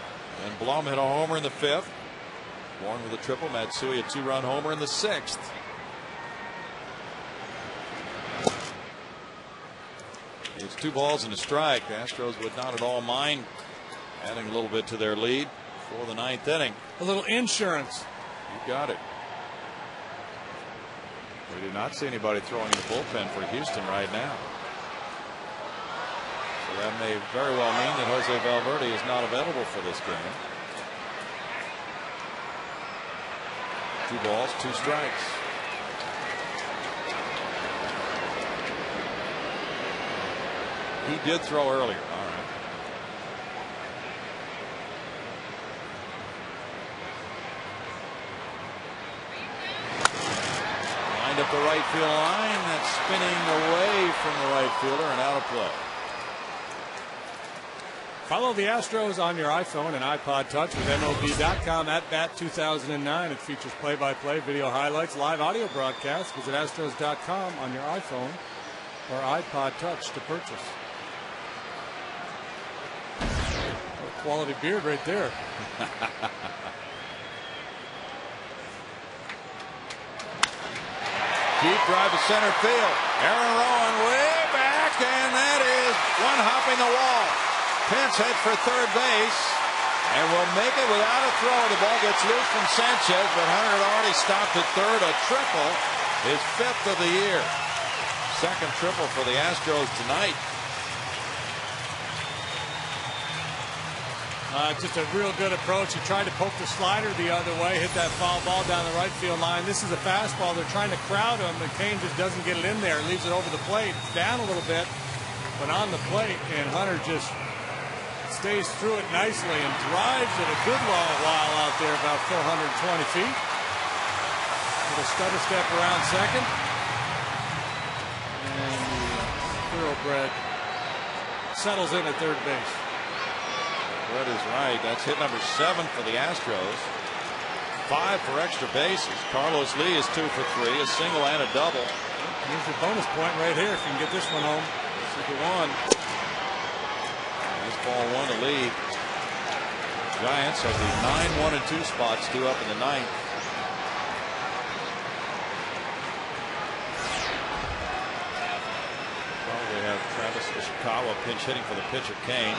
and Blum hit a homer in the 5th. Warren with a triple. Matsui a 2-run homer in the 6th. It's 2 balls and a strike. The Astros would not at all mind adding a little bit to their lead for the 9th inning. A little insurance. You got it. We do not see anybody throwing in the bullpen for Houston right now. So that may very well mean that Jose Valverde is not available for this game. 2 balls, 2 strikes. He did throw earlier. All right. Lined up the right field line. That's spinning away from the right fielder and out of play. Follow the Astros on your iPhone and iPod Touch with MLB.com at Bat 2009. It features play-by-play video highlights, live audio broadcasts. Visit Astros.com on your iPhone or iPod Touch to purchase. Quality beard right there. Deep drive to center field. Aaron Rowan way back, and that is one hopping the wall. Pence heads for third base and will make it without a throw. The ball gets loose from Sanchez, but Hunter had already stopped at third. A triple, his 5th of the year. 2nd triple for the Astros tonight. Just a real good approach. He tried to poke the slider the other way, hit that foul ball down the right field line. This is a fastball. They're trying to crowd him, and Kane just doesn't get it in there. Leaves it over the plate. It's down a little bit, but on the plate, and Hunter just stays through it nicely and drives it a good long while out there, about 420 feet. With a stutter step around second. And the thoroughbred settles in at third base. Brett is right. That's hit number 7 for the Astros. 5 for extra bases. Carlos Lee is 2 for 3, a single and a double. Here's your bonus point right here if you can get this one home. 2-1. This ball 1 to lead. Giants have the 9, 1, and 2 spots due up in the 9th. Probably have Travis Ishikawa pinch hitting for the pitcher Kane.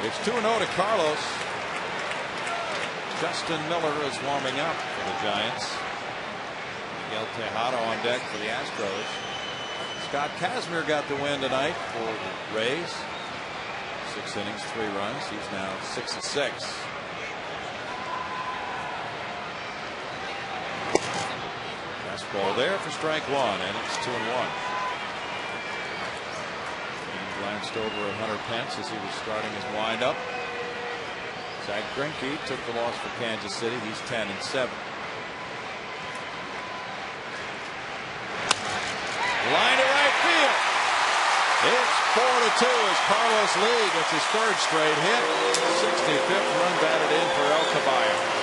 It's 2-0 to Carlos. Justin Miller is warming up for the Giants. Miguel Tejada on deck for the Astros. Scott Kazmir got the win tonight for the Rays. 6 innings, 3 runs. He's now 6-6. Fastball there for strike 1, and it's 2-1. Glanced over at Hunter Pence as he was starting his windup. Zach Greinke took the loss for Kansas City. He's 10-7. Line to right field. It's 4-2 as Carlos Lee gets his 3rd straight hit. 65th run batted in for El Caballo.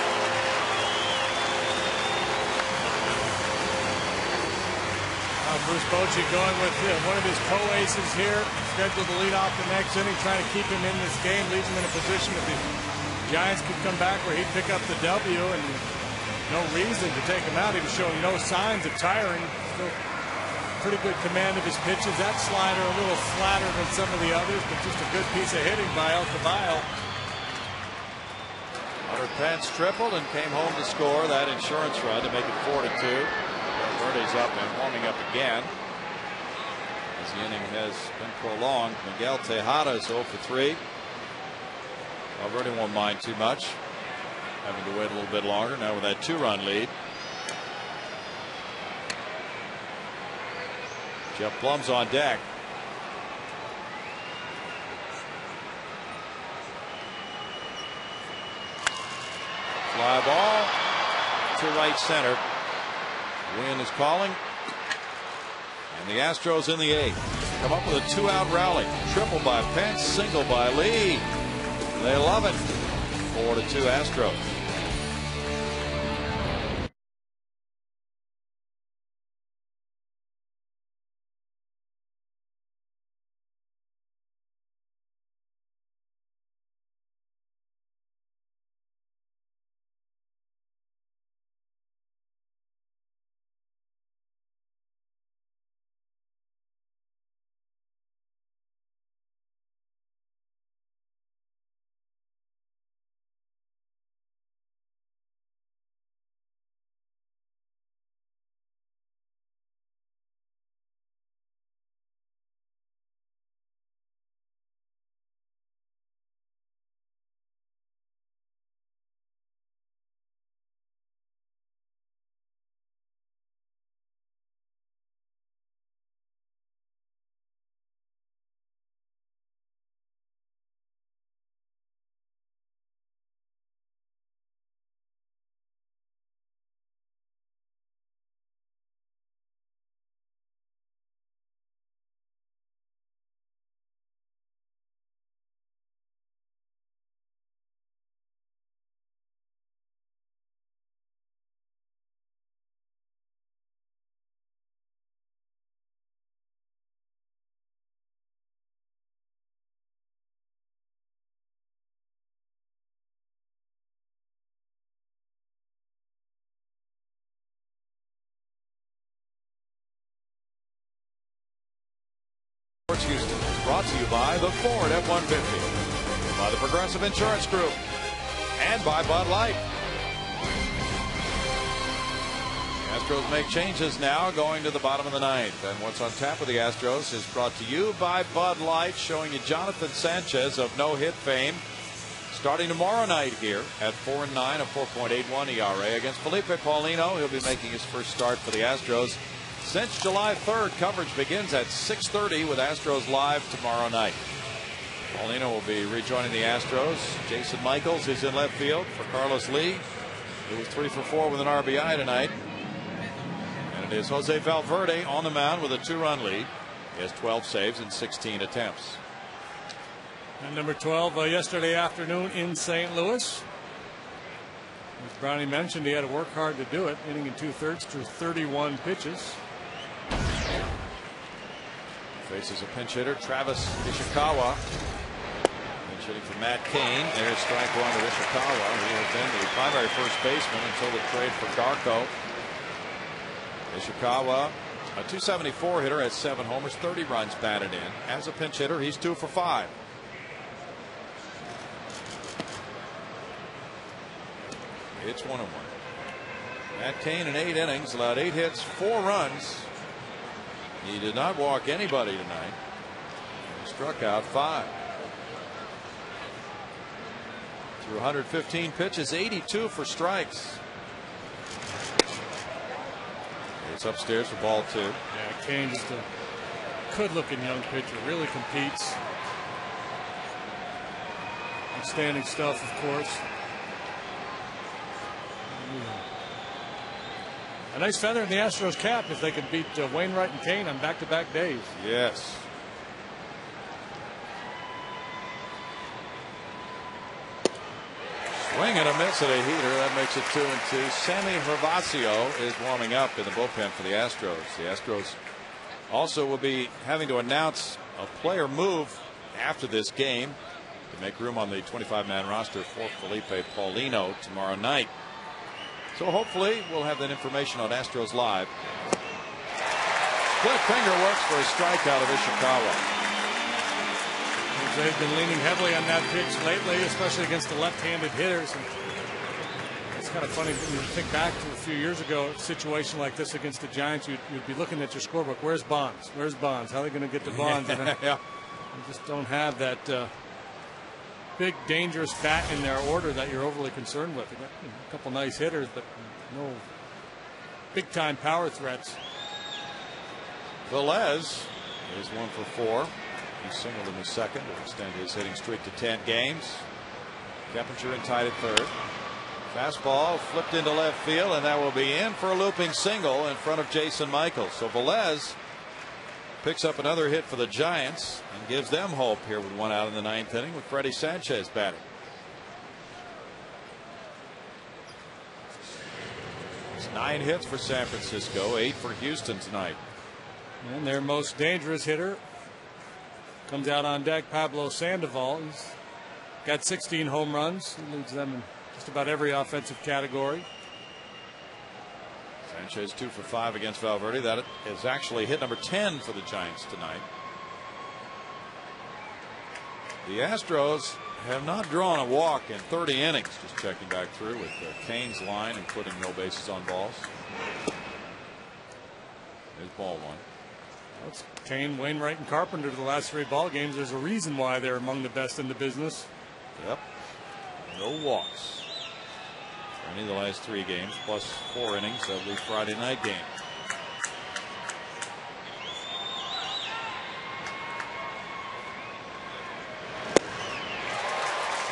Bruce Bochy going with one of his co-aces here, scheduled to lead off the next inning, trying to keep him in this game, leaves him in a position if the Giants could come back where he'd pick up the W, and no reason to take him out. He was showing no signs of tiring. Still pretty good command of his pitches. That slider a little flatter than some of the others, but just a good piece of hitting by El Caballo. Hunter Pence tripled and came home to score that insurance run to make it 4-2. Valverde's up and warming up again as the inning has been prolonged. Miguel Tejada is 0 for 3. Valverde won't mind too much, having to wait a little bit longer now with that 2-run lead. Jeff Plum's on deck. Fly ball to right center. Wind is calling. And the Astros in the 8th come up with a 2-out rally. Triple by Pence, single by Lee. They love it. 4-2 Astros. Houston is brought to you by the Ford F-150, by the Progressive Insurance Group, and by Bud Light. The Astros make changes now going to the bottom of the 9th. And what's on tap with the Astros is brought to you by Bud Light, showing you Jonathan Sanchez of no-hit fame starting tomorrow night here at 4-9, a 4.81 ERA against Felipe Paulino. He'll be making his first start for the Astros since July 3rd. Coverage begins at 6:30 with Astros Live tomorrow night. Paulino will be rejoining the Astros. Jason Michaels is in left field for Carlos Lee, who was 3 for 4 with an RBI tonight. And it is Jose Valverde on the mound with a 2-run lead. He has 12 saves in 16 attempts. And number 12 yesterday afternoon in St. Louis. As Brownie mentioned, he had to work hard to do it, inning in 2/3 through 31 pitches. Faces a pinch hitter, Travis Ishikawa. Pinch hitting for Matt Cain. There's strike one to Ishikawa. He has been the primary first baseman until the trade for Garco. Ishikawa, a .274 hitter, has 7 homers, 30 runs batted in. As a pinch hitter, he's 2 for 5. It's 1-1. Matt Cain in 8 innings allowed 8 hits, 4 runs. He did not walk anybody tonight. He struck out 5. Through 115 pitches, 82 for strikes. It's upstairs for ball 2. Yeah, Cain just a good-looking young pitcher. Really competes. Outstanding stuff, of course. A nice feather in the Astros cap if they could beat Wainwright and Cain on back-to-back days. Yes. Swing and a miss at a heater. That makes it 2-2. Sammy Hervasio is warming up in the bullpen for the Astros. The Astros Also, we'll be having to announce a player move after this game to make room on the 25-man roster for Felipe Paulino tomorrow night. So hopefully we'll have that information on Astros Live. Split finger works for a strikeout of Ishikawa. They've been leaning heavily on that pitch lately, especially against the left-handed hitters. And it's kind of funny when you think back to a few years ago, a situation like this against the Giants, you'd be looking at your scorebook. Where's Bonds? Where's Bonds? How are they going to get to Bonds? And yeah. You just don't have that big, dangerous bat in their order that you're overly concerned with. They got a couple nice hitters, but no big-time power threats. Velez is 1 for 4. He singled in the second to extend his hitting streak to 10 games. Keppinger in tied at third. Fastball flipped into left field, and that will be in for a looping single in front of Jason Michaels. So Velez picks up another hit for the Giants and gives them hope here with 1 out in the 9th inning with Freddie Sanchez batting. It's 9 hits for San Francisco, 8 for Houston tonight. And their most dangerous hitter comes out on deck, Pablo Sandoval. He's got 16 home runs. He leads them in just about every offensive category. Sanchez 2 for 5 against Valverde. That is actually hit number 10 for the Giants tonight. The Astros have not drawn a walk in 30 innings. Just checking back through with Kane's line, including no bases on balls. There's ball 1. It's Kane, Wainwright, and Carpenter the last 3 ball games. There's a reason why they're among the best in the business. Yep. No walks. Any of the last 3 games, plus 4 innings of the Friday night game.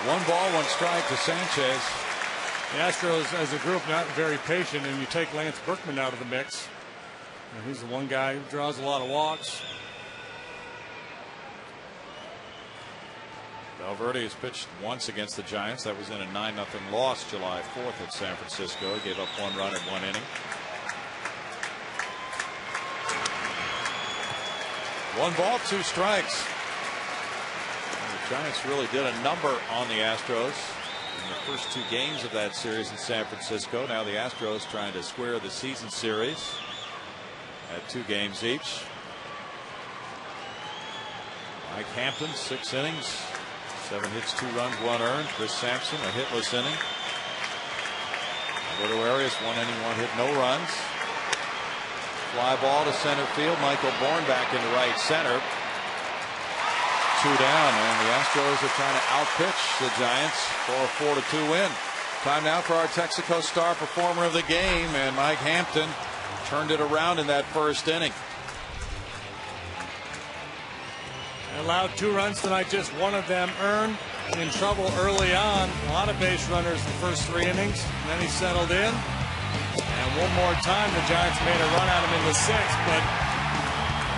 One ball, 1 strike to Sanchez. The Astros, as a group, not very patient, and you take Lance Berkman out of the mix. And he's the one guy who draws a lot of walks. Valverde has pitched once against the Giants. That was in a 9-0 loss July 4th at San Francisco. He gave up 1 run in 1 inning. 1 ball, 2 strikes. And the Giants really did a number on the Astros in the first 2 games of that series in San Francisco. Now the Astros trying to square the season series at 2 games each. Mike Hampton, 6 innings, 7 hits, 2 runs, 1 earned. Chris Sampson, a hitless inning. Alberto Arias, 1 inning, 1 hit, no runs. Fly ball to center field. Michael Bourne back into right center. 2 down, and the Astros are trying to outpitch the Giants for a 4-2 win. Time now for our Texaco star performer of the game, and Mike Hampton turned it around in that first inning. Allowed 2 runs tonight, just 1 of them earned. In trouble early on. A lot of base runners the first 3 innings. And then he settled in. And one more time, the Giants made a run at him in the 6th, but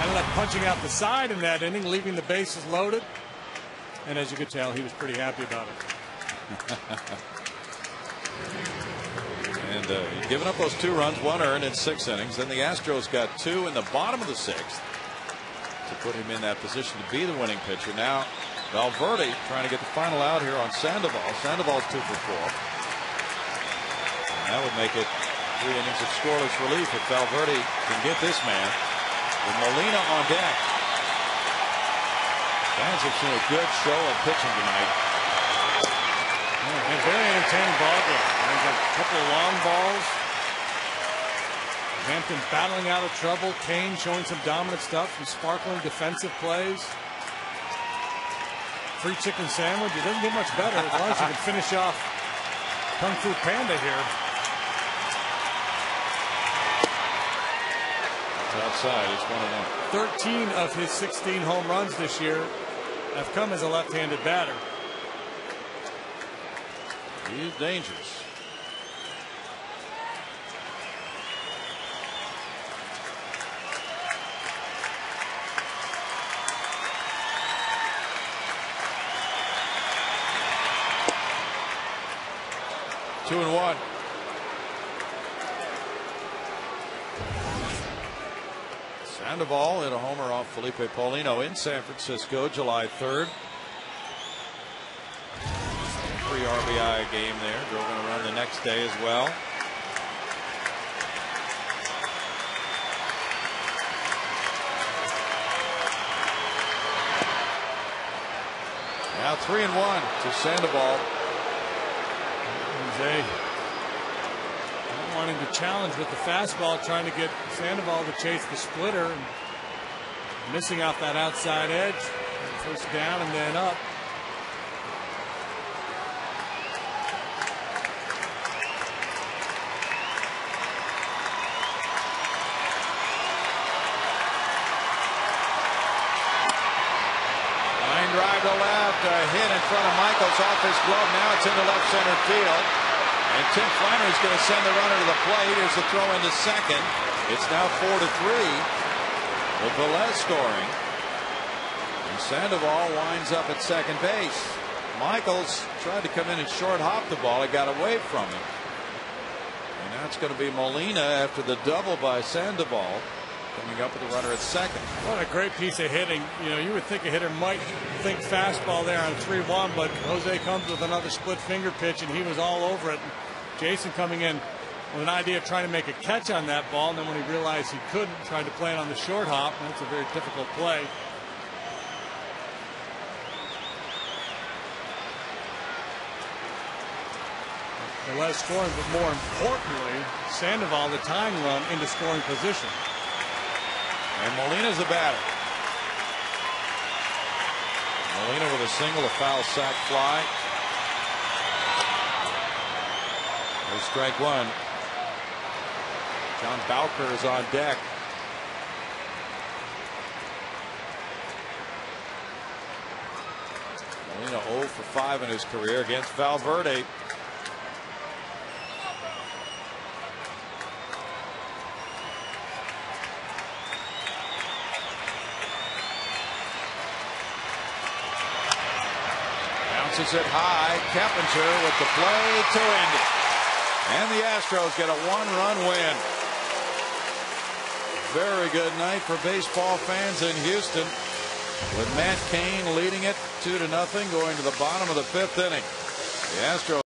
ended up punching out the side in that inning, leaving the bases loaded. And as you could tell, he was pretty happy about it. And he'd given up those 2 runs, 1 earned in 6 innings. Then the Astros got 2 in the bottom of the 6th to put him in that position to be the winning pitcher. Now Valverde trying to get the final out here on Sandoval. Sandoval's 2 for 4. And that would make it 3 innings of scoreless relief if Valverde can get this man with Molina on deck. Fans have seen a good show of pitching tonight. Yeah, a very entertaining ball game. There's a couple of long balls. Hampton battling out of trouble. Kane showing some dominant stuff, some sparkling defensive plays. Free chicken sandwich. It doesn't get much better as long as you can finish off Kung Fu Panda here. It's outside. It's 1-1. 13 of his 16 home runs this year have come as a left-handed batter. He is dangerous. Two and 1. Sandoval hit a homer off Felipe Paulino in San Francisco July 3rd. 3 RBI game there. Drove in a run the next day as well. Now 3-1 to Sandoval. Jose wanting to challenge with the fastball, trying to get Sandoval to chase the splitter, and missing out that outside edge. First down and then up. Line drive to left, a hit in front of Michaels off his glove. Now it's into left center field. And Tim Flannery's going to send the runner to the plate. Here's the throw into second. It's now 4-3 with Velez scoring. And Sandoval winds up at second base. Michaels tried to come in and short hop the ball. He got away from him. And now it's going to be Molina after the double by Sandoval, coming up with the runner at second. What a great piece of hitting. You know, you would think a hitter might think fastball there on 3-1, but Jose comes with another split finger pitch, and he was all over it. Jason coming in with an idea of trying to make a catch on that ball, and then when he realized he couldn't, tried to play it on the short hop, and that's a very difficult play. Velez scoring, but more importantly, Sandoval the tying run into scoring position. And Molina's the batter. Molina with a single, a foul sac fly. There's strike one. John Bowker is on deck. Molina 0 for 5 in his career against Valverde. Bounces it high. Keppinger with the play to end it. And the Astros get a 1-run win. Very good night for baseball fans in Houston, with Matt Cain leading it 2-0 going to the bottom of the 5th inning. The Astros